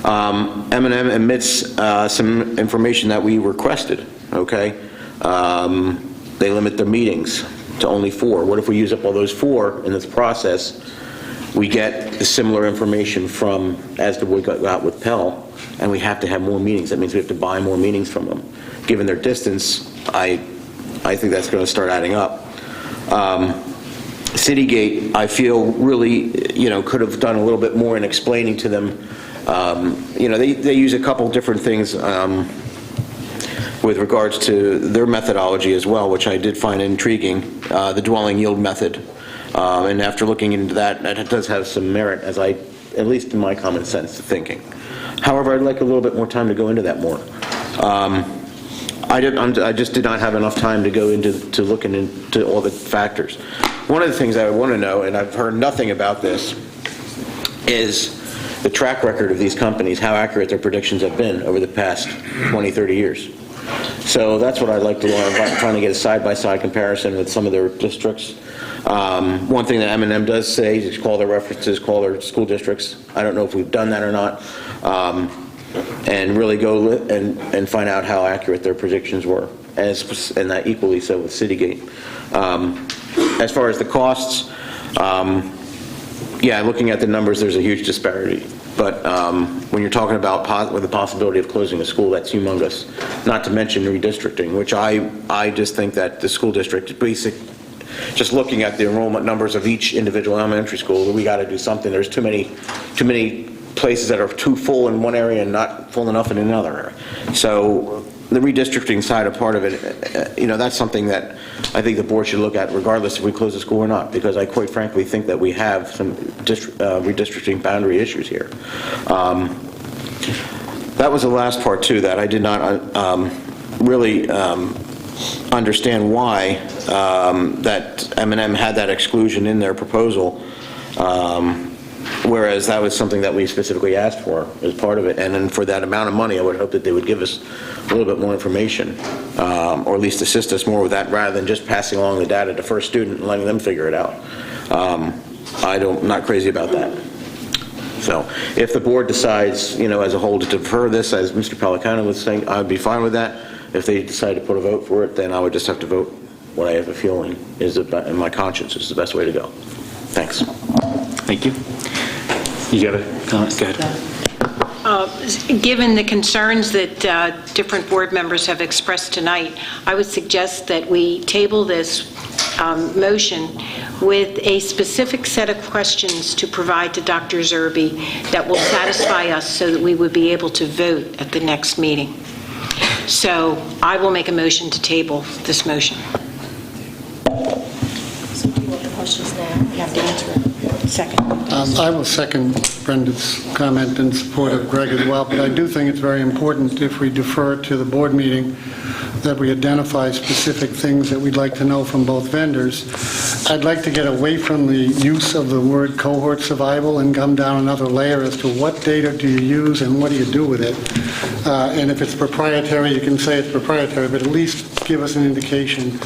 M&M admits some information that we requested, okay? They limit their meetings to only 4. What if we use up all those 4 in this process? We get the similar information from, as the we got with Pell, and we have to have more meetings. That means we have to buy more meetings from them. Given their distance, I think that's going to start adding up. Citygate, I feel really, could have done a little bit more in explaining to them. They use a couple different things with regards to their methodology as well, which I did find intriguing, the dwelling yield method. And after looking into that, it does have some merit, at least in my common sense thinking. However, I'd like a little bit more time to go into that more. I just did not have enough time to go into looking into all the factors. One of the things I want to know, and I've heard nothing about this, is the track record of these companies, how accurate their predictions have been over the past 20, 30 years. So that's what I'd like to learn, trying to get a side-by-side comparison with some of their districts. One thing that M&M does say is call their references, call their school districts. I don't know if we've done that or not. And really go and find out how accurate their predictions were, and that equally so with Citygate. As far as the costs, looking at the numbers, there's a huge disparity. But when you're talking about with the possibility of closing a school, that's humongous. Not to mention redistricting, which I just think that the school district, just looking at the enrollment numbers of each individual elementary school, we got to do something. There's too many places that are too full in one area and not full enough in another area. So the redistricting side of part of it, that's something that I think the board should look at regardless if we close the school or not, because I quite frankly think that we have some redistricting boundary issues here. That was the last part too, that I did not really understand why that M&M had that exclusion in their proposal. Whereas that was something that we specifically asked for as part of it. And then for that amount of money, I would hope that they would give us a little bit more information, or at least assist us more with that rather than just passing along the data to first student and letting them figure it out. I'm not crazy about that. So if the board decides, as a whole to defer this, as Mr. Pelicano was saying, I'd be fine with that. If they decide to put a vote for it, then I would just have to vote what I have a feeling is, in my conscience, is the best way to go. Thanks. Thank you. You got a comment? Go ahead. Given the concerns that different board members have expressed tonight, I would suggest that we table this motion with a specific set of questions to provide to Dr. Zerbe that will satisfy us so that we would be able to vote at the next meeting. So I will make a motion to table this motion. So do you want the questions now? You have to answer it. Second. I will second Brenda's comment in support of Greg as well, but I do think it's very important if we defer to the board meeting that we identify specific things that we'd like to know from both vendors. I'd like to get away from the use of the word cohort survival and come down another layer as to what data do you use and what do you do with it. And if it's proprietary, you can say it's proprietary, but at least give us an indication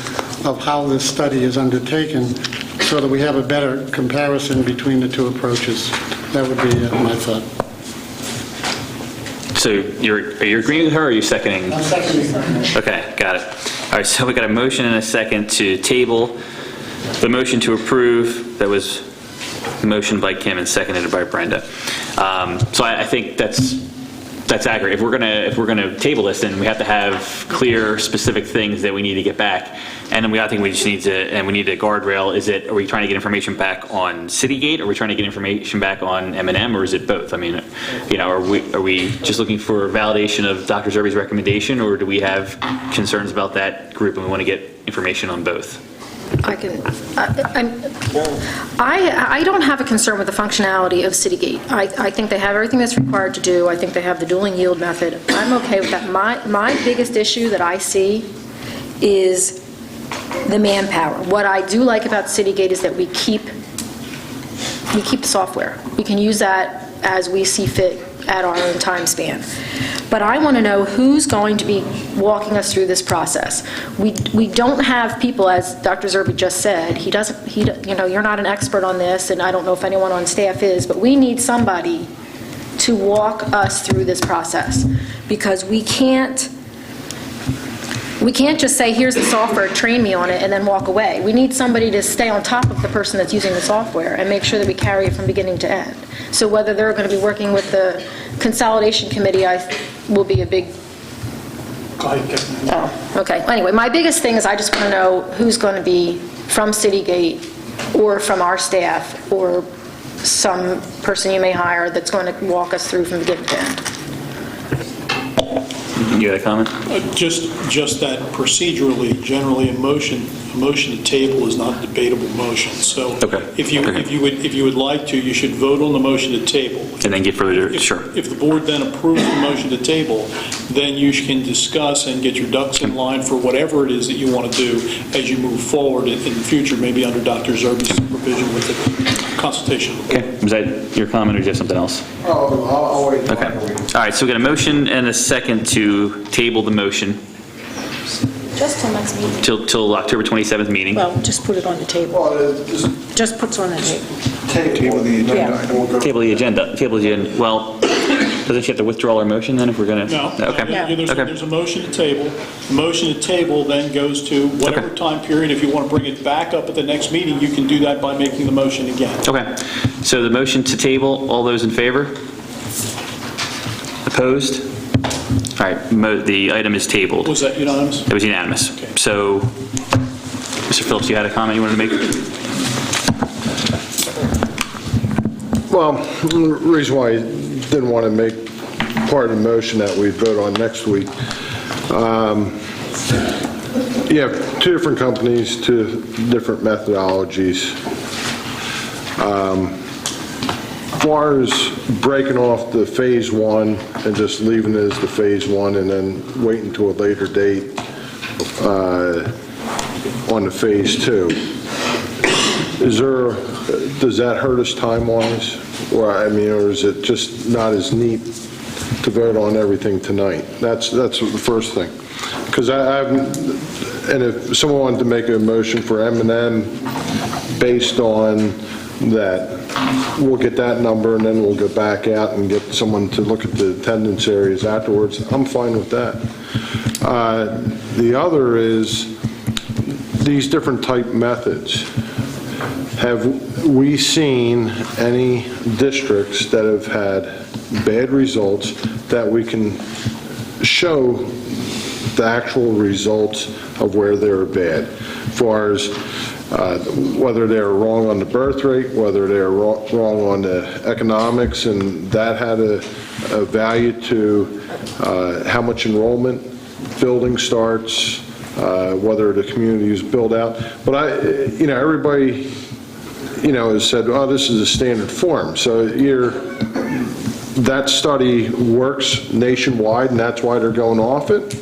of how this study is undertaken so that we have a better comparison between the two approaches. That would be my thought. So are you agreeing with her, or are you seconding? I'm seconding. Okay, got it. All right, so we got a motion and a second to table the motion to approve that was motion by Kim and seconded by Brenda. So I think that's accurate. If we're gonna table this, then we have to have clear, specific things that we need to get back. And then I think we just need a guardrail. Are we trying to get information back on Citygate? Are we trying to get information back on M&M, or is it both? I mean, are we just looking for validation of Dr. Zerbe's recommendation, or do we have concerns about that group and we want to get information on both? I don't have a concern with the functionality of Citygate. I think they have everything that's required to do. I think they have the dueling yield method. I'm okay with that. My biggest issue that I see is the manpower. What I do like about Citygate is that we keep the software. We can use that as we see fit at our own time span. But I want to know who's going to be walking us through this process. We don't have people, as Dr. Zerbe just said, you're not an expert on this, and I don't know if anyone on staff is, but we need somebody to walk us through this process, because we can't just say, here's the software, train me on it, and then walk away. We need somebody to stay on top of the person that's using the software and make sure that we carry it from beginning to end. So whether they're going to be working with the consolidation committee, will be a big... Oh, okay. Anyway, my biggest thing is I just want to know who's going to be from Citygate or from our staff or some person you may hire that's going to walk us through from beginning to end. You had a comment? Just that procedurally, generally a motion to table is not a debatable motion. So if you would like to, you should vote on the motion to table. And then get further, sure. If the board then approves the motion to table, then you can discuss and get your ducks in line for whatever it is that you want to do as you move forward in the future, maybe under Dr. Zerbe's supervision with the consultation. Okay, was that your comment, or do you have something else? I'll wait. Okay. All right, so we got a motion and a second to table the motion Just till next meeting. till October 27th meeting. Well, just put it on the table. Just puts on the table. Table the agenda. Table the agenda. Well, doesn't she have to withdraw our motion then if we're going to? No. Okay. There's a motion to table. The motion to table then goes to whatever time period. If you want to bring it back up at the next meeting, you can do that by making the motion again. Okay. So the motion to table, all those in favor? Opposed? All right, the item is tabled. Was that unanimous? It was unanimous. Okay. So, Mr. Phillips, you had a comment you wanted to make? Well, the reason why I didn't want to make part of the motion that we vote on next week, you have two different companies, two different methodologies. As far as breaking off the phase one and just leaving it as the phase one and then waiting until a later date on the phase two, does that hurt us time-wise? Or is it just not as neat to vote on everything tonight? That's the first thing. Because and if someone wanted to make a motion for M&M based on that, we'll get that number and then we'll go back out and get someone to look at the attendance areas afterwards. I'm fine with that. The other is these different type methods. Have we seen any districts that have had bad results that we can show the actual results of where they're bad, as far as whether they're wrong on the birth rate, whether they're wrong on the economics, and that had a value to how much enrollment, building starts, whether the community is built out. But everybody, has said, oh, this is a standard form. So that study works nationwide, and that's why they're going off it.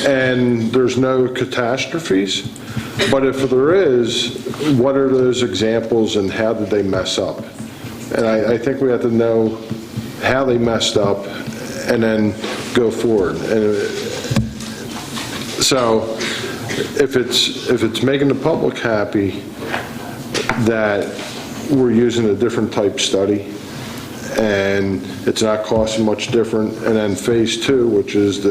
And there's no catastrophes. But if there is, what are those examples and how did they mess up? And I think we have to know how they messed up and then go forward. And so if it's making the public happy that we're using a different type study and it's not costing much different, and then phase two, which is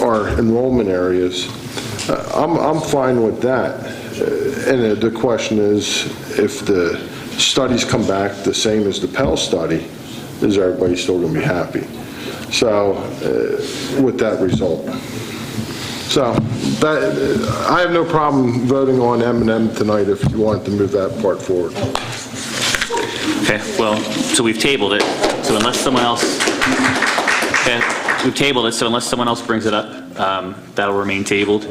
our enrollment areas, I'm fine with that. and the question is, if the studies come back the same as the Pell study, is everybody still going to be happy? So, with that result. So, I have no problem voting on M&M tonight if you want to move that part forward. Okay, well, so we've tabled it, so unless someone else, okay, we've tabled it, so unless someone else brings it up, that'll remain tabled.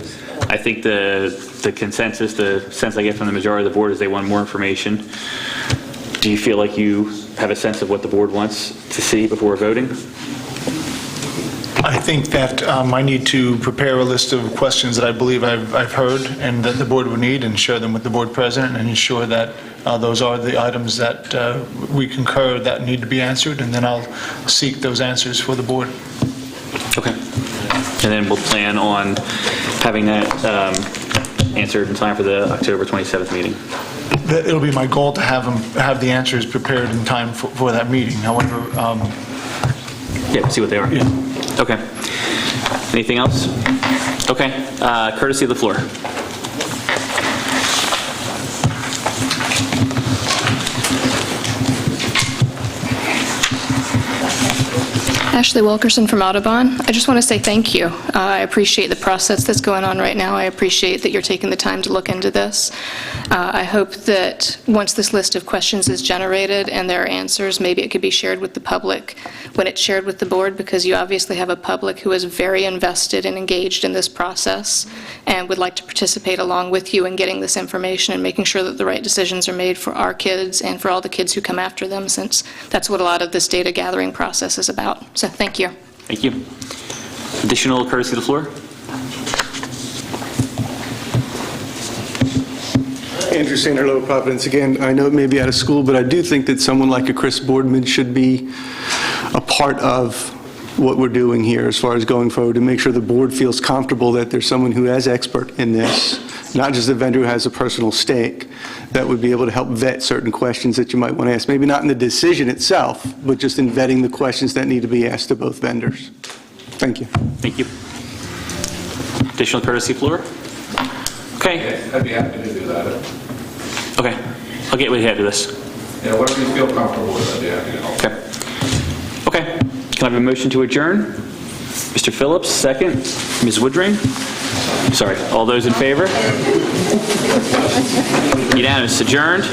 I think the consensus, the sense I get from the majority of the board is they want more information. Do you feel like you have a sense of what the board wants to see before voting? I think that I need to prepare a list of questions that I believe I've heard and that the board would need and share them with the board president and ensure that those are the items that we concur that need to be answered, and then I'll seek those answers for the board. Okay. And then we'll plan on having that answered in time for the October 27th meeting. It'll be my goal to have the answers prepared in time for that meeting. However, yeah, see what they are. Yeah. Okay. Anything else? Okay. Courtesy of the floor. Ashley Wilkerson from Audubon. I just want to say thank you. I appreciate the process that's going on right now. I appreciate that you're taking the time to look into this. I hope that once this list of questions is generated and there are answers, maybe it could be shared with the public when it's shared with the board, because you obviously have a public who is very invested and engaged in this process and would like to participate along with you in getting this information and making sure that the right decisions are made for our kids and for all the kids who come after them, since that's what a lot of this data gathering process is about. So thank you. Thank you. Additional courtesy of the floor? Andrew Sander, Lower Providence again. I know it may be out of school, but I do think that someone like a Chris Boardman should be a part of what we're doing here as far as going forward, to make sure the board feels comfortable that there's someone who is expert in this, not just a vendor who has a personal stake, that would be able to help vet certain questions that you might want to ask. Maybe not in the decision itself, but just in vetting the questions that need to be asked to both vendors. Thank you. Thank you. Additional courtesy floor? Okay. I'd be happy to do that. Okay. I'll get with you after this. Yeah, whatever you feel comfortable with, I'd be happy to help. Okay. Okay. Can I have a motion to adjourn? Mr. Phillips, second. Ms. Woodring? Sorry. All those in favor? Unanimous. Adjourned.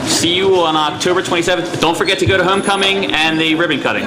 See you on October 27th. Don't forget to go to homecoming and the ribbon cutting.